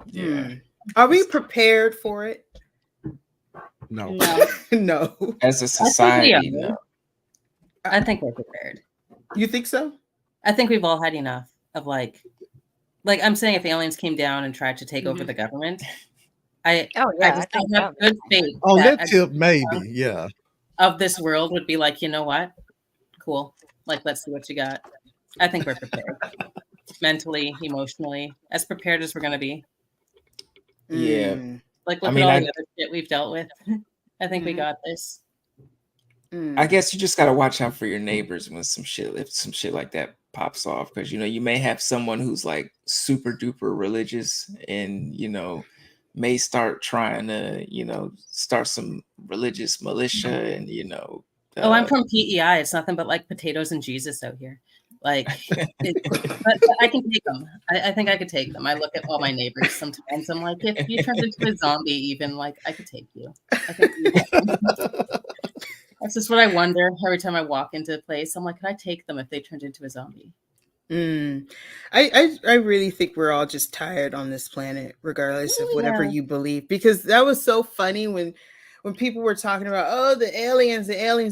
A: Yeah.
F: Are we prepared for it?
C: No.
F: No.
A: As a society, no.
D: I think we're prepared.
F: You think so?
D: I think we've all had enough of like I'm saying, if aliens came down and tried to take over the government, I just don't have good faith.
C: On that tip, maybe, yeah.
D: Of this world would be like, you know what? Cool. Like, let's see what you got. I think we're prepared. Mentally, emotionally, as prepared as we're gonna be.
A: Yeah.
D: Like, look at all the other shit we've dealt with. I think we got this.
A: I guess you just gotta watch out for your neighbors when if some shit like that pops off, because you may have someone who's like super duper religious and may start trying to start some religious militia and
D: I'm from PEI. It's nothing but like potatoes and Jesus out here. Like, but I can take them. I think I could take them. I look at all my neighbors sometimes. I'm like, if you turned into a zombie, even like I could take you. I think that's just what I wonder every time I walk into a place. I'm like, could I take them if they turned into a zombie?
F: I really think we're all just tired on this planet, regardless of whatever you believe, because that was so funny when people were talking about, the aliens,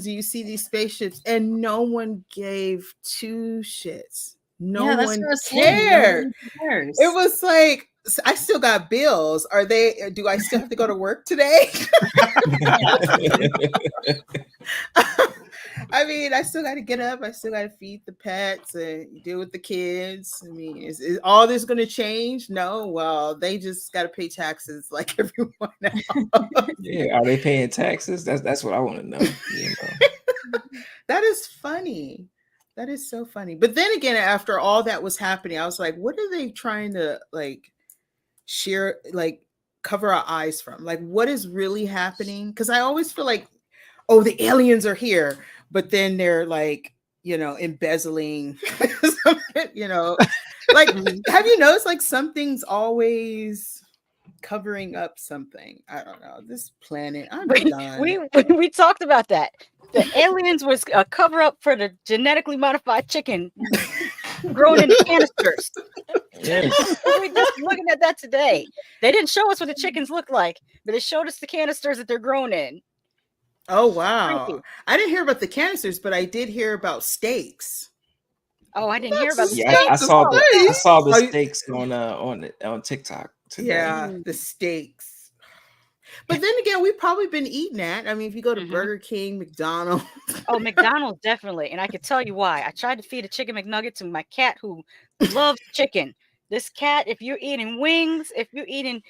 F: do you see these spaceships? And no one gave two shits. No one cared. It was like, I still got bills. Do I still have to go to work today? I mean, I still got to get up. I still got to feed the pets and deal with the kids. I mean, is all this going to change? No. Well, they just got to pay taxes like everyone else.
A: Yeah, are they paying taxes? That's what I want to know. You know.
F: That is funny. That is so funny. But then again, after all that was happening, I was like, what are they trying to like share, like cover our eyes from? Like, what is really happening? Because I always feel like, oh, the aliens are here, but then they're like, embezzling, like, have you noticed like something's always covering up something? I don't know. This planet, I'm done.
B: We talked about that. The aliens was a cover up for the genetically modified chicken grown in canisters.
A: Yes.
B: We just looking at that today. They didn't show us what the chickens look like, but it showed us the canisters that they're grown in.
F: Oh wow!
B: Creepy.
F: I didn't hear about the canisters, but I did hear about steaks.
B: Oh, I didn't hear about the
A: Yeah, I
B: steaks.
A: saw the
F: Oh,
A: steaks on TikTok today.
F: yeah, the steaks. But then again, we've probably been eating that. I mean, if you go to Burger King, McDonald's.
B: Oh, McDonald's definitely, and I could tell you why. I tried to feed a chicken McNugget to my cat who loves chicken. This cat, if you're eating wings, if you're eating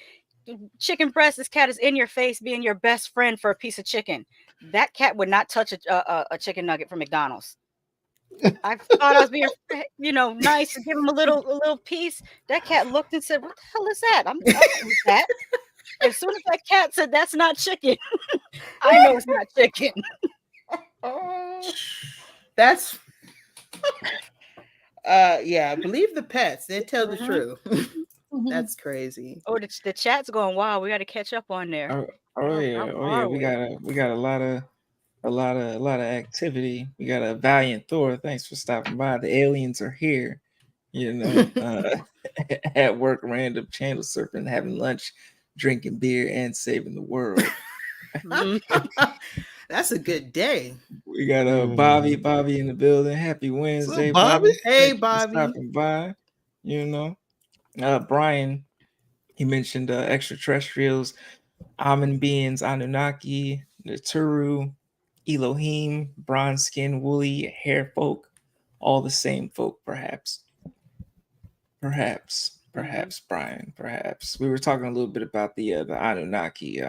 B: chicken breast, this cat is in your face being your best friend for a piece of chicken. That cat would not touch a chicken nugget from McDonald's. I thought I was being, nice and give him a little piece. That cat looked and said, "What the hell is that? I'm not with that." As soon as that cat said, "That's not chicken," I know it's not chicken.
F: That's yeah, believe the pets. They tell the truth. That's crazy.
B: Oh, the chat's going wild. We got to catch up on there.
A: Oh yeah. We got a lot of activity. We got a Valiant Thor. Thanks for stopping by. The aliens are here. At work, random channel surfing, having lunch, drinking beer, and saving the world.
F: That's a good day.
A: We got Bobby in the building. Happy Wednesday,
C: Bobby?
F: Hey,
A: Thank you for
F: Bobby.
A: stopping by. Brian, he mentioned extraterrestrials, Amun beings, Anunnaki, Naturu, Elohim, bronze skin, woolly hair folk, all the same folk, perhaps. Perhaps, Brian, perhaps. We were talking a little bit about the Anunnaki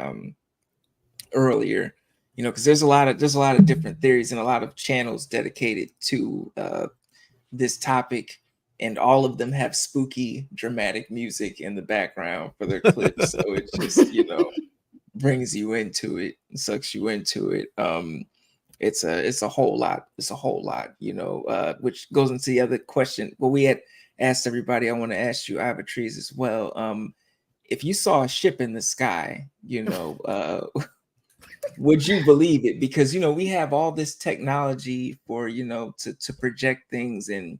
A: earlier, because there's a lot of different theories and a lot of channels dedicated to this topic, and all of them have spooky, dramatic music in the background for their clips. So it just, brings you into it, sucks you into it. It's a whole lot. It's a whole lot, which goes into the other question. Well, we had asked everybody. I want to ask you, Ivor Trees, as well. If you saw a ship in the sky, would you believe it? Because we have all this technology for to project things and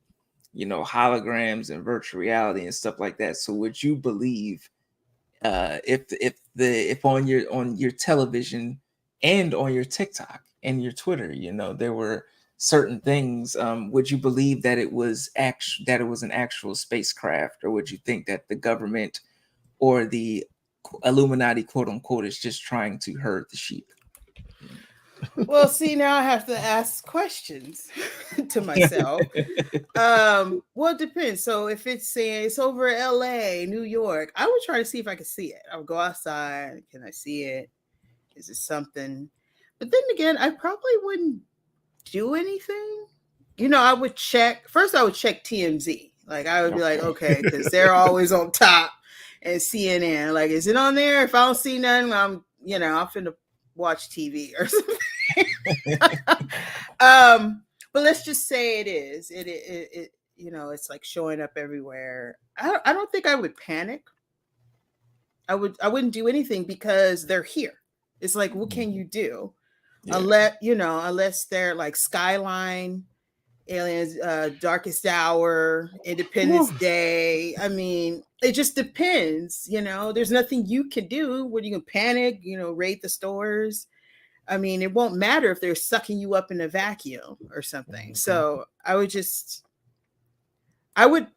A: holograms and virtual reality and stuff like that. So would you believe if on your television and on your TikTok and your Twitter, there were certain things, would you believe that it was an actual spacecraft, or would you think that the government or the Illuminati, quote unquote, is just trying to herd the sheep?
F: Well, see, now I have to ask questions to myself. Well, it depends. So if it's saying it's over LA, New York, I would try to see if I could see it. I would go outside. Can I see it? Is it something? But then again, I probably wouldn't do anything. I would check. First, I would check TMZ. Like, I would be like, okay, because they're always on top. And CNN, like, is it on there? If I don't see nothing, I'm finna watch TV or something. But let's just say it is. It it's like showing up everywhere. I don't think I would panic. I wouldn't do anything because they're here. It's like, what can you do? Yeah. Unless they're like Skyline, Aliens, Darkest Hour, Independence Day. I mean, it just depends. There's nothing you can do. When you can panic, raid the stores. I mean, it won't matter if they're sucking you up in a vacuum or something. So I would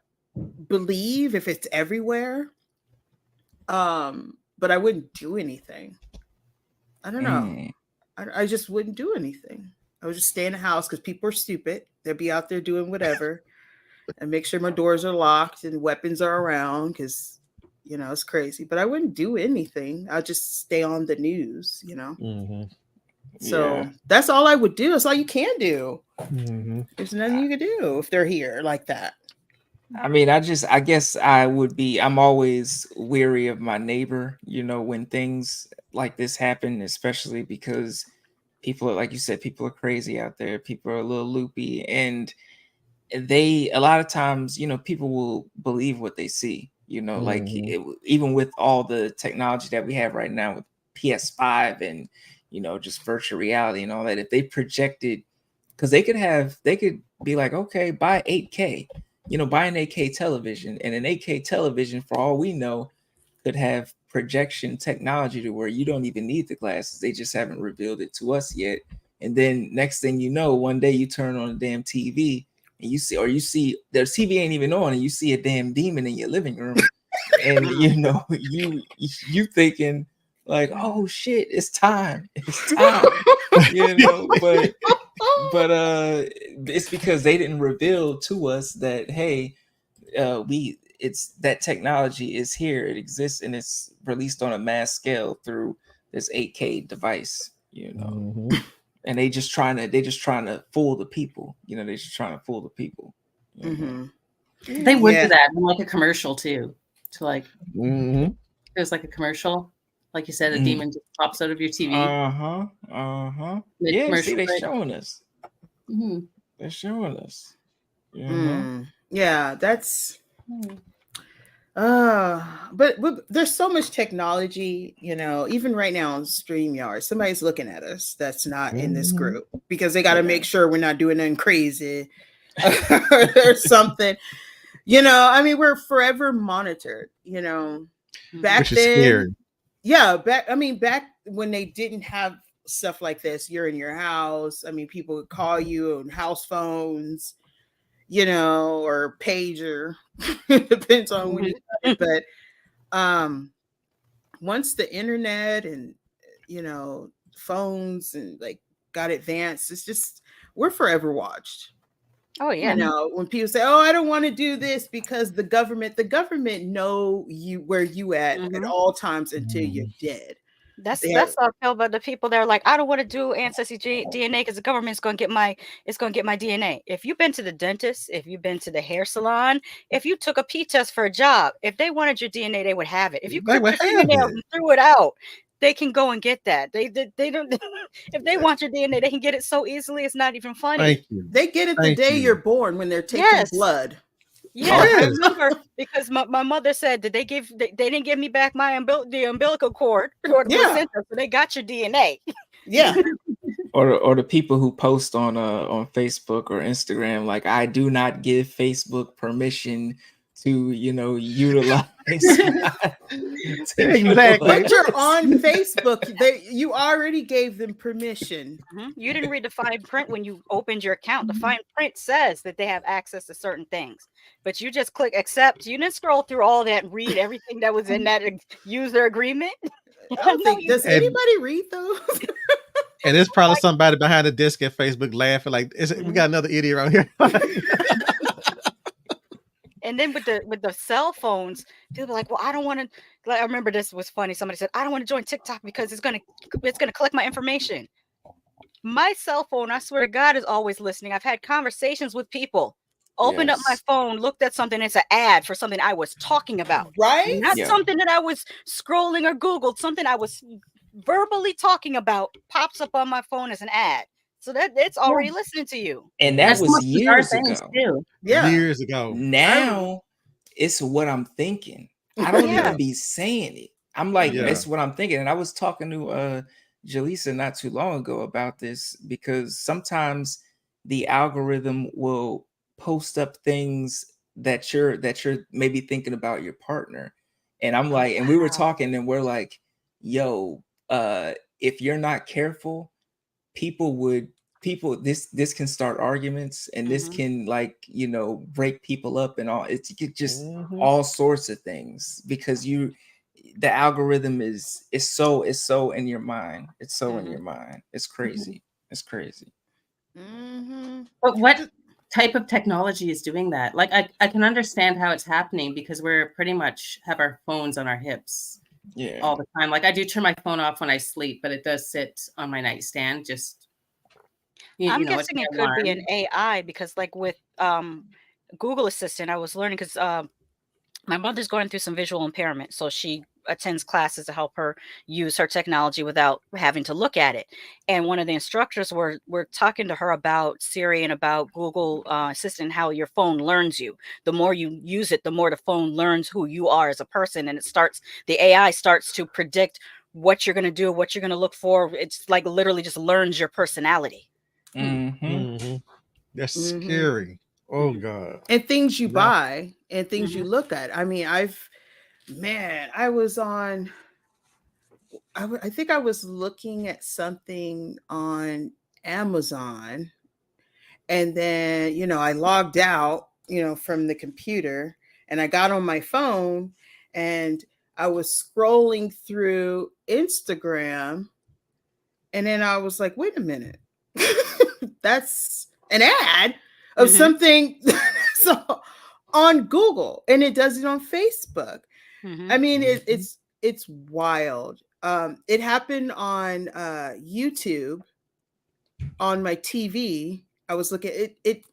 F: believe if it's everywhere. But I wouldn't do anything. I don't know. I just wouldn't do anything. I would just stay in the house because people are stupid. They'll be out there doing whatever, and make sure my doors are locked and weapons are around because, it's crazy. But I wouldn't do anything. I'll just stay on the news,
C: Mm-hmm.
F: So
A: Yeah.
F: that's all I would do. That's all you can do.
C: Mm-hmm.
F: There's nothing you can do if they're here like that.
A: I mean, I guess I'm always weary of my neighbor, when things like this happen, especially because people are, like you said, people are crazy out there. People are a little loopy, and a lot of times, people will believe what they see, like
C: Mm-hmm.
A: even with all the technology that we have right now with PS5 and, just virtual reality and all that, if they projected, because they could be like, okay, buy 8K, buy an 8K television, and an 8K television, for all we know, could have projection technology to where you don't even need the glasses. They just haven't revealed it to us yet. And then next thing you know, one day you turn on a damn TV and you see their TV ain't even on, and you see a damn demon in your living room, and you thinking like, oh shit, it's time, but it's because they didn't reveal to us that, hey, it's that technology is here, it exists, and it's released on a mass scale through this 8K device,
C: Mm-hmm.
A: and they just trying to fool the people, they're just trying to fool the people.
F: Mm-hmm.
D: They would
F: Yeah.
D: do that in like a commercial too. To like,
C: Mm-hmm.
D: there's like a commercial, like you said, a
A: Mhm.
D: demon just pops out of your TV.
A: Yeah, see,
D: Mid-commercial
A: they
D: break.
A: showing us.
D: Mhm.
A: They're showing us.
F: Yeah, that's
D: Hmm.
F: but there's so much technology, even right now on StreamYard, somebody's looking at us that's not in this
C: Mm-hmm.
F: group because they got to
A: Yeah.
F: make sure we're not doing anything crazy or something. I mean, we're forever monitored, back
C: Which is
F: then.
C: scary.
F: Yeah, back when they didn't have stuff like this, you're in your house. I mean, people would call you on house phones, or pager. It depends on when you got it. But once the internet and phones and like got advanced, it's just we're forever watched.
B: Oh yeah.
F: When people say, "Oh, I don't want to do this because the government know you where you at all times until you're dead."
B: That's how I feel about the people that are like, I don't want to do ancestry DNA because the government's going to get my DNA. If you've been to the dentist, if you've been to the hair salon, if you took a pee test for a job, if they wanted your DNA, they would have it. If you
C: They
B: clipped
C: would
B: your
C: have
B: fingernails
C: it.
B: and threw it out, they can go and get that. They don't. If they want your DNA, they can get it so easily. It's not even funny.
C: Thank you.
F: They get it the
C: Thank
F: day
C: you.
F: you're born when they're taking
B: Yes.
F: blood.
B: Yeah, I
C: Yes.
B: remember because my mother said that they didn't give me back my the umbilical cord or the placenta, so they got your DNA.
F: Yeah.
A: Or the people who post on Facebook or Instagram like, I do not give Facebook permission to utilize
C: Exactly.
F: But you're on Facebook. You already gave them permission.
B: You didn't read the fine print when you opened your account. The fine print says that they have access to certain things, but you just click accept. You didn't scroll through all that and read everything that was in that user agreement.
F: I don't think does anybody read those?
C: And there's probably somebody behind the desk at Facebook laughing like, we got another idiot around here.
B: And then with the cell phones, people are like, well, I don't want to. Like, I remember this was funny. Somebody said, I don't want to join TikTok because it's gonna collect my information. My cell phone, I swear to God, is always listening. I've had conversations with people. Opened up my phone, looked at something. It's an ad for something I was talking about,
F: right?
B: Not something that I was scrolling or Googled. Something I was verbally talking about pops up on my phone as an ad. So that it's already listening to you.
A: And that was years ago.
D: Too.
F: Yeah.
C: Years ago.
A: Now it's what I'm thinking. I don't even be saying it. I'm like, it's what I'm thinking. And I was talking to Jaleesa not too long ago about this, because sometimes the algorithm will post up things that you're maybe thinking about your partner. And I'm like, and we were talking and we're like, yo, if you're not careful, this can start arguments, and this can break people up, and all it's just all sorts of things, because the algorithm is so in your mind. It's so in your mind. It's crazy. It's crazy.
F: Mm-hmm.
D: But what type of technology is doing that? Like, I can understand how it's happening because we're pretty much have our phones on our hips
A: Yeah.
D: all the time. Like, I do turn my phone off when I sleep, but it does sit on my nightstand. Just
B: I'm
D: you know, it's
B: guessing
D: my
B: it could be an
D: alarm.
B: AI because, like with Google Assistant, I was learning because my mother's going through some visual impairment, so she attends classes to help her use her technology without having to look at it. And one of the instructors were talking to her about Siri and about Google Assistant, how your phone learns you. The more you use it, the more the phone learns who you are as a person, and the AI starts to predict what you're going to do, what you're going to look for. It's like literally just learns your personality.
A: Mm-hmm.
C: Mm-hmm. That's
F: Mm-hmm.
C: scary. Oh God.
F: And things you
C: Not.
F: buy and things you look at. I mean, I was on, I think I was looking at something on Amazon, and then, I logged out, from the computer, and I got on my phone, and I was scrolling through Instagram, and then I was like, wait a minute. That's an ad of
B: Mhm.
F: something so on Google, and it does it on Facebook. I
B: Mhm.
F: mean,
C: Mhm.
F: it's wild. It happened on YouTube on my TV. I was looking it.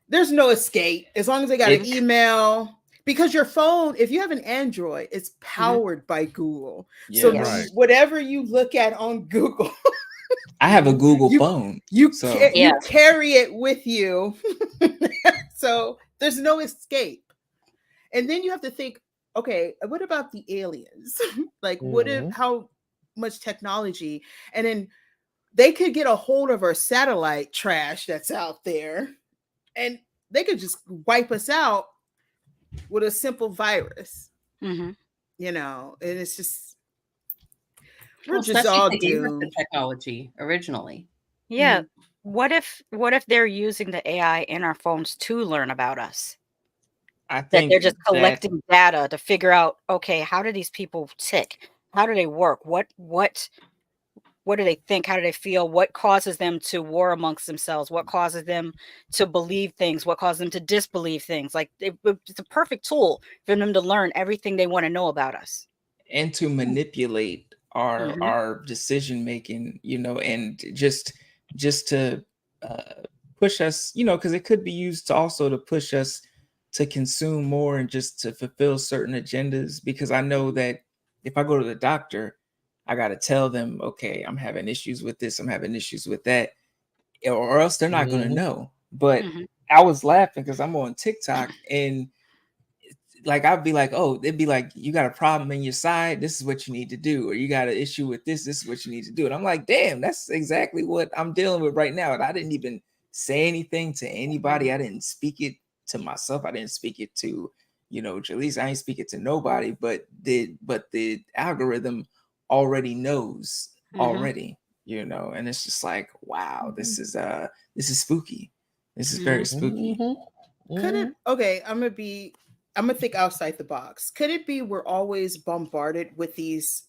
F: There's no escape as long as I got an
A: It,
F: email. Because your phone, if you have an Android, it's powered by Google. So
A: yes.
C: Right.
F: whatever you look at on Google,
A: I have a Google
F: you
A: phone, so
B: Yeah.
F: you carry it with you. So there's no escape. And then you have to think, okay, what about the aliens? Like,
C: Mhm.
F: how much technology? And then they could get a hold of our satellite trash that's out there, and they could just wipe us out with a simple virus,
B: Mhm.
F: and it's just, we're
D: Well,
F: just
D: especially if
F: all
D: they gave us the
F: doomed.
D: technology originally.
B: Yeah. What if they're using the AI in our phones to learn about us?
A: I
B: That they're
A: think
B: just
A: that
B: collecting data to figure out, okay, how do these people tick? How do they work? What do they think? How do they feel? What causes them to war amongst themselves? What causes them to believe things? What causes them to disbelieve things? Like it's a perfect tool for them to learn everything they want to know about us.
A: and to manipulate our
B: Mhm.
A: our decision making, and just to uh, push us, because it could be used to also to push us to consume more and just to fulfill certain agendas. Because I know that if I go to the doctor, I got to tell them, okay, I'm having issues with this, I'm having issues with that, or else they're not going to
C: Mhm.
A: know. But
B: Mhm.
A: I was laughing because I'm on TikTok, and like I'd be like, oh, they'd be like, you got a problem in your side, this is what you need to do, or you got an issue with this is what you need to do. And I'm like, damn, that's exactly what I'm dealing with right now. And I didn't even say anything to anybody. I didn't speak it to myself. I didn't speak it to, Jaleesa. I ain't speak it to nobody, but the algorithm already knows
B: Mhm.
A: already, and it's just like, wow, this is spooky. This is very
B: Mhm.
A: spooky.
C: Mhm.
F: Could it,
C: Mhm.
F: okay, I'm gonna think outside the box. Could it be we're always bombarded with this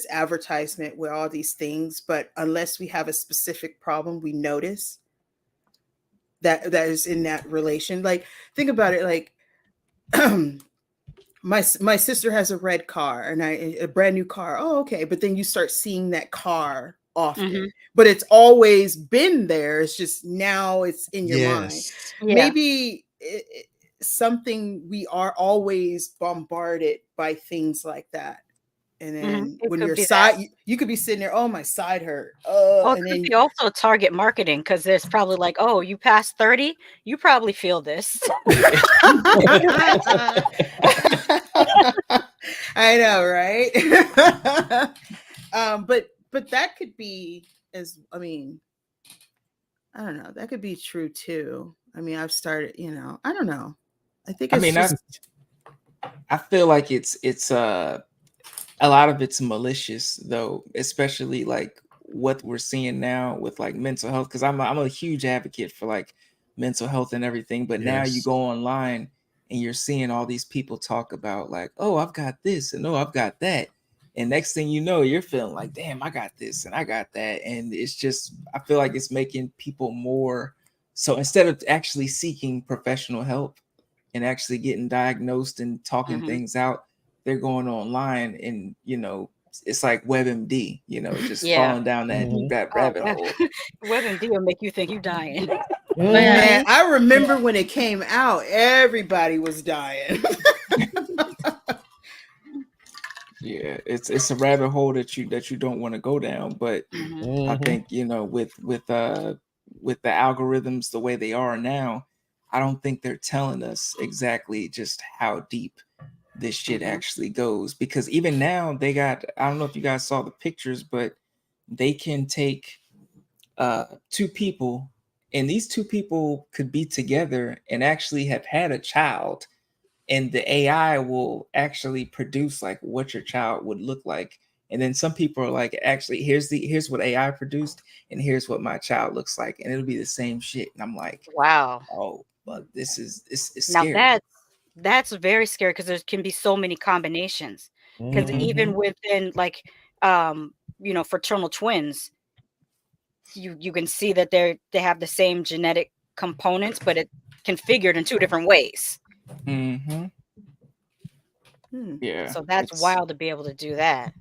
F: advertisement with all these things, but unless we have a specific problem, we notice that is in that relation? Like, think about it, like, my sister has a red car, and a brand new car. Oh, okay. But then you start seeing that car often,
B: Mhm.
F: but it's always been there. It's just now it's in your mind.
C: Yes.
B: Yeah.
F: Maybe something, we are always bombarded by things like that. And
B: Mhm.
F: then
B: It
F: when
B: could
F: your
B: be that.
F: side, you could be sitting there, oh, my side hurt.
B: Oh, it
F: And
B: could
F: then
B: be also target marketing because there's probably like, oh, you passed 30, you probably feel this.
F: I know, right? But that could be, as I mean, I don't know. That could be true too. I mean, I've started, I don't know. I think
A: I
F: it's
A: mean, I
F: just,
A: I feel like it's a lot of it's malicious though, especially like what we're seeing now with like mental health. Because I'm a huge advocate for like mental health and everything, but now you
C: Yes.
A: go online and you're seeing all these people talk about like, oh, I've got this and oh, I've got that, And next thing you know, you're feeling like, damn, I got this and I got that. And it's just, I feel like it's making people more. So instead of actually seeking professional help and actually getting diagnosed and talking things out, they're going online and, it's like WebMD, just
B: Yeah.
A: falling down that,
C: Mhm.
A: that
B: Oh,
A: rabbit hole.
B: WebMD will make you think you're dying.
F: Man, I remember when it came out, everybody was dying.
A: Yeah, it's a rabbit hole that you don't want to go down. But I
C: Mhm.
A: think, with the algorithms the way they are now, I don't think they're telling us exactly just how deep this shit actually goes. Because even now they got, I don't know if you guys saw the pictures, but they can take two people, and these two people could be together and actually have had a child, and the AI will actually produce like what your child would look like. And then some people are like, actually, here's what AI produced, and here's what my child looks like, and it'll be the same shit. And I'm like,
B: Wow.
A: oh, but this is it's
B: Now
A: scary.
B: that's very scary because there can be so many combinations. Because even
A: Mhm.
B: within like fraternal twins, you can see that they have the same genetic components, but it configured in two different ways.
A: Mhm. Yeah,
B: So that's wild to be able to do that.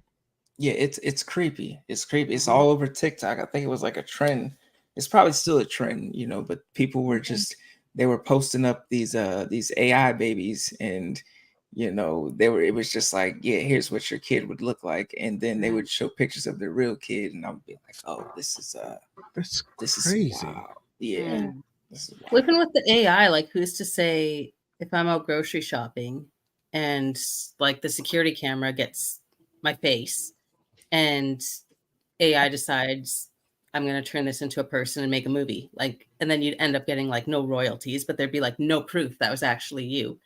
A: it's creepy. It's creepy. It's all over TikTok. I think it was like a trend. It's probably still a trend, but people were just, they were posting up these AI babies, and it was just like, yeah, here's what your kid would look like, and then they would show pictures of their real kid, and I would be like, oh, this
C: That's
A: is
C: crazy.
A: wild. Yeah. This is
D: Well,
A: wild.
D: even with the AI, like who's to say if I'm out grocery shopping and like the security camera gets my face and AI decides I'm going to turn this into a person and make a movie, like, and then you'd end up getting like no royalties, but there'd be like no proof that was actually you.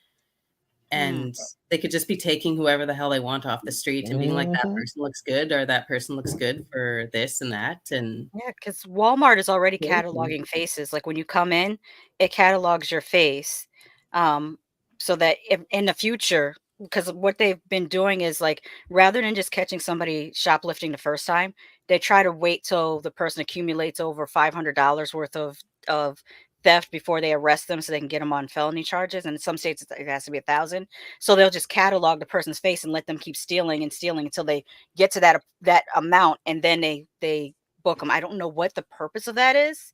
D: And they could just be taking whoever the hell they want off the street and being like, that person looks good, or that person looks good for this and that. And
B: Yeah, because Walmart is already
D: Crazy.
B: cataloging faces. Like when you come in, it catalogs your face, so that if in the future, because what they've been doing is like rather than just catching somebody shoplifting the first time, they try to wait till the person accumulates over $500 worth of theft before they arrest them, so they can get them on felony charges. And in some states, it has to be 1,000. So they'll just catalog the person's face and let them keep stealing and stealing until they get to that amount, and then they book them. I don't know what the purpose of that is.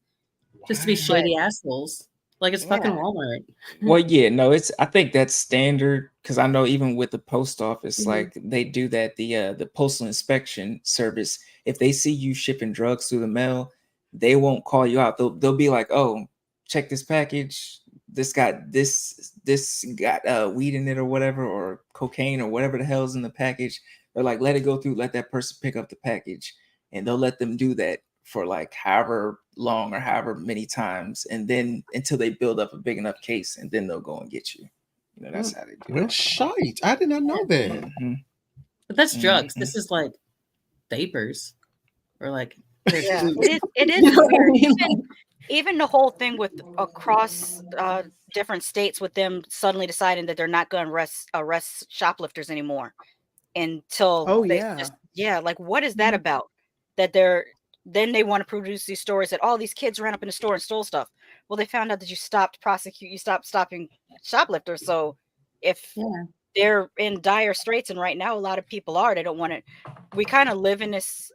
D: just to be
B: But
D: shady assholes. Like it's fucking
B: yeah.
D: Walmart.
A: Well, yeah, no, I think that's standard, because I know even with the post office, like they do that, the postal inspection service, if they see you shipping drugs through the mail, they won't call you out. They'll be like, oh, check this package. This got weed in it or whatever, or cocaine or whatever the hell's in the package. They're like, let it go through, let that person pick up the package, and they'll let them do that for like however long or however many times, and then until they build up a big enough case, and then they'll go and get you. That's how they do
C: Well,
A: it.
C: shite. I did not know that.
A: Mhm.
D: But that's drugs.
A: Mhm.
D: This is like vapors or like
B: Yeah,
D: food.
B: it is
D: You know what I
B: weird.
D: mean?
B: Even the whole thing with across different states with them suddenly deciding that they're not going to arrest shoplifters anymore until
F: Oh
B: they
F: yeah.
B: just, yeah, like what is that about? That then they want to produce these stories that all these kids ran up in the store and stole stuff. Well, they found out that you stopped stopping shoplifters. So if
D: Yeah.
B: they're in dire straits, and right now a lot of people are, they don't want to. We kind of live in this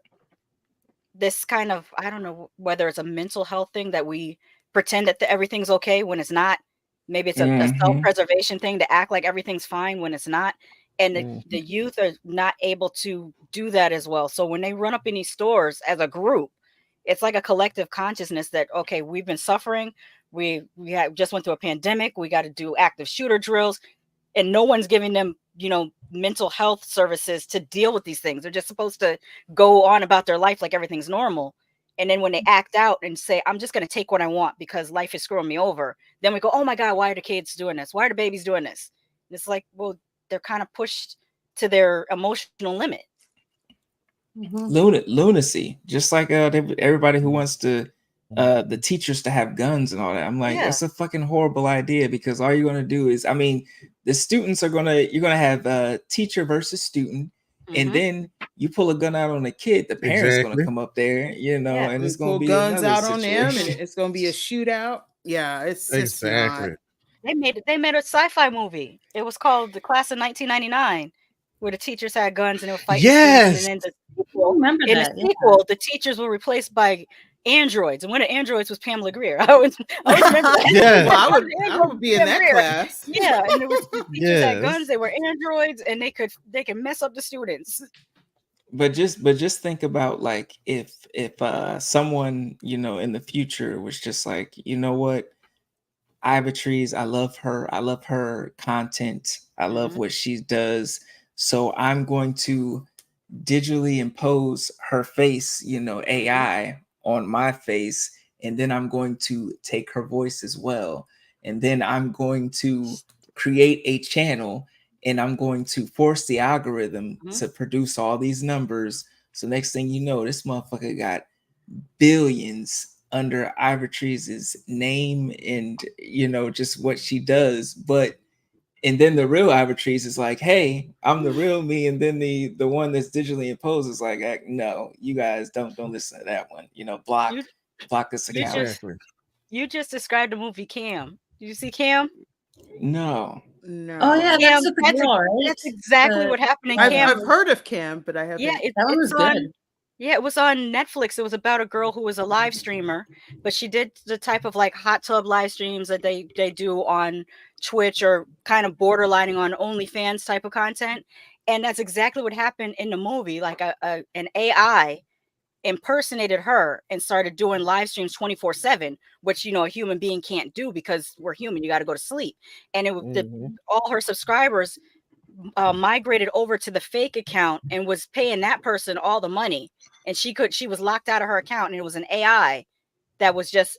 B: kind of, I don't know whether it's a mental health thing that we pretend that everything's okay when it's not. Maybe it's a
A: Mhm.
B: self-preservation thing to act like everything's fine when it's not. And the youth are not able to do that as well. So when they run up in these stores as a group, it's like a collective consciousness that, okay, we've been suffering. Just went through a pandemic. We got to do active shooter drills, and no one's giving them, mental health services to deal with these things. They're just supposed to go on about their life like everything's normal. And then when they act out and say, I'm just going to take what I want because life is screwing me over, then we go, oh my God, why are the kids doing this? Why are the babies doing this? And it's like, well, they're kind of pushed to their emotional limit.
A: Lunacy, just like everybody who wants to the teachers to have guns and all that. I'm like,
B: Yeah.
A: that's a fucking horrible idea, because all you're going to do is, I mean, the students are going to, you're going to have teacher versus student, And then you pull a gun out on a kid, the parents gonna
C: Exactly.
A: come up there, you know,
B: Yeah.
A: and
F: We
A: it's gonna
F: pull
A: be
F: guns
A: another
F: out on them, and
A: situation.
F: it's going to be a shootout. Yeah, it's just not.
C: Exactly.
B: They made a sci-fi movie. It was called The Class of 1999, where the teachers had guns and they were fighting the students. And
C: Yes.
B: then
D: I remember
B: in the
D: that. Yeah.
B: sequel, the teachers were replaced by androids, and one of the androids was Pamela Greer. I always remember that.
C: Yeah.
F: Well,
B: One of the
F: I
B: androids
F: would
B: was
F: be in
B: Pam
F: that
B: Grier.
F: class.
B: Yeah, and there was the teachers had guns.
C: Yes.
B: They were androids, and they could mess up the students.
A: But just think about like if someone, you know, in the future was just like, you know what, Ivory's, I love her. I love her content. I love what she does. So I'm going to digitally impose her face, you know, AI on my face, and then I'm going to take her voice as well. And then I'm going to create a channel and I'm going to force the algorithm to produce all these numbers. So next thing you know, this motherfucker got billions under Ivory's name and, you know, just what she does. But and then the real Ivory's is like, hey, I'm the real me. And then the one that's digitally imposed is like, no, you guys don't listen to that one. You know, block this account.
C: Exactly.
B: You just described the movie Cam. Did you see Cam?
A: No.
F: No.
D: Oh yeah,
B: Cam,
D: that's with the girl, right?
B: that's exactly what happened in
F: I've
B: Cam.
F: heard of Cam, but I haven't.
B: Yeah,
D: that one was
B: it's on.
D: good.
B: Yeah, it was on Netflix. It was about a girl who was a live streamer, but she did the type of like hot tub live streams that they do on Twitch or kind of borderlining on OnlyFans type of content. And that's exactly what happened in the movie. Like an AI impersonated her and started doing live streams 24/7, which, you know, a human being can't do because we're human. You got to go to sleep. And all her subscribers migrated over to the fake account and was paying that person all the money, and she was locked out of her account, and it was an AI that was just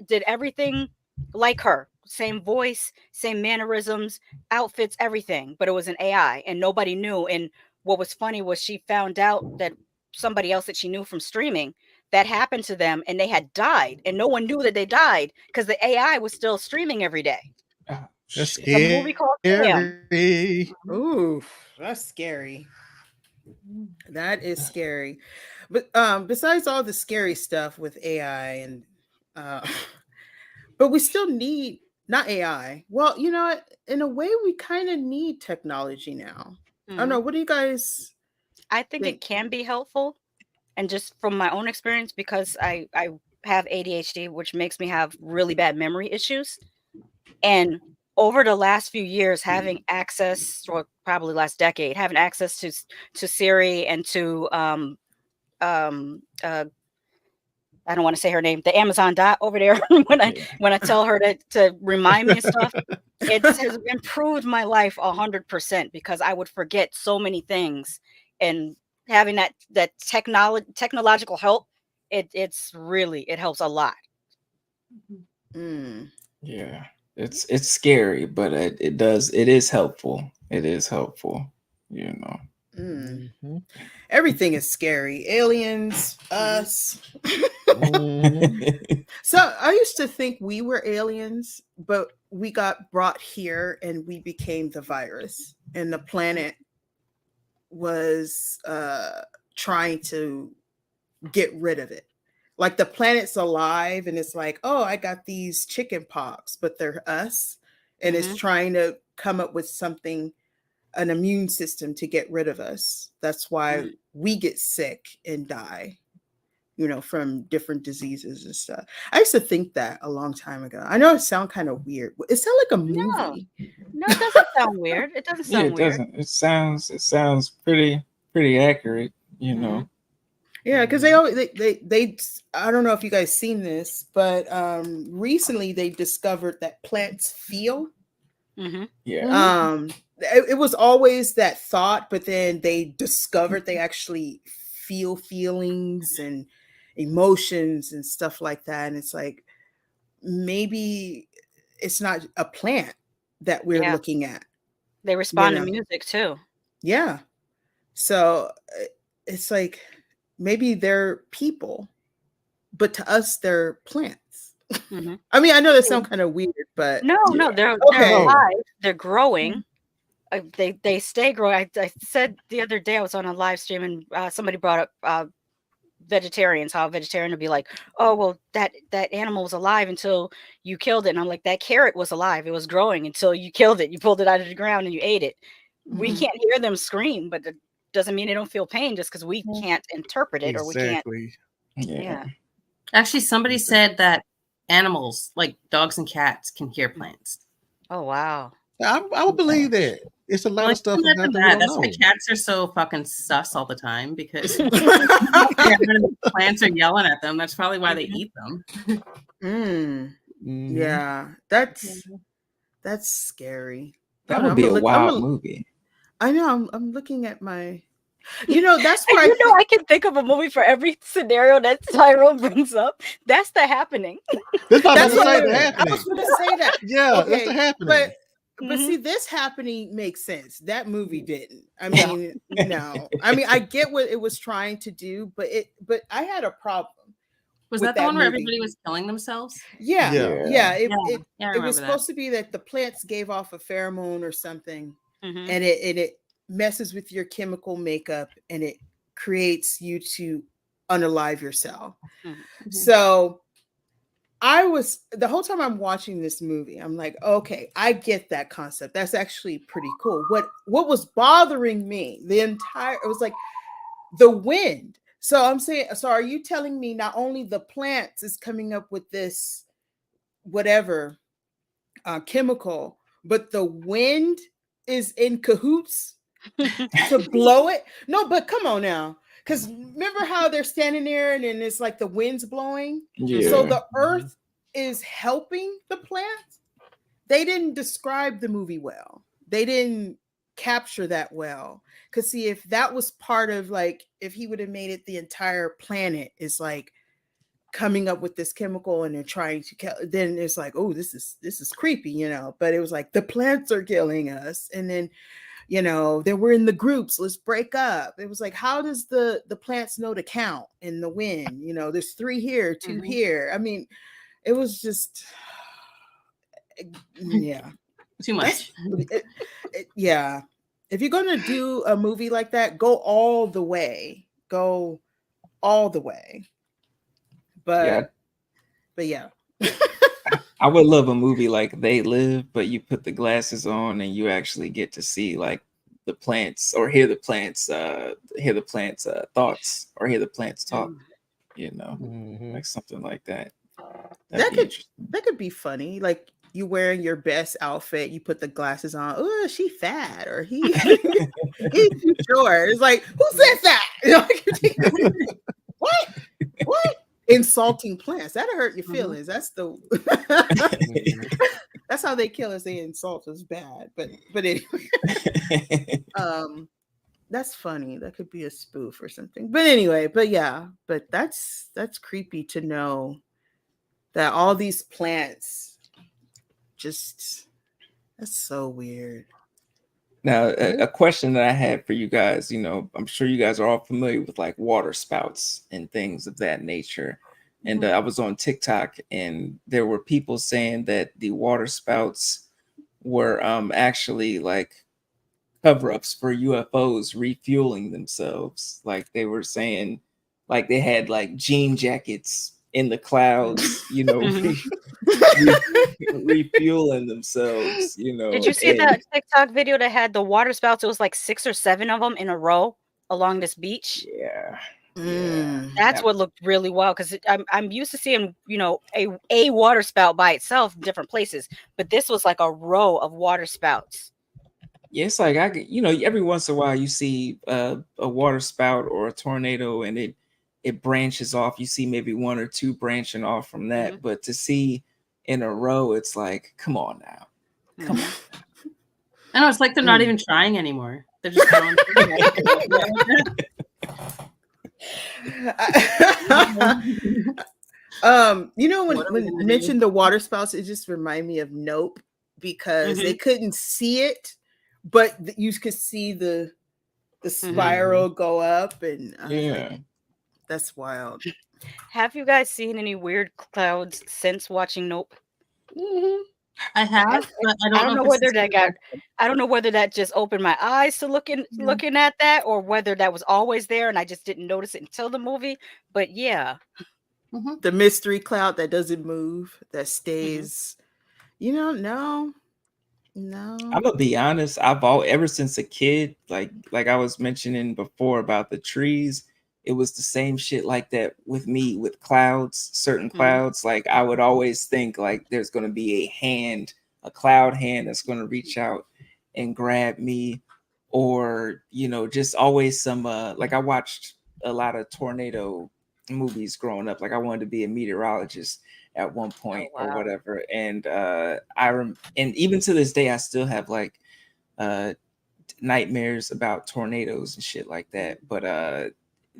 B: did everything like her, same voice, same mannerisms, outfits, everything, but it was an AI and nobody knew. And what was funny was she found out that somebody else that she knew from streaming, that happened to them and they had died, and no one knew that they died because the AI was still streaming every day.
A: Oh,
C: That's
A: shit.
B: It's a movie called Cam.
C: scary.
F: Ooh, that's scary. That is scary. But besides all the scary stuff with AI and but we still need not AI. Well, you know, in a way we kind of need technology now. I don't know. What do you guys
B: I think it can be helpful. And just from my own experience, because I have ADHD, which makes me have really bad memory issues. And over the last few years, having access, or probably last decade, having access to Siri and to I don't want to say her name, the Amazon dot over there when I tell her to remind me of stuff, it has improved my life 100% because I would forget so many things, and having that technological help, it helps a lot.
A: Yeah, it's scary, but it is helpful. It is helpful, you know.
F: Everything is scary. Aliens, us. So I used to think we were aliens, but we got brought here and we became the virus, and the planet was trying to get rid of it. Like the planet's alive and it's like, oh, I got these chicken pox, but they're us, and it's trying to come up with something, an immune system to get rid of us. That's why we get sick and die, you know, from different diseases and stuff. I used to think that a long time ago. I know it sounds kind of weird. It sounds like a movie.
B: No, it doesn't sound weird. It doesn't sound
A: it
B: weird.
A: doesn't. It sounds pretty accurate, you know.
F: Yeah, because they always they I don't know if you guys seen this, but recently they discovered that plants feel.
A: Yeah.
F: It was always that thought, but then they discovered they actually feel feelings and emotions and stuff like that. And it's like, maybe it's not a plant that we're looking at.
B: They respond to music too.
F: Yeah. So it's like, maybe they're people, but to us, they're plants. I mean, I know that sounds kind of weird, but
B: no, they're alive. They're growing. they stay growing. I said the other day I was on a live stream and somebody brought up vegetarians, how a vegetarian would be like, oh well, that animal was alive until you killed it, and I'm like, that carrot was alive, it was growing until you killed it, you pulled it out of the ground and you ate it. We
F: Mhm.
B: can't hear them scream, but it doesn't mean they don't feel pain just because we can't interpret it or we can't.
C: Exactly.
B: Yeah.
D: Actually, somebody said that animals like dogs and cats can hear plants.
B: Oh wow.
C: I would believe that. It's a lot
D: Like,
C: of stuff
D: imagine
C: out there we
D: that.
C: don't
D: That's
C: know.
D: why cats are so fucking sus all the time, because the plants are yelling at them. That's probably why they eat them.
F: Mm,
C: Mhm.
F: yeah, that's scary. I
A: That
F: don't know,
A: would be a
F: I'm
A: wild
F: gonna-
A: movie.
F: I know. I'm looking at my. That's
B: And
F: where
B: I can think of a movie for every scenario that Tyrone brings up. That's the happening.
C: That's what I was
F: That's
C: about to say.
F: what
C: The
F: I
C: happening.
F: was going to say that.
C: Yeah, that's the
F: Okay,
C: happening.
F: but
B: Mhm.
F: see, this happening makes sense. That movie didn't. I
B: Yeah.
F: mean, no. I mean, I get what it was trying to do, but I had a problem.
D: Was
F: with
D: that the
F: that
D: one where
F: movie.
D: everybody was killing themselves?
F: Yeah,
C: Yeah.
F: yeah.
D: Yeah, I
F: It
D: remember
F: was
D: that.
F: supposed to be that the plants gave off a pheromone or something,
B: Mhm.
F: and it messes with your chemical makeup, and it creates you to unalive yourself.
B: Mhm.
F: So the whole time I'm watching this movie, I'm like, okay, I get that concept. That's actually pretty cool. What was bothering me it was like the wind. So I'm saying, so are you telling me not only the plants is coming up with this whatever chemical, but the wind is in cahoots to blow it? No, but come on now. Because remember how they're standing there and then it's like the wind's blowing?
A: Yeah.
F: So the earth is helping the plants. They didn't describe the movie well. They didn't capture that well. Because see, if that was part of like, if he would have made it the entire planet is like coming up with this chemical and they're trying to kill, then it's like, oh, this is creepy, But it was like the plants are killing us, and then then we're in the groups, let's break up. It was like, how does the plants know to count in the wind? There's 3 here, 2 here. I mean, it was just yeah,
D: Too much.
F: yeah. If you're gonna do a movie like that, go all the way. Go all the way.
A: Yeah.
F: But yeah.
A: I would love a movie like They Live, but you put the glasses on and you actually get to see like the plants or hear the plants thoughts or hear the plants talk,
C: Mhm.
A: like something like that.
F: That could be funny. Like you wearing your best outfit, you put the glasses on. Oh, she fat or he he's too short. It's like, who said that? What? Insulting plants. That'll hurt your feelings. That's the that's how they kill us. They insult us bad. But anyway. That's funny. That could be a spoof or something. But anyway, but that's creepy to know that all these plants that's so weird.
A: Now, a question that I had for you guys, I'm sure you guys are all familiar with like water spouts and things of that nature. And I was on TikTok and there were people saying that the water spouts were actually like cover-ups for UFOs refueling themselves. Like they were saying, like they had like jean jackets in the clouds, refueling themselves.
B: Did you see that TikTok video that had the water spouts? It was like 6 or 7 of them in a row along this beach.
A: Yeah.
B: That's what looked really wild because I'm used to seeing a water spout by itself in different places, but this was like a row of water spouts.
A: Yeah, it's like every once in a while you see a water spout or a tornado and it branches off. You see maybe 1 or 2 branching off from that, but to see in a row, it's like, come on now, come on.
D: I know, it's like they're not even trying anymore. They're just going.
F: When you mentioned the water spouts, it just reminded me of Nope because they couldn't see it, but you could see the spiral go up, and like, that's wild.
B: Have you guys seen any weird clouds since watching Nope?
D: I have, but I
B: I
D: don't
B: don't
D: know
B: know
D: if
B: whether
D: it's
B: that got. I don't know whether that just opened my eyes to looking at that, or whether that was always there and I just didn't notice it until the movie. But yeah,
F: The mystery cloud that doesn't move, that
B: Mhm.
F: stays. You know, no,
A: I'm
F: no.
A: gonna be honest. I've all ever since a kid, like I was mentioning before about the trees, it was the same shit like that with me with clouds, certain
B: Mhm.
A: clouds. Like I would always think like there's gonna be a hand, a cloud hand that's gonna reach out and grab me, or just always some like I watched a lot of tornado movies growing up. Like I wanted to be a meteorologist at one
B: Oh
A: point or
B: wow.
A: whatever. And and even to this day I still have like uh nightmares about tornadoes and shit like that. But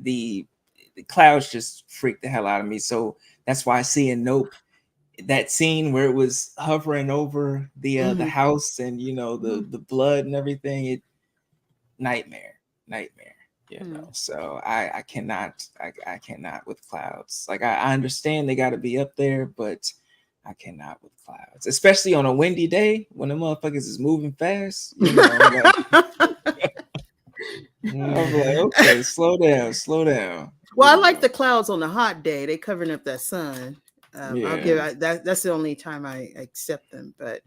A: the the clouds just freak the hell out of me. So that's why I see in Nope that scene where it was hovering over the
F: Mhm.
A: house and the blood and everything. It nightmare.
B: Hmm.
A: So I cannot I cannot with clouds. Like I understand they got to be up there, but I cannot with clouds, especially on a windy day when the motherfuckers is moving fast. I'm like, okay, slow down.
F: Well, I like the clouds on a hot day. They covering up that sun. I'll give
A: Yeah.
F: that. That's the only time I accept them. But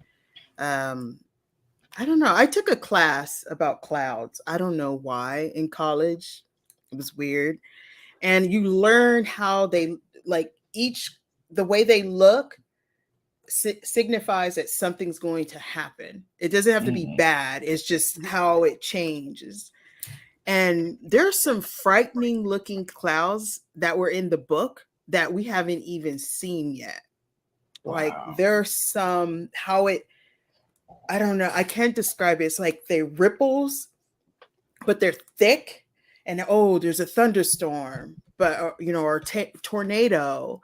F: I don't know. I took a class about clouds. I don't know why in college. It was weird, and you learn how they like each the way they look signifies that something's going to happen. It doesn't have to be
A: Mhm.
F: bad. It's just how it changes. And there's some frightening looking clouds that were in the book that we haven't even seen yet. Like
A: Wow.
F: there's some how it I don't know, I can't describe it. It's like they ripples, but they're thick and oh, there's a thunderstorm, but or tornado.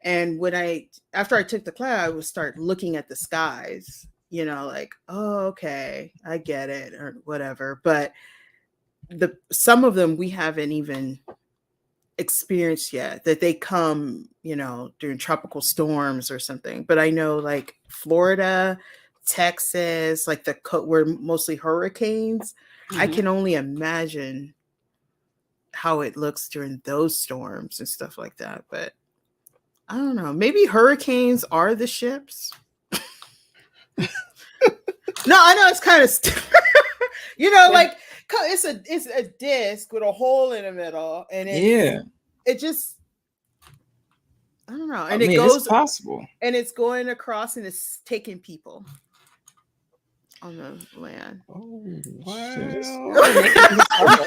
F: And when after I took the class, I would start looking at the skies, like, oh, okay, I get it or whatever. But some of them we haven't even experienced yet, that they come, during tropical storms or something. But I know like Florida, Texas, like where mostly hurricanes, I
B: Mhm.
F: can only imagine how it looks during those storms and stuff like that. But I don't know. Maybe hurricanes are the ships. No, I know it's kind of, like it's a disc with a hole in the middle, and
A: Yeah.
F: it just I don't know,
A: I
F: and it
A: mean, it's
F: goes
A: possible.
F: and it's going across and it's taking people on the land.
C: Oh,
A: Shit, it's
C: wow.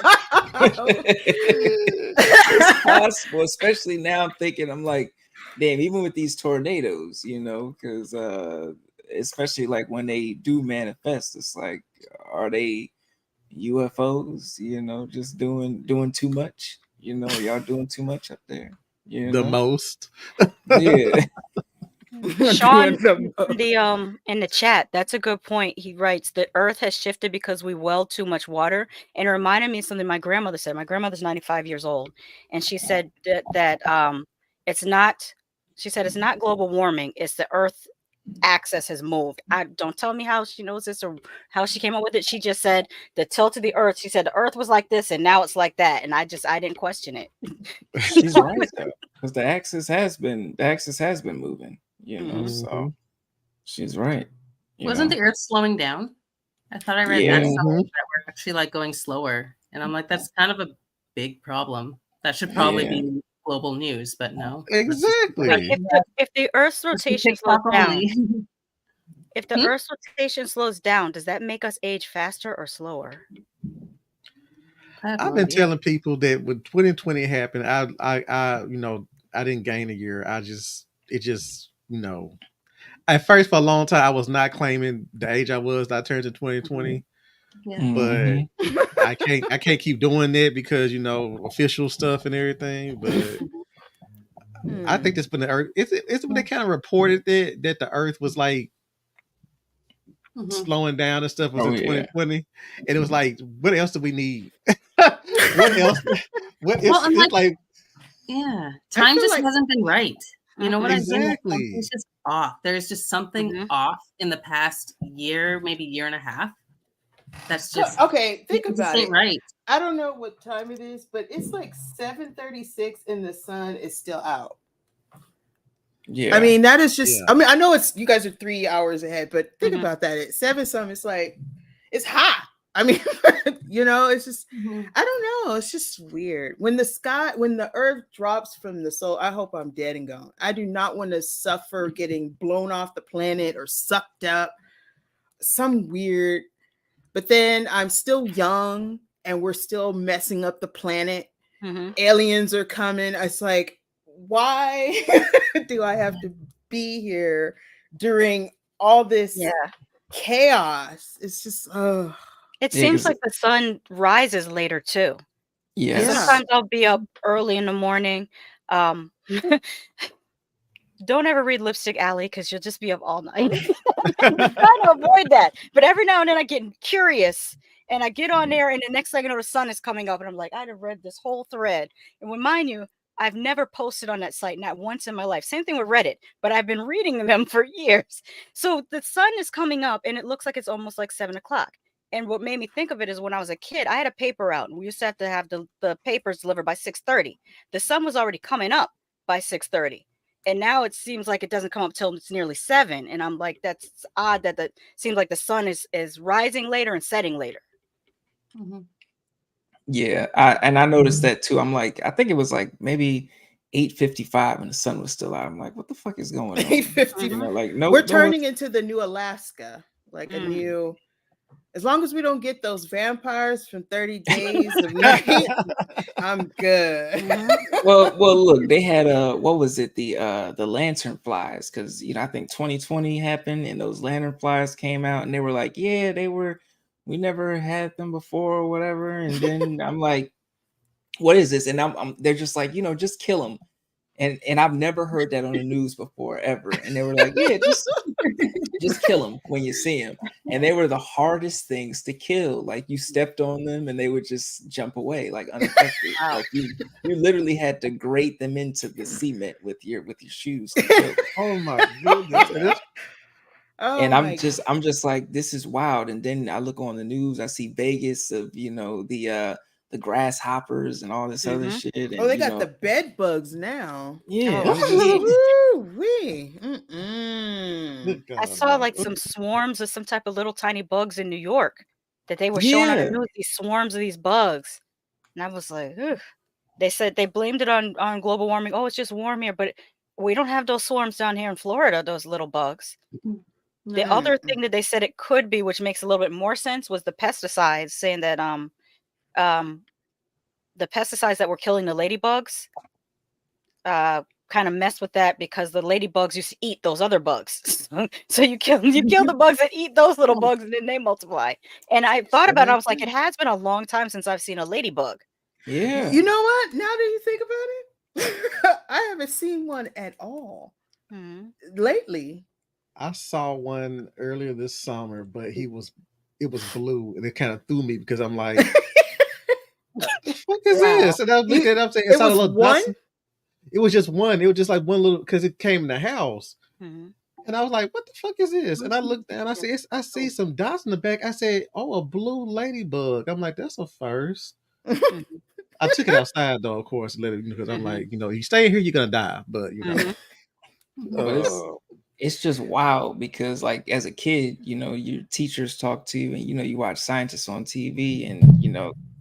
A: it's possible, especially now I'm thinking, I'm like, damn, even with these tornadoes, because especially like when they do manifest, it's like, are they UFOs, just doing too much? Y'all doing too much up there,
C: The most.
A: Yeah.
B: Sean
F: Doing
B: in the chat, that's a good point. He writes, the earth has shifted because we weld too much water. And it reminded me of something my grandmother said. My grandmother's 95 years old. And she said that it's not, she said it's not global warming, it's the earth axis has moved. I don't tell me how she knows this or how she came up with it. She just said the tilt of the earth. She said the earth was like this and now it's like that. And I didn't question it.
A: She's right though, because the axis has been moving,
B: Mhm.
A: so she's right.
D: Wasn't the Earth slowing down? I thought I read that
A: Yeah.
D: somewhere
C: Mhm.
D: that we're actually like going slower, and I'm like, that's kind of a big problem. That should probably
A: Yeah.
D: be global news, but no.
B: But
C: Exactly.
B: if the earth's
D: Let's be
B: rotation slows
D: TikTok
B: down,
D: only.
B: if the earth's rotation slows down, does that make us age faster or slower?
D: I have
C: I've
D: no
C: been
D: idea.
C: telling people that when 2020 happened, I didn't gain a year. It just, at first for a long time, I was not claiming the age I was. I turned in 2020,
D: Yeah.
C: but
A: Mhm.
C: I can't keep doing that because official stuff and everything. But I
B: Hmm.
C: think that's when the Earth. It's when they kind of reported that the Earth was like
D: Mhm.
C: slowing down and stuff was
A: Oh
C: in
A: yeah.
C: 2020, and it was like, what else do we need? What else? What
D: Well,
C: it's
D: I'm like,
C: it's like
D: yeah,
F: I
D: time
F: feel
D: just
F: like
D: hasn't been right. You know what I mean?
C: Exactly.
D: Something's just off. There's just something off in the past year, maybe year and a half. That's just
F: okay. Think
D: it just
F: about
D: ain't
F: it.
D: right.
F: I don't know what time it is, but it's like 7:36 and the sun is still out.
A: Yeah.
F: I mean, that is just.
C: Yeah.
F: I mean, I know it's you guys are 3 hours ahead, but think
B: Mhm.
F: about that. At 7 some, it's like it's hot. I mean, it's just. I don't know. It's just weird. When the earth drops from the soul, I hope I'm dead and gone. I do not want to suffer getting blown off the planet or sucked up. Some weird. But then I'm still young and we're still messing up the planet. Aliens are coming. It's like, why do I have to be here during all this chaos? It's just,
B: It
A: Yeah,
B: seems
A: 'cause
B: like the sun rises later too.
A: yes.
B: Sometimes I'll be up early in the morning. Don't ever read Lipstick Alley because you'll just be up all night. I'm trying to avoid that. But every now and then I get curious and I get on there and the next thing I know the sun is coming up and I'm like, I'd have read this whole thread. And mind you, I've never posted on that site, not once in my life. Same thing with Reddit, but I've been reading them for years. So the sun is coming up and it looks like it's almost like 7 o'clock. And what made me think of it is when I was a kid, I had a paper out and we used to have the papers delivered by 6:30. The sun was already coming up by 6:30. And now it seems like it doesn't come up till it's nearly 7. And I'm like, that's odd that seems like the sun is rising later and setting later.
A: Yeah, I noticed that too. I'm like, I think it was like maybe 8:55 and the sun was still out. I'm like, what the fuck is going on?
F: 8:50.
A: Like, no,
F: We're turning into the new Alaska, like a
B: Mm.
F: new. As long as we don't get those vampires from 30 Days of Night, I'm good.
A: well, look, they had what was it, the lantern flies, because I think 2020 happened and those lantern flies came out and they were like, yeah, we never had them before or whatever. And then I'm like, what is this? And they're just like, just kill them. And I've never heard that on the news before ever. And they were like, yeah, just kill them when you see them. And they were the hardest things to kill. Like you stepped on them and they would just jump away like unaffected. Like you literally had to grate them into the cement with your shoes to kill them.
C: Oh my goodness.
A: And I'm just like, this is wild. And then I look on the news, I see Vegas of the grasshoppers and all this other shit. And,
F: they got the bed bugs now.
A: Yeah.
B: I saw like some swarms of some type of little tiny bugs in New York that they were showing on the news, these swarms of these bugs. And I was like, ugh. They said they blamed it on global warming. Oh, it's just warm here, but we don't have those swarms down here in Florida, those little bugs. The other thing that they said it could be, which makes a little bit more sense, was the pesticides, saying that the pesticides that were killing the ladybugs kind of messed with that because the ladybugs used to eat those other bugs. So you kill the bugs that eat those little bugs and then they multiply. And I thought about it, I was like, it has been a long time since I've seen a ladybug.
A: Yeah.
F: You know what? Now that you think about it, I haven't seen one at all lately.
C: I saw one earlier this summer, but it was blue, and it kind of threw me because I'm like, what the fuck is this? And I looked at it up, saying it was one. Dusty. It was just one. It was just like one little because it came in the house, and I was like, what the fuck is this? And I looked down, I see some dots in the back. I said, oh, a blue ladybug. I'm like, that's a first. I took it outside though, of course, let it because I'm like, you stay here, you're gonna die. But
A: But it's just wild because like as a kid, your teachers talk to you and you watch scientists on TV and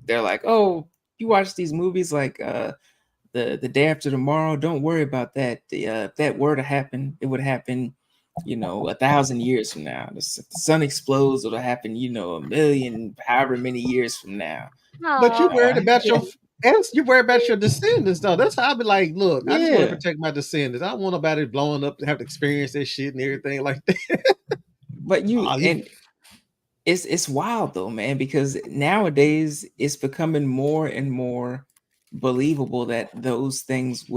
A: they're like, oh, you watch these movies like the day after tomorrow, don't worry about that. If that were to happen, it would happen 1,000 years from now. The sun explodes, it'll happen 1,000,000 however many years from now.
C: But you worried about you worry about your descendants, though. That's how I be like, look, I just want to protect my descendants. I don't want nobody blowing up to have to experience that shit and everything like that.
A: But and it's wild though, man, because nowadays it's becoming more and more believable that those things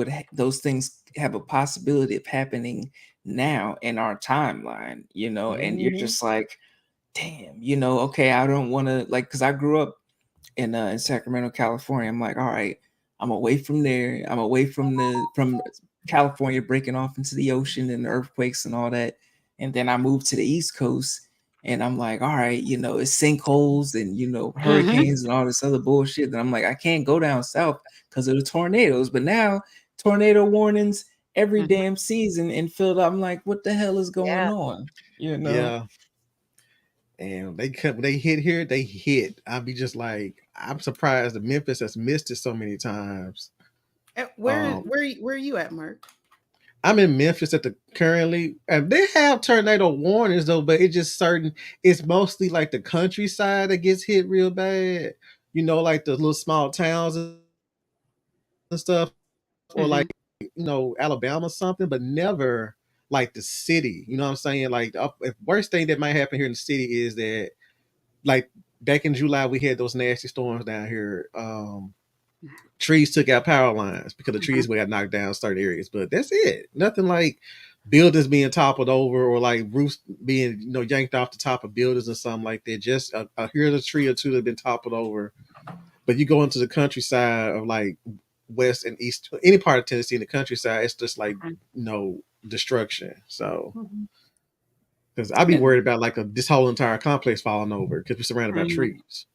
A: have a possibility of happening now in our timeline, and you're just like, damn, okay, I don't want to because I grew up in Sacramento, California. I'm like, all right, I'm away from there. I'm away from California breaking off into the ocean and the earthquakes and all that. And then I moved to the East Coast and I'm like, all right, it's sinkholes and, hurricanes and all this other bullshit. And I'm like, I can't go down south because of the tornadoes. But now tornado warnings every damn season in Philadelphia. I'm like, what the hell is going
B: Yeah.
A: on?
C: Yeah. And they hit here, they hit. I'd be just like, I'm surprised that Memphis has missed it so many times.
F: Where are you at, Mark?
C: I'm in Memphis at the currently, and they have tornado warnings though, but it's just certain. It's mostly like the countryside that gets hit real bad. Like the little small towns and stuff, or like Alabama something, but never like the city. You know what I'm saying? Like the worst thing that might happen here in the city is that, like back in July, we had those nasty storms down here. Trees took out power lines because the trees got knocked down certain areas, but that's it. Nothing like buildings being toppled over or like roofs being yanked off the top of buildings or something like that. Just here's a tree or two that have been toppled over. But you go into the countryside of like west and east, any part of Tennessee in the countryside, it's just like destruction. So because I'd be worried about like this whole entire complex falling over because we're surrounded by trees.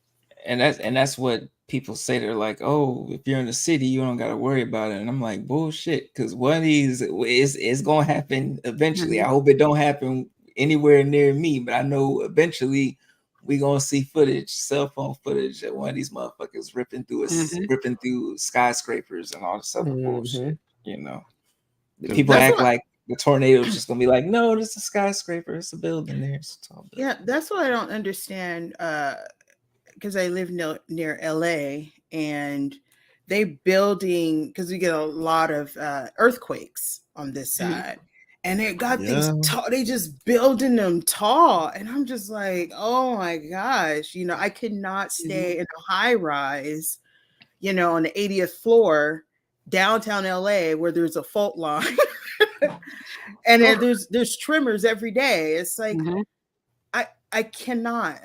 A: And that's what people say. They're like, oh, if you're in the city, you don't got to worry about it. And I'm like, bullshit, because one of these is going to happen eventually. I hope it don't happen anywhere near me, but I know eventually we going to see cell phone footage that one of these motherfuckers ripping through skyscrapers and all this other bullshit. People act like the tornado is just going to be like, no, this is a skyscraper. It's a building there. It's a tall building.
F: Yeah, that's what I don't understand. Because I live near LA and they building, because we get a lot of earthquakes on this side, and they got things tall. They just building them tall, and I'm just like, oh my gosh, I could not stay in a high rise, on the 80th floor downtown LA where there's a fault line, and then there's tremors every day. It's like I cannot.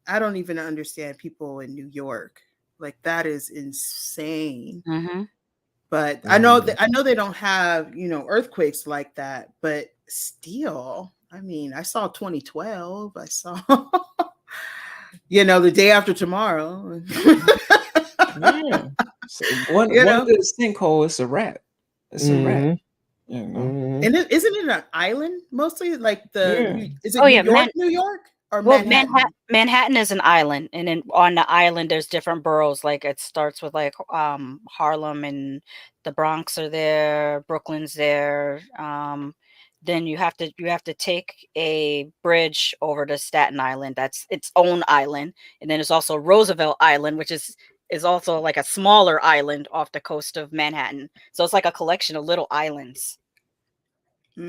F: I don't even understand people in New York. Like, that is insane. But I know they don't have, earthquakes like that, but still, I mean, I saw 2012. I saw, the day after tomorrow.
A: So one good sinkhole, it's a wrap. It's a wrap.
F: And isn't it an island mostly? Like is it New York? Or
B: well,
F: Manhattan?
B: Is an island, and then on the island there's different boroughs. Like it starts with like Harlem and the Bronx are there, Brooklyn's there. Then you have to take a bridge over to Staten Island. That's its own island, and then there's also Roosevelt Island, which is also like a smaller island off the coast of Manhattan. So it's like a collection of little islands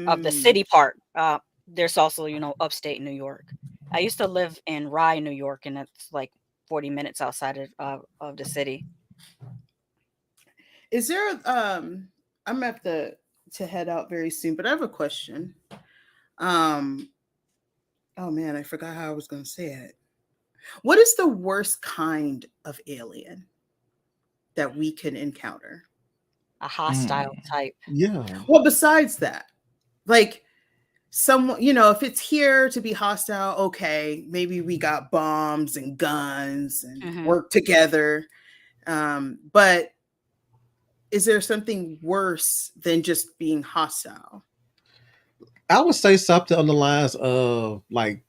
B: of the city part. There's also upstate New York. I used to live in Rye, New York, and it's like 40 minutes outside of the city.
F: Is there I'm gonna have to head out very soon, but I have a question. Oh man, I forgot how I was gonna say it. What is the worst kind of alien that we can encounter?
B: A hostile type.
C: Yeah.
F: Well, besides that, like someone, if it's here to be hostile, okay, maybe we got bombs and guns and work together. But is there something worse than just being hostile?
C: I would say something on the lines of like,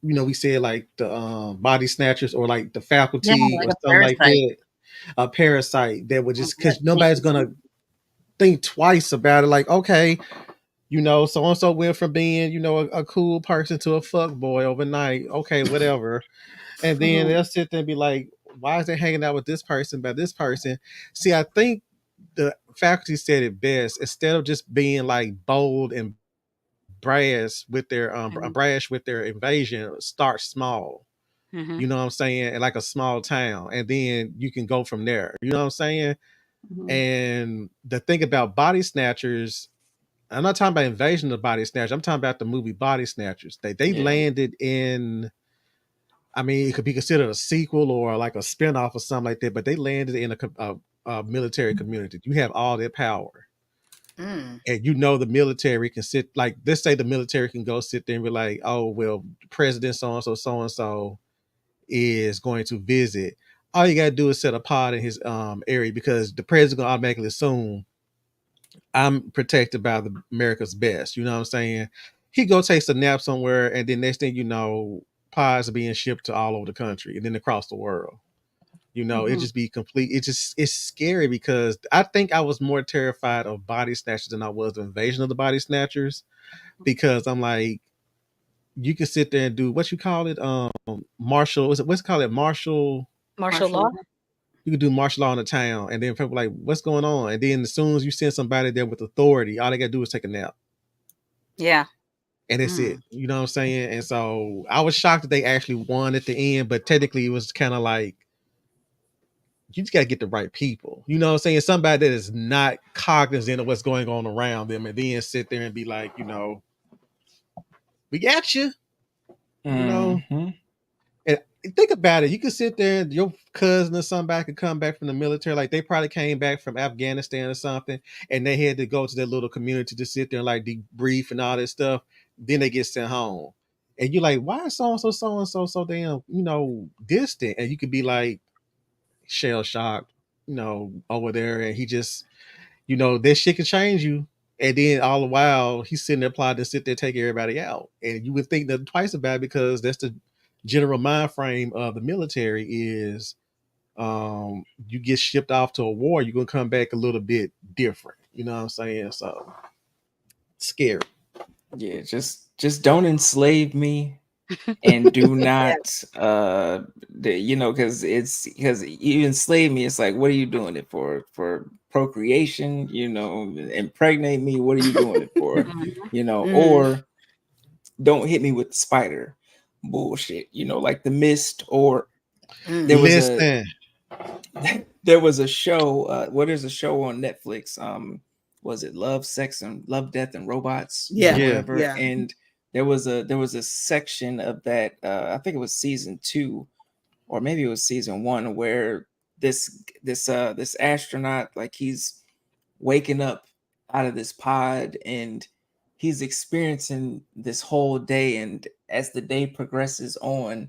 C: we said like the body snatchers or like the faculty or something like that. A parasite that would just, because nobody's gonna think twice about it. Like, okay, so and so went from being, a cool person to a fuck boy overnight. Okay, whatever. And then they'll sit there and be like, why is they hanging out with this person by this person? See, I think the faculty said it best. Instead of just being like bold and brash with their invasion, start small. You know what I'm saying? And like a small town. And then you can go from there. You know what I'm saying? And the thing about body snatchers, I'm not talking about Invasion of Body Snatchers. I'm talking about the movie Body Snatchers. They landed in, I mean, it could be considered a sequel or like a spinoff or something like that, but they landed in a military community. You have all their power.
F: Mm.
C: And the military can sit, like, let's say the military can go sit there and be like, oh, well, President so and so is going to visit. All you gotta do is set a pod in his area, because the president gonna automatically assume I'm protected by the America's best. You know what I'm saying? He go takes a nap somewhere, and then next thing you know, pods are being shipped to all over the country and then across the world. It
D: Mhm.
C: just be complete. It's scary, because I think I was more terrified of body snatchers than I was the invasion of the body snatchers, because I'm like, you can sit there and do what you call it, martial. What's it called? It martial.
B: Martial law.
C: You can do martial law in the town, and then people like, what's going on? And then as soon as you send somebody there with authority, all they gotta do is take a nap,
B: Yeah.
C: and that's it. You know what I'm saying? And so I was shocked that they actually won at the end, but technically it was kind of like, you just gotta get the right people. You know what I'm saying? Somebody that is not cognizant of what's going on around them, and then sit there and be like, we got you. You know,
A: Mhm.
C: and think about it. You could sit there, and your cousin or somebody could come back from the military. Like, they probably came back from Afghanistan or something, and they had to go to their little community to sit there and like debrief and all that stuff. Then they get sent home. And you're like, why is so and so so damn, distant? And you could be like shell shocked, over there, and he just, this shit can change you. And then all the while he's sitting there plotting to sit there take everybody out. And you would think that twice about it, because that's the general mind frame of the military is, you get shipped off to a war, you're gonna come back a little bit different. You know what I'm saying? So scary.
A: Yeah, just don't enslave me, and do
B: Yeah.
A: not because you enslave me, it's like, what are you doing it for procreation, impregnate me, what are you doing it for?
B: Mhm.
F: Mm.
A: Or don't hit me with the spider bullshit, like the mist. Or there
F: Mm.
A: was a
C: Listen,
A: there was a show, there's a show on Netflix, was it Love, Death and Robots, or
F: Yeah.
C: yeah.
A: whatever.
F: Yeah.
A: And there was a section of that, I think it was season 2, or maybe it was season 1, where this astronaut, like, he's waking up out of this pod, and he's experiencing this whole day, and as the day progresses on,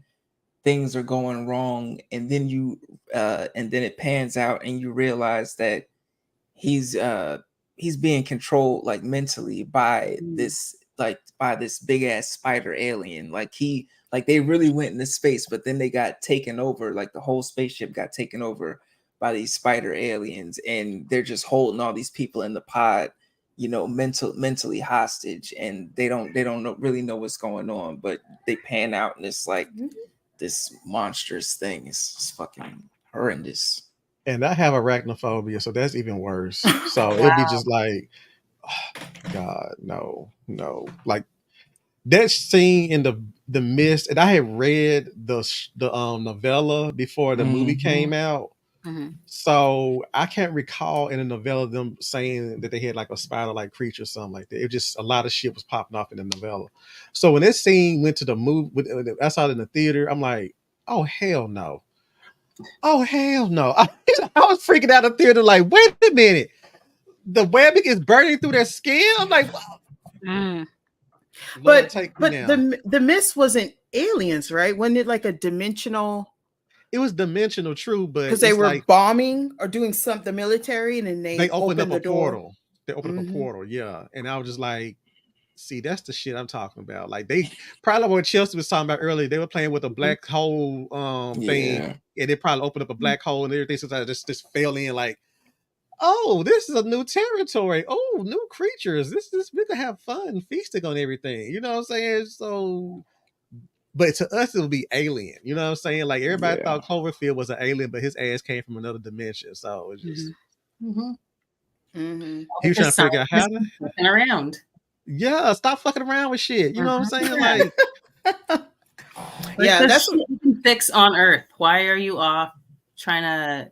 A: things are going wrong, and then it pans out, and you realize that he's he's being controlled, like, mentally,
B: Mm.
A: by this big ass spider alien. Like they really went into space, but then they got taken over, like the whole spaceship got taken over by these spider aliens, and they're just holding all these people in the pod, mentally hostage, and they don't really know what's going on, but they pan out, and it's like this monstrous thing. It's fucking horrendous.
C: And I have arachnophobia, so that's even worse. So it'd be
B: Wow.
C: just like, oh, God, no, no. Like, that scene in the mist, and I had read the novella before the movie
A: Mhm.
C: came out.
B: Mhm.
C: So I can't recall in the novella them saying that they had like a spider like creature or something like that. It just, a lot of shit was popping off in the novella. So when this scene went to the movie, I saw it in the theater, I'm like, oh hell no. Oh hell no. I was freaking out in the theater, like, wait a minute. The webbing is burning through their skin. I'm like,
B: Mm.
C: Lord,
F: But
C: take me
F: but
C: now.
F: the mist wasn't aliens, right? Wasn't it like a dimensional?
C: It was dimensional, true, but
F: Because they
C: it's
F: were
C: like
F: bombing or doing something, the military, and then
C: they
F: they
C: opened up
F: opened
C: a
F: the door.
C: portal. They opened up a
F: Hmm.
C: portal, yeah. And I was just like, see, that's the shit I'm talking about. Like, they probably, what Chelsea was talking about earlier, they were playing with a black hole thing,
A: Yeah.
C: and they probably opened up a black hole and everything. So I just fell in like, oh, this is a new territory. Oh, new creatures. This we can have fun feasting on everything. You know what I'm saying? So, but to us it would be alien. You know what I'm saying? Like, everybody
A: Yeah.
C: thought Cloverfield was an alien, but his ass came from another dimension. So it's just,
B: Mhm.
D: Mm-hmm.
F: Hmm.
C: he was trying
D: Because
C: to figure out how
D: scientists
C: to,
D: are looking around.
C: yeah, stop fucking around with shit. You know what I'm
B: Mhm.
C: saying?
D: Yeah.
C: Like,
D: Like,
F: Yeah,
D: there's
F: that's
D: shit you can fix on Earth. Why are you off trying to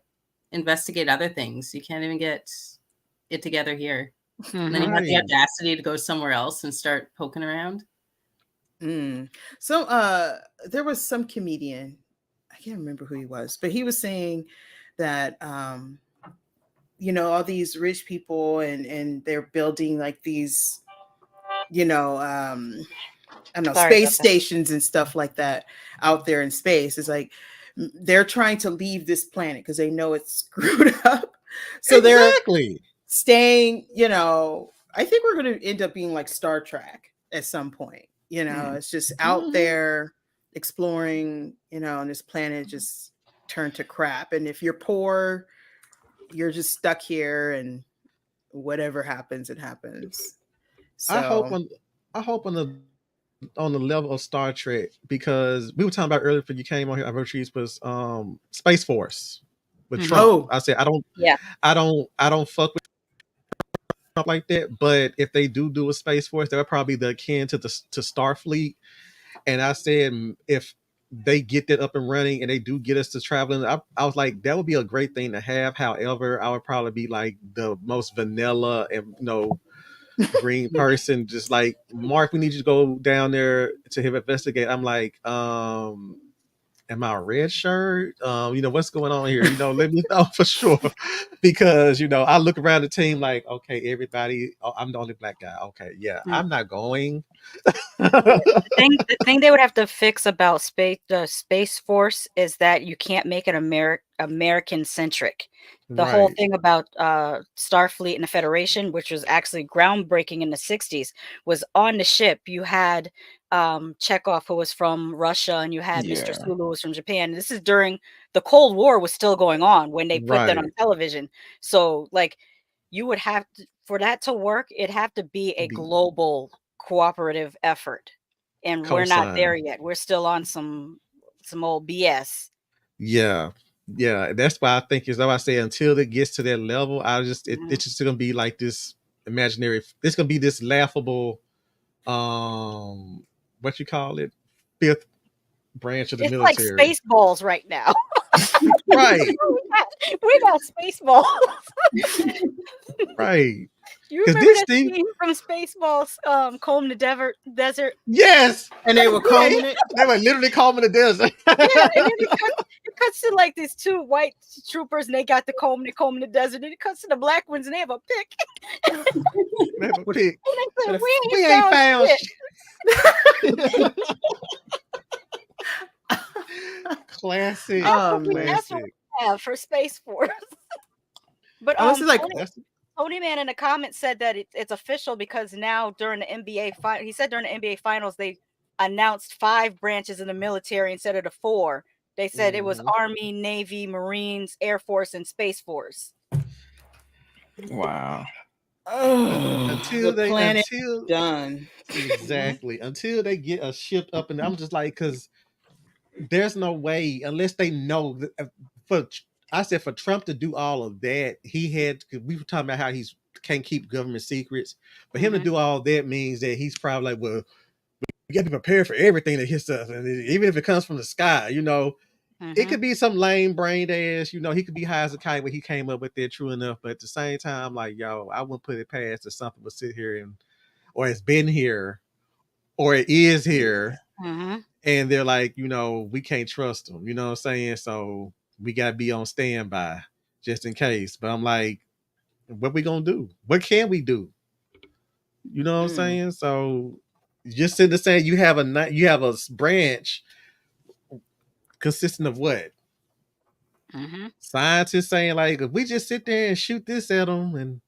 D: investigate other things? You can't even get it together here. And then you
B: Mhm.
D: have the
C: right.
D: audacity to go somewhere else and start poking around.
F: Mm. So there was some comedian, I can't remember who he was, but he was saying that all these rich people, and they're building like these, I don't know,
B: Sorry
F: space
B: about that.
F: stations and stuff like that out there in space. It's like they're trying to leave this planet because they know it's screwed up. So they're
C: Exactly.
F: staying, I think we're going to end up being like Star Trek at some point. It's just out there exploring, and this planet just turned to crap. And if you're poor, you're just stuck here, and whatever happens, it happens.
C: I hope
F: So,
C: on the level of Star Trek, because we were talking about earlier when you came on here, Average was Space Force with Trump.
F: oh,
C: I said
B: Yeah.
C: I don't fuck with Trump like that, but if they do a Space Force, that would probably be the akin to Starfleet. And I said if they get that up and running and they do get us to traveling, I was like, that would be a great thing to have. However, I would probably be like the most vanilla and green person, just like, Mark, we need you to go down there to him investigate. I'm like, am I a red shirt? What's going on here? Let me know for sure. Because, I look around the team like, okay, everybody, I'm the only black guy. Okay, yeah, I'm not going.
B: The thing they would have to fix about the Space Force is that you can't make it American centric. The whole
C: Right.
B: thing about Starfleet and the Federation, which was actually groundbreaking in the 60s, was on the ship. You had Chekhov, who was from Russia, and you had Mr.
A: Yeah.
B: Sulu, who was from Japan. This is during the Cold War was still going on when they put that on
C: Right.
B: television. So, like, you would have to, for that to work, it'd have to be a
C: Be
B: global cooperative effort, and we're not there
C: cosign.
B: yet. We're still on some old BS.
C: Yeah. Yeah. That's why I think, as though I say, until it gets to that level, it's just gonna be like this imaginary, it's gonna be this laughable, what you call it, fifth branch of the
B: It's like
C: military.
B: Spaceballs right now.
C: Right.
B: we got Spaceballs.
C: Right.
B: You
C: Because
B: remember
C: this
B: that
C: thing,
B: scene from Spaceballs, comb the desert?
C: yes,
F: and they were
C: yeah,
F: combing it.
C: they were literally calling the desert.
B: Yeah, and then it cuts to like these two white troopers, and they got the comb the desert, and it cuts to the black ones, and they have a pick.
C: They have a pick.
B: And they said,
F: But
C: We
B: we
C: ain't
B: ain't found
C: found
B: shit.
C: Classic.
F: Oh,
B: That's what
C: Classic.
B: we have for Space Force. But
F: I was like,
C: That's
B: Tony Man in the comments said that it's official because now during the NBA he said during the NBA finals they announced 5 branches in the military instead of the 4. They said it was
C: Mhm.
B: Army, Navy, Marines, Air Force, and Space Force.
A: Wow.
C: until
F: the
C: they
F: planet
C: until
F: done.
C: exactly until they get a ship up, and I'm just like, because there's no way unless they know for I said for Trump to do all of that, he had, because we were talking about how he's can't keep government secrets. For him to do all that means that he's probably like, well, we got to be prepared for everything that hits us, and even if it comes from the sky, it could be some lame brained ass, he could be high as a kite when he came up with that, true enough. But at the same time, like, yo, I wouldn't put it past that something would sit here or it's been here, or it is here, and they're like, we can't trust them. You know what I'm saying? So we got to be on standby just in case. But I'm like, what we gonna do? What can we do? You know what I'm saying? So just sitting there saying you have a branch consisting of what? Scientists saying like, if we just sit there and shoot this at them,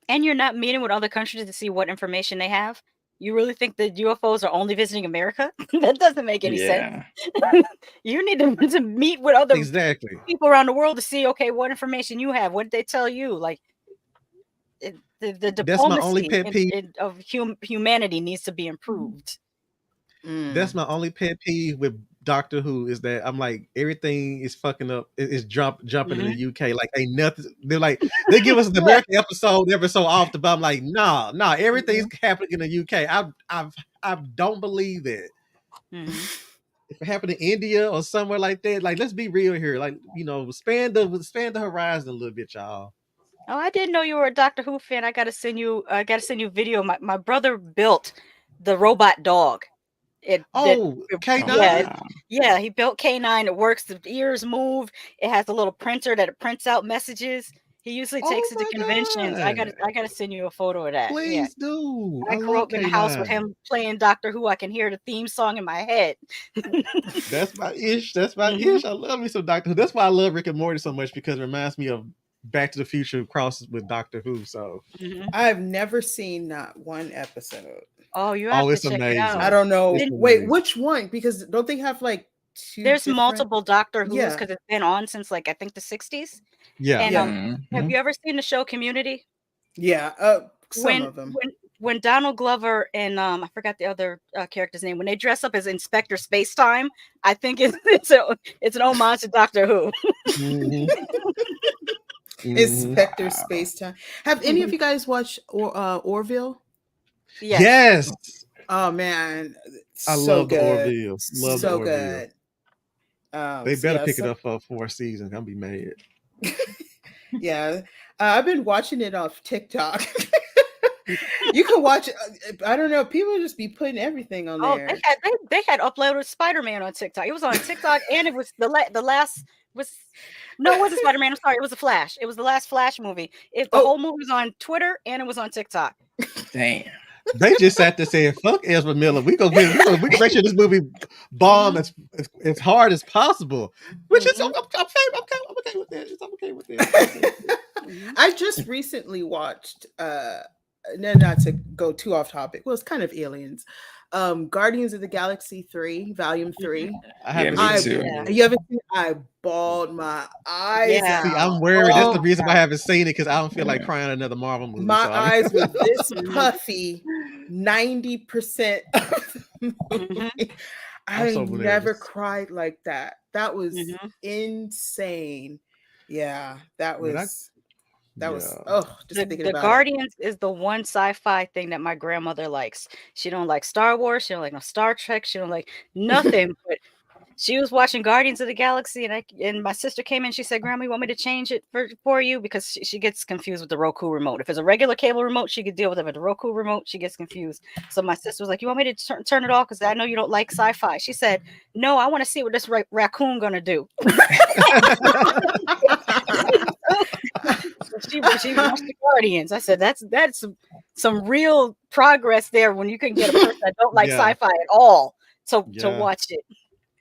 B: and you're not meeting with other countries to see what information they have. You really think that UFOs are only visiting America? That doesn't make any sense.
A: Yeah.
B: You need to meet with other
C: exactly.
B: people around the world to see, okay, what information you have. What did they tell you? Like, the
C: That's my only
B: diplomacy
C: pet peeve.
B: of humanity needs to be improved.
C: That's my only pet peeve with Doctor Who, is that I'm like, everything is fucking up. It's jumping in the UK. Like, ain't nothing. They're like, they give us the American episode every so often, but I'm like, nah, everything's happening in the UK. I don't believe that. If it happened in India or somewhere like that, like, let's be real here. Like, expand the horizon a little bit, y'all.
B: Oh, I didn't know you were a Doctor Who fan. I gotta send you a video. My brother built the robot dog.
C: K9?
B: Yeah, he built K9. It works. The ears move. It has a little printer that it prints out messages. He usually
C: Oh
B: takes it to
C: my
B: conventions. I
C: God.
B: gotta send you a photo of that. Yeah.
C: Please do.
B: I
C: I
B: grew
C: love
B: up in the house with
C: K9.
B: him playing Doctor Who. I can hear the theme song in my head.
C: That's my ish. That's my
B: Mhm.
C: ish. I love me some Doctor Who. That's why I love Rick and Morty so much, because it reminds me of Back to the Future crosses with Doctor Who. So,
B: Mhm.
F: I've never seen not one episode.
B: Oh, you have to
C: it's
B: check it
C: amazing.
F: I
B: out.
F: don't know.
C: It's
F: Wait,
C: amazing.
F: which one? Because don't they have like two
B: There's
F: different?
B: multiple Doctor Who's
F: Yeah.
B: because it's been on since like I think the 60s.
C: Yeah.
B: And
F: Yeah.
B: have
A: Mhm.
B: you ever seen the show Community?
F: Yeah. Some
B: When
F: of them.
B: when Donald Glover and I forgot the other character's name, when they dress up as Inspector Spacetime, I think it's an homage to Doctor Who.
C: Mhm.
F: Inspector
A: Wow.
F: Spacetime. Have any of you guys watched Orville?
B: Yes.
C: Yes.
F: Oh man,
C: I
F: so
C: love the
F: good.
C: Orville. Love the
F: So
C: Orville.
F: good.
C: They
F: So
C: better
F: yeah,
C: pick it up for 4 seasons. I'll be mad.
F: yeah. I've been watching it off TikTok. You can watch it. I don't know. People just be putting everything on
B: Oh,
F: there.
B: they had uploaded Spider-Man on TikTok. It was on TikTok and it was the last was no, it wasn't Spider-Man. I'm sorry, it was the Flash. It was the last Flash movie. The
F: Oh.
B: whole movie was on Twitter and it was on TikTok.
A: Damn.
C: They just sat there saying, "Fuck Ezra Miller. We can make sure this movie bomb as hard as possible." Which is I'm okay with that. I'm okay with that.
F: I just recently watched not to go too off topic. Well, it's kind of aliens. Guardians of the Galaxy 3, Volume 3.
C: I haven't
A: me
C: seen
A: too.
C: it.
F: You haven't seen it? I bawled my eyes
B: Yeah.
C: See,
F: out.
C: I'm worried. That's the
F: Oh,
C: reason why I haven't seen it, because I don't feel like
A: Yeah.
C: crying another Marvel movie.
F: my
C: so
F: eyes were this puffy 90% of the
B: Mhm.
F: movie.
C: I'm
F: I
C: so
F: never
C: nervous.
F: cried like that. That was
B: Mhm.
F: insane. Yeah, that
C: Man,
F: was just
B: The
F: thinking about
B: Guardians is the one sci-fi thing that my grandmother likes. She don't like Star Wars. She don't like no Star Trek. She don't like nothing. But she was watching Guardians of the Galaxy, and my sister came in. She said, "Grandma, you want me to change it for you?" Because she gets confused with the Roku remote. If it's a regular cable remote, she could deal with it. But the Roku remote, she gets confused. So my sister was like, "You want me to turn it off? Because I know you don't like sci-fi." She said, "No, I want to see what this raccoon gonna do." She watched the Guardians. I said, "That's some real progress there when you can get a person that don't like
C: Yeah.
B: sci-fi at all to
C: Yeah.
B: watch it."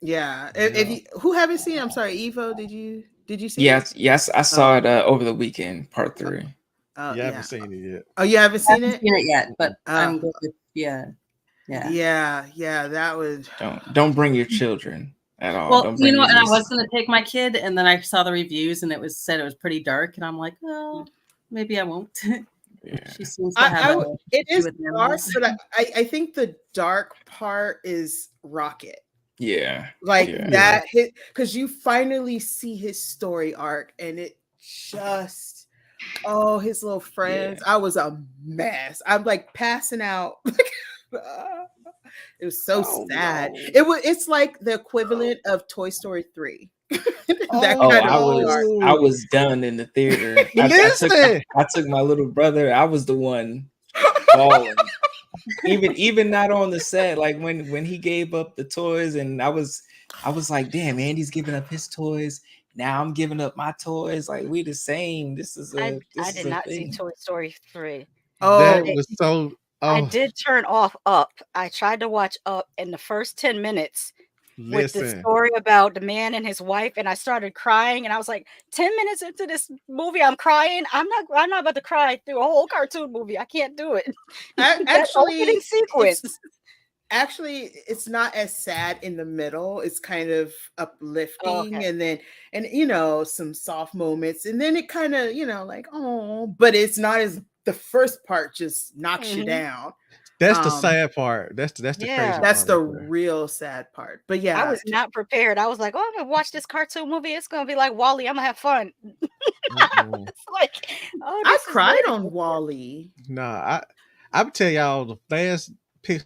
F: Yeah. If you who haven't seen it, I'm sorry, Evo, did you see it?
A: Yes, I saw it over the weekend, part 3.
C: You haven't seen it yet.
F: Oh, you haven't
D: I
F: seen
D: haven't
F: it?
D: seen it yet, but I'm
F: Oh.
D: good. Yeah.
F: Yeah, that was
A: Don't bring your children at all.
D: Well,
A: Don't bring
D: you know,
A: your
D: and I
A: nieces.
D: was going to take my kid, and then I saw the reviews, and it said it was pretty dark, and I'm like, well, maybe I won't.
A: Yeah.
D: She seems to have
F: it is
D: with
F: dark,
D: animals.
F: but I think the dark part is Rocket.
A: Yeah.
F: Like
A: Yeah.
F: that hit, because you finally see his story arc, and it just his little friends. I was a mess. I'm like passing out. It was so sad.
C: No.
F: It's like the equivalent of Toy Story 3.
A: I was done in the theater. I took my little brother. I was the one bawling. even not on the set. Like when he gave up the toys, and I was like, damn, Andy's giving up his toys. Now I'm giving up my toys. Like, we the same. This is a
B: I did not see Toy Story 3.
C: That was so.
B: I did turn off Up. I tried to watch Up in the first 10 minutes with the story about the man and his wife, and I started crying, and I was like, 10 minutes into this movie, I'm crying. I'm not about to cry through a whole cartoon movie. I can't do it.
F: Actually,
B: sequence.
F: Actually, it's not as sad in the middle. It's kind of uplifting, and then some soft moments, and then it kind of like, oh, but it's not as the first part just knocks you down.
C: That's the sad part. That's the crazy part.
F: That's the real sad part. But yeah,
B: I was not prepared. I was like, oh, I'm gonna watch this cartoon movie. It's gonna be like Wall-E. I'm gonna have fun. It's like,
F: I cried on Wall-E.
C: Nah, I'm tell y'all the last Pixar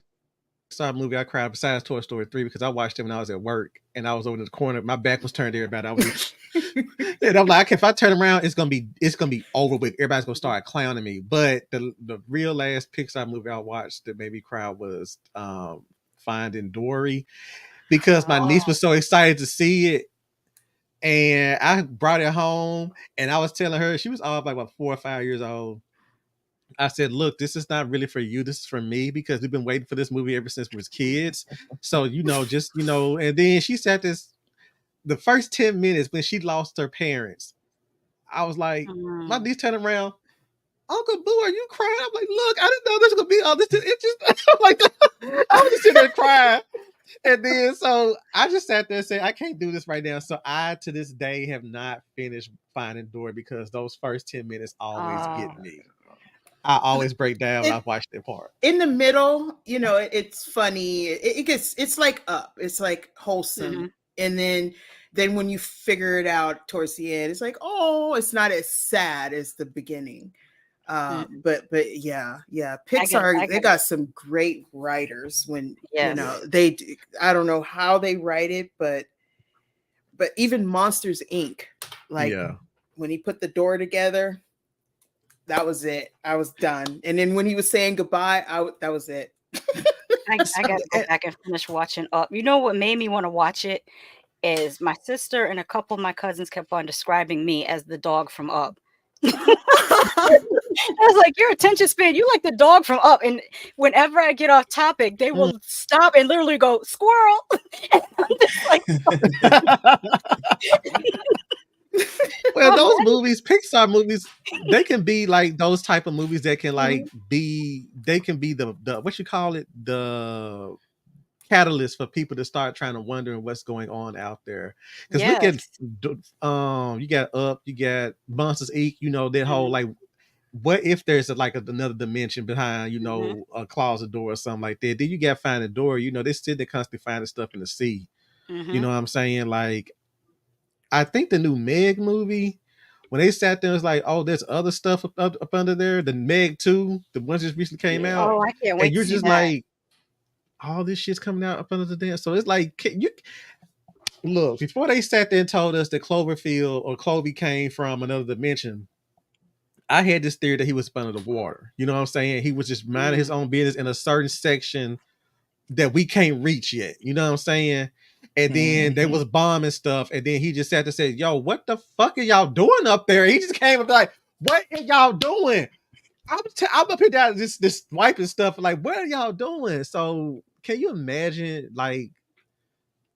C: movie I cried besides Toy Story 3, because I watched it when I was at work and I was over in the corner. My back was turned to everybody. I was and I'm like, if I turn around, it's gonna be over with. Everybody's gonna start clowning me. But the real last Pixar movie I watched that made me cry was Finding Dory, because my niece was so excited to see it, And I brought it home, and I was telling her, she was all like about 4 or 5 years old. I said, "Look, this is not really for you. This is for me because we've been waiting for this movie ever since we was kids. So just And then she said this the first 10 minutes when she lost her parents. I was like, my niece turned around. Uncle Boo, are you crying? I'm like, look, I didn't know this was gonna be all this. It just I'm like, I was just sitting there crying. And then so I just sat there and said, I can't do this right now. So I to this day have not finished Finding Dory because those first 10 minutes always get me. I always break down when I watch that part.
F: In the middle, it's funny. It's like Up. It's like wholesome. And then when you figure it out towards the end, it's like, oh, it's not as sad as the beginning. But yeah, Pixar, they got some great writers when they I don't know how they write it, but even Monsters Inc. Like when he put the door together, that was it. I was done. And then when he was saying goodbye, that was it.
B: I gotta go back and finish watching Up. You know what made me want to watch it is my sister and a couple of my cousins kept on describing me as the dog from Up. I was like, your attention span, you like the dog from Up. And whenever I get off topic, they will stop and literally go, squirrel. And I'm just like,
C: well, those movies, Pixar movies, they can be like those type of movies that can like they can be the what you call it, the catalyst for people to start trying to wonder what's going on out there. Because look at you got Up, you got Monsters Inc., that whole like, what if there's another dimension behind, a closet door or something like that? Then you got Finding Dory, they still they constantly finding stuff in the sea. You know what I'm saying? Like, I think the new Meg movie, when they sat there, it was like, oh, there's other stuff up under there. The Meg 2, the one just recently came out.
B: Oh, I can't wait.
C: And you're just like, all this shit's coming out up under the dance. So it's like, look, before they sat there and told us that Cloverfield or Clovey came from another dimension, I had this theory that he was under the water. You know what I'm saying? He was just minding his own business in a certain section that we can't reach yet. You know what I'm saying? And then there was bombing stuff. And then he just sat there and said, yo, what the fuck are y'all doing up there? He just came up like, what are y'all doing? I'm up here down this wiping stuff. Like, what are y'all doing? So can you imagine like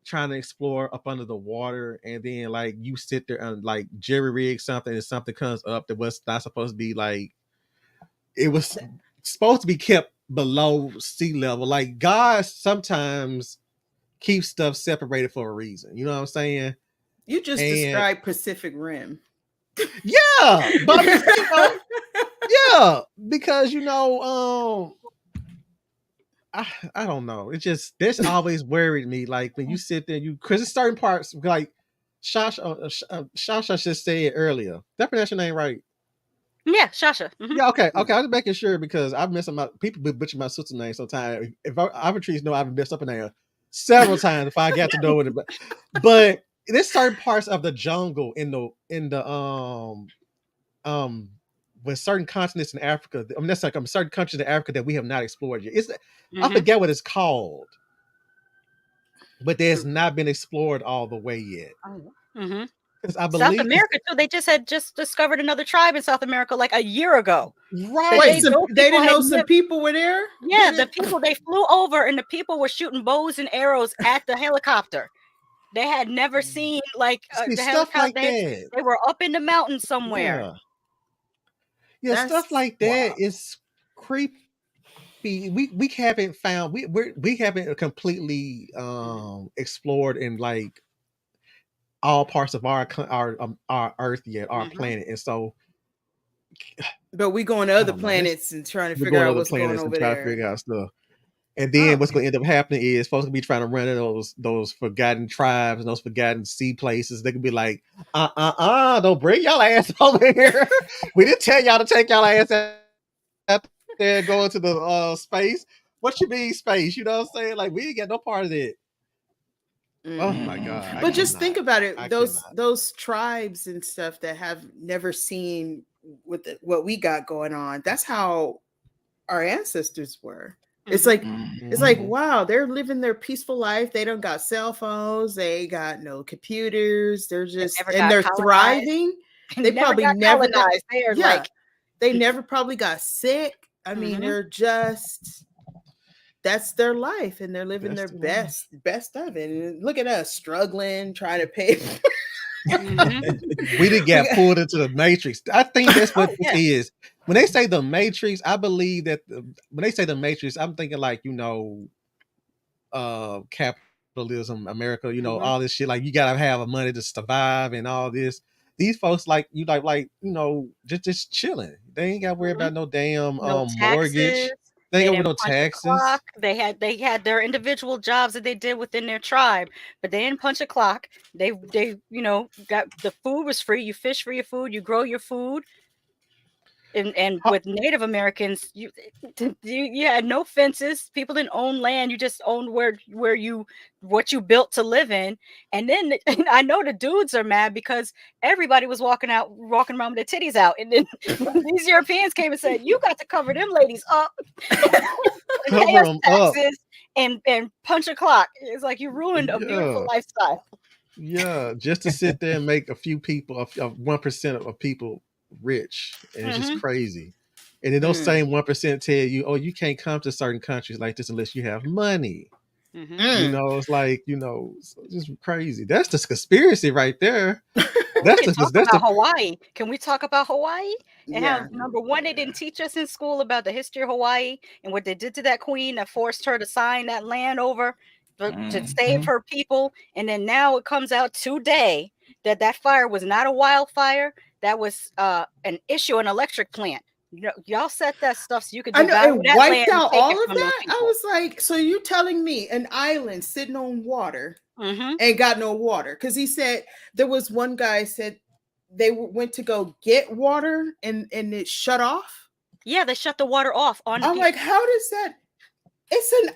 C: trying to explore up under the water and then like you sit there and like jerry rig something and something comes up that was not supposed to be, like, it was supposed to be kept below sea level. Like, God sometimes keeps stuff separated for a reason. You know what I'm saying?
F: You just described Pacific Rim.
C: Yeah, but yeah, because I don't know. It just, this always worried me. Like when you sit there, because there's certain parts like Shasha just said earlier. Did I pronounce your name right?
B: Yeah, Shasha.
C: Yeah, okay. I was making sure because I've messed up my people butcher my sister's name sometimes. If Ivory know I've messed up a name several times if I got to know with it. But there's certain parts of the jungle in the with certain continents in Africa. I mean, that's like certain countries in Africa that we have not explored yet. I forget what it's called, but there's not been explored all the way yet. Because I believe
B: South America too. They just discovered another tribe in South America like a year ago.
C: Right.
F: Wait, they didn't know some people were there?
B: Yeah, the people, they flew over and the people were shooting bows and arrows at the helicopter. They had never seen like the helicopter.
C: Like that.
B: They were up in the mountains somewhere.
C: Yeah, stuff like that is creepy. We haven't found we haven't completely explored in like all parts of our Earth yet, our planet, and so.
F: But we going to other planets and trying to figure out what's going over there.
C: To figure out stuff. And then what's going to end up happening is folks going to be trying to run into those forgotten tribes and those forgotten sea places. They can be like, don't bring y'all ass over here. We didn't tell y'all to take y'all ass out there and go into the space. What you mean space? You know what I'm saying? Like, we ain't got no part of it. Oh my God.
F: But just think about it. Those tribes and stuff that have never seen what we got going on. That's how our ancestors were. It's like
A: Mhm.
F: wow, they're living their peaceful life. They don't got cell phones, they got no computers, they're
B: They
F: just
B: never
F: and
B: got
F: they're
B: colonized.
F: thriving. They
B: Never
F: probably
B: got
F: never got
B: colonized. They are
F: yeah,
B: like,
F: they never probably got sick. I mean,
B: mhm,
F: they're just that's their life and they're living
C: That's
F: their
C: the life.
F: best of it. And look at us struggling, trying to pay.
B: mhm.
C: We did
F: We
C: get
F: got-
C: pulled into the matrix. I think that's what
B: Oh
C: this
B: yeah.
C: is. When they say the matrix, I believe that when they say the matrix, I'm thinking like, capitalism, America,
B: Mhm.
C: all this shit. Like you gotta have money to survive and all this. These folks just chilling. They ain't gotta worry
B: Mhm.
C: about no damn
B: No taxes.
C: mortgage. They ain't
B: They
C: got with
B: didn't
C: no
B: punch a
C: taxes.
B: clock. They had their individual jobs that they did within their tribe, but they didn't punch a clock. They got the food was free. You fish for your food. You grow your food. And
C: How,
B: with Native Americans, you had no fences. People didn't own land. You just owned where you what you built to live in. And then I know the dudes are mad because everybody was walking around with their titties out. And then these Europeans came and said, "You got to cover them ladies up and pay
C: cover
B: us
C: them up.
B: taxes and punch a clock." It's like you ruined a beautiful
C: Yeah.
B: lifestyle.
C: Yeah, just to sit there and make a few people, of 1% of people rich, and it's just
B: Hmm.
C: crazy. And then those
F: Mm,
C: same 1% tell you, "Oh, you can't come to certain countries like this unless you have money."
B: Hmm.
F: mm.
C: It's like it's just crazy. That's the conspiracy right there.
B: We
C: That's
B: can
C: the
B: talk
C: that's
B: about
C: the
B: Hawaii. Can we talk about Hawaii and how
F: Yeah.
B: number one they didn't teach us in school about the history of Hawaii and what they did to that queen that forced her to sign that land over to save
A: Mhm.
B: her people, and then now it comes out today that that fire was not a wildfire, that was an issue, an electric plant. Y'all set that stuff so you could
F: I know it
B: devalue that land
F: wiped
B: and
F: out
B: take
F: all
B: it
F: of
B: from those
F: that. I
B: people.
F: was like, so you telling me an island sitting on water
B: Hmm.
F: ain't got no water? Because he said there was one guy said they went to go get water and it shut off.
B: Yeah, they shut the water off on
F: I'm
B: the.
F: like, how does that? It's an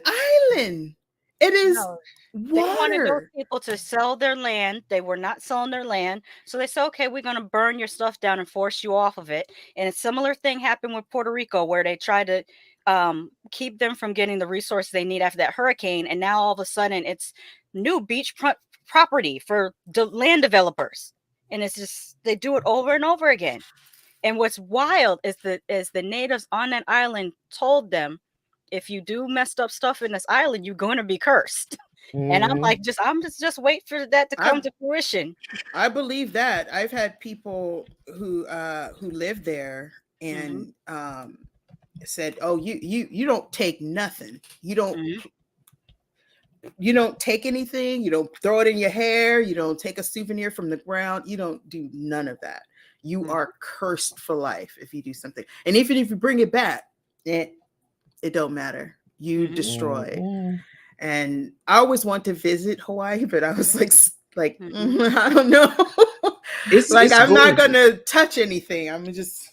F: island. It is
B: No. They wanted those
F: water.
B: people to sell their land. They were not selling their land. So they said, okay, we're going to burn your stuff down and force you off of it. And a similar thing happened with Puerto Rico, where they tried to keep them from getting the resources they need after that hurricane. And now all of a sudden it's new property for land developers. And it's just, they do it over and over again. And what's wild is the natives on that island told them, if you do messed up stuff in this island, you're going to be cursed. And I'm like,
C: Mhm.
B: just wait for that to come
F: I
B: to fruition.
F: I believe that. I've had people who live there
B: Hmm.
F: and said, "Oh, you don't take nothing.
B: Hmm.
F: You don't take anything. You don't throw it in your hair. You don't take a souvenir from the ground. You don't do none of that. You
B: Hmm.
F: are cursed for life if you do something. And even if you bring it back, it don't matter. You
B: Hmm.
F: destroyed."
C: Mhm.
F: And I always want to visit Hawaii, but I was like
B: Hmm.
F: I don't know. Like
A: It's
F: I'm not
A: gorgeous.
F: gonna touch anything. I'm just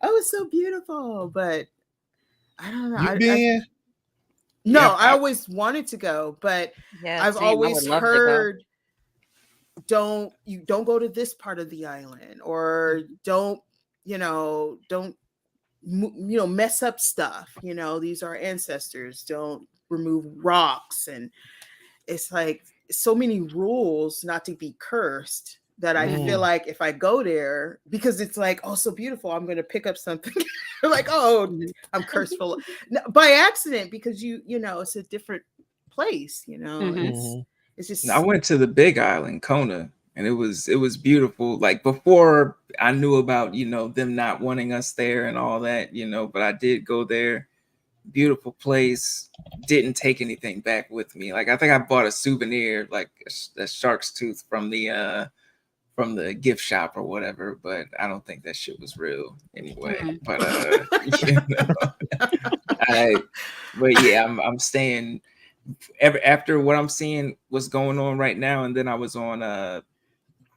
F: oh, it's so beautiful, but I don't know.
C: You
F: I
C: been?
F: no,
A: Yeah,
F: I always wanted to go, but
B: Yeah,
F: I've
B: same. I would
F: always
B: love to go.
F: heard don't go to this part of the island or
B: Mhm.
F: don't don't mess up stuff. These are ancestors. Don't remove rocks and it's like so many rules not to be cursed that I feel
B: Mhm.
C: Mm.
F: like if I go there, because it's like, oh, so beautiful, I'm going to pick up something like, oh,
B: Mhm.
F: I'm cursed full by accident because it's a different place,
B: Mhm.
C: Mhm.
F: it's
A: I
F: just,
A: went to the Big Island, Kona, and it was beautiful. Like before I knew about, them not wanting us there and all that, but I did go there. Beautiful place. Didn't take anything back with me. Like I think I bought a souvenir, like a shark's tooth from the gift shop or whatever, but I don't think that shit was real anyway.
B: Mhm.
A: But I but yeah, I'm staying after what I'm seeing what's going on right now, and then I was on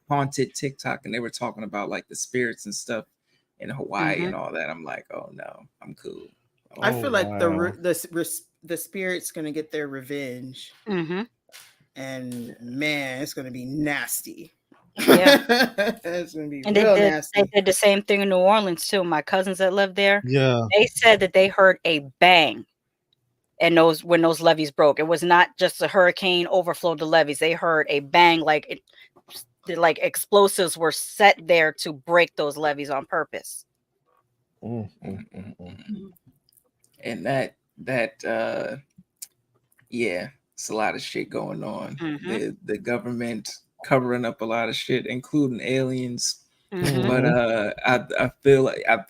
A: haunted TikTok and they were talking about like the spirits and stuff in Hawaii
B: Mhm.
A: and all that. I'm like, oh no, I'm cool. I'm
F: I
C: Oh
F: feel
A: cool.
F: like
C: wow.
F: the spirit's going to get their revenge
B: Mhm.
F: and man, it's going to be nasty.
B: Yeah.
F: It's going to be
B: And
F: real
B: they
F: nasty.
B: did the same thing in New Orleans too. My cousins that lived there,
C: Yeah.
B: they said that they heard a bang and when those levees broke. It was not just a hurricane overflowed the levees. They heard a bang, like explosives were set there to break those levees on purpose.
A: And that yeah, it's a lot of shit going on. The government covering up a lot of shit, including aliens. But I feel like I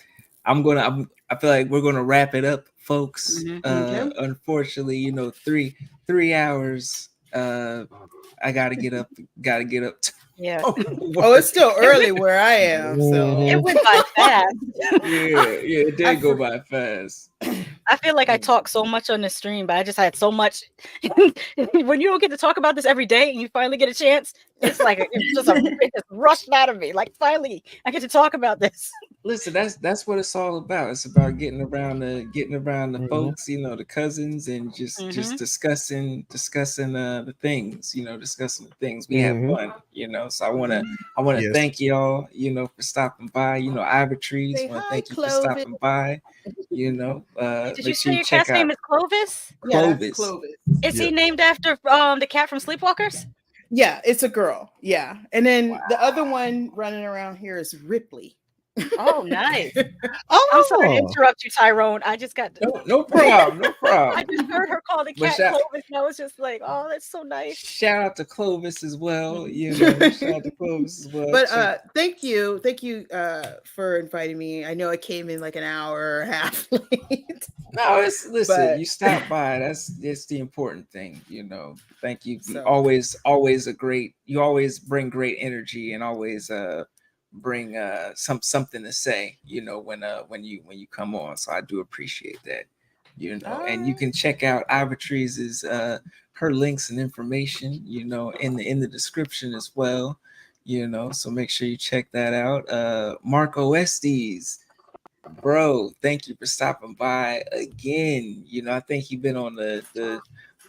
A: feel like we're gonna wrap it up, folks. Unfortunately, 3 hours. I gotta get up.
B: Yeah.
F: Oh, it's still early where I am, so
B: it went by fast.
A: Yeah, it did go by fast.
B: I feel like I talk so much on the stream, but I just had so much. When you don't get to talk about this every day and you finally get a chance, it's like it just rushed out of me. Like finally, I get to talk about this.
A: Listen, that's what it's all about. It's about getting around the folks, the cousins, and just discussing the things, discussing the things. We have fun, So I wanna thank y'all, for stopping by. Ivy Trees,
F: Say
A: wanna
F: hi,
A: thank you for
F: Clovis.
A: stopping by.
B: Did you
A: Make
B: say
A: sure
B: your cat's name is Clovis?
F: Yeah, that's
A: Clovis.
F: Clovis.
B: Is he named after the cat from Sleepwalkers?
F: Yeah, it's a girl. Yeah, and then the other one running around here is Ripley.
B: Oh, nice. I'm sorry to interrupt you, Tyrone. I just got
A: No problem.
B: I just heard her call the cat Clovis, and I was just like, "Oh, that's so nice."
A: Shout out to Clovis as well. Shout out to Clovis as well.
F: But thank you for inviting me. I know I came in like an hour and a half late.
A: No, listen. You stopped by. That's the important thing. Thank you.
F: So,
A: always you always bring great energy and always bring something to say. When you come on. So I do appreciate that. And you can check out Ivory's her links and information. In the description as well. So make sure you check that out. Marco Estes. Bro, thank you for stopping by again. I think you've been on the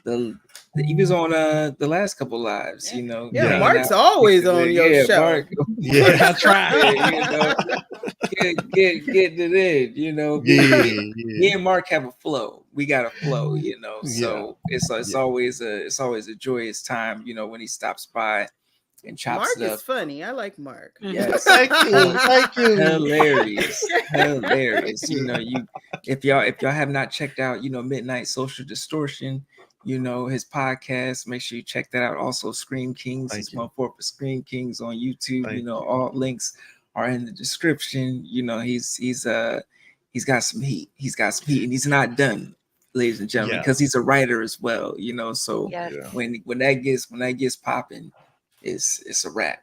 A: he was on the last couple lives.
F: Yeah, Mark's always on your show.
A: Mark,
C: I tried.
A: Getting it in. Me and Mark have a flow. We got a flow. So it's always a joyous time. When he stops by. And chops
F: Mark
A: it up.
F: is funny. I like Mark.
A: Yes.
C: Thank you.
A: Hilarious. If y'all have not checked out, Midnight Social Distortion, his podcast, make sure you check that out. Also, Scream Kings, he's 1-4 for Scream Kings on YouTube. All links are in the description. He's got some heat. He's got some heat, and he's not done, ladies and gentlemen, because he's a writer as well. So when that gets popping. It's a wrap.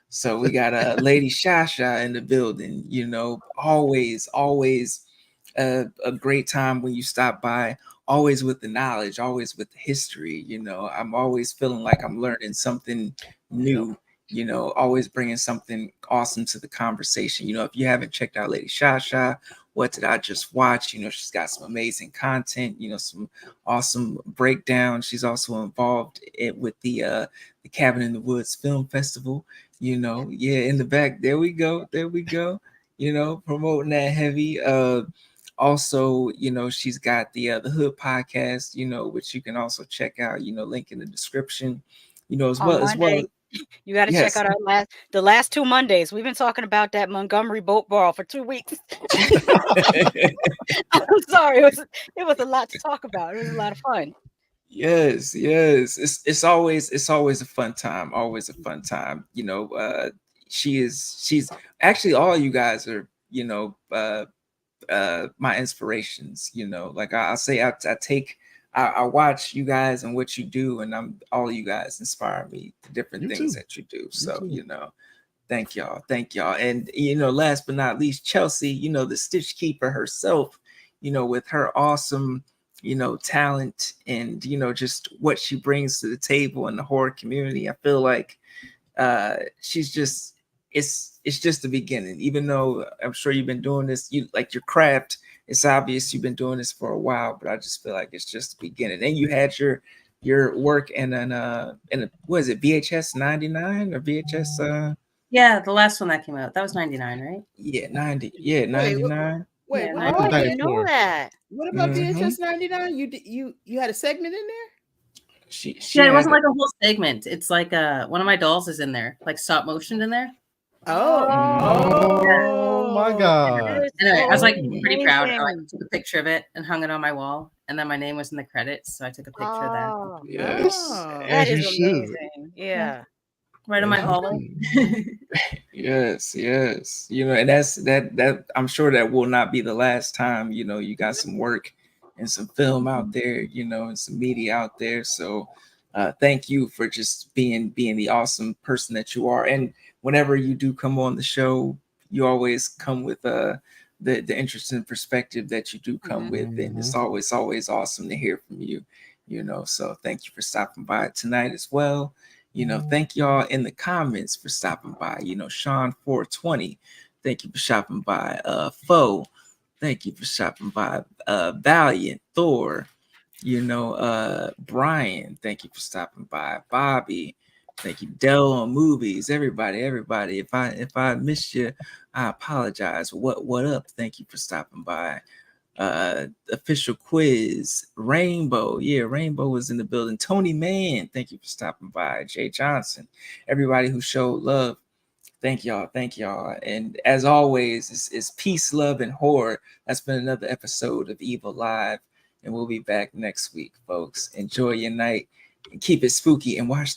A: So we got Lady Shasha in the building. Always a great time when you stop by. Always with the knowledge, always with the history. I'm always feeling like I'm learning something new. Always bringing something awesome to the conversation. If you haven't checked out Lady Shasha, what did I just watch? She's got some amazing content, some awesome breakdown. She's also involved with the Cabin in the Woods Film Festival, in the back. There we go. Promoting that heavy. Also, she's got the Hood podcast, which you can also check out, link in the description, as well.
B: You got to check out the last 2 Mondays. We've been talking about that Montgomery boat brawl for 2 weeks. I'm sorry. It was a lot to talk about. It was a lot of fun.
A: Yes. It's always a fun time. Always a fun time. She's actually, all you guys are, my inspirations. Like I say, I watch you guys and what you do, and all you guys inspire me to different things that you do. So, thank y'all. And, last but not least, Chelsea, the Stitch Keeper herself, with her awesome, talent and, just what she brings to the table in the horror community. I feel like she's just, it's just the beginning, even though I'm sure you've been doing this, like your craft. It's obvious you've been doing this for a while, but I just feel like it's just the beginning. And you had your work in what is it, VHS 99 or VHS?
D: Yeah, the last one that came out, that was 99, right?
A: Yeah, 90. Yeah, 99.
F: Wait,
D: Yeah,
F: what
B: Oh, I
F: about
C: 1994.
B: didn't know that.
F: what about
A: Mhm.
F: VHS 99? You had a segment in there?
A: She
D: Yeah, it
A: had
D: wasn't like a whole segment. It's like one of my dolls is in there, like stop motion in there.
F: Oh,
C: Oh my
B: That
C: God.
B: is
D: Anyway, I was like
A: Oh.
D: pretty proud. I like
B: amazing.
D: took a picture of it and hung it on my wall, and then my name was in the credits, so I took a picture of that.
B: Oh,
A: yes,
F: oh.
B: that
C: As you
B: is
C: should.
B: amazing. Yeah.
D: Right in my
C: As you
D: hallway.
C: should.
A: yes, yes. You know, and that I'm sure that will not be the last time. You know, you got some work and some film out there, you know, and some media out there. So thank you for just being the awesome person that you are. And whenever you do come on the show, you always come with the interesting perspective that you do come with, and it's always awesome to hear from you. You know, so thank you for stopping by tonight as well. You know, thank y'all in the comments for stopping by. You know, Sean 420, thank you for stopping by. Foe, thank you for stopping by. Valiant, Thor, you know, Brian, thank you for stopping by. Bobby, thank you. Dell on movies, everybody. If I missed you, I apologize. What up? Thank you for stopping by. Official quiz, Rainbow, yeah, Rainbow was in the building. Tony Mann, thank you for stopping by. Jay Johnson, everybody who showed love, thank y'all, and as always, it's peace, love, and horror. That's been another episode of Evil Live, and we'll be back next week, folks. Enjoy your night and keep it spooky and watch the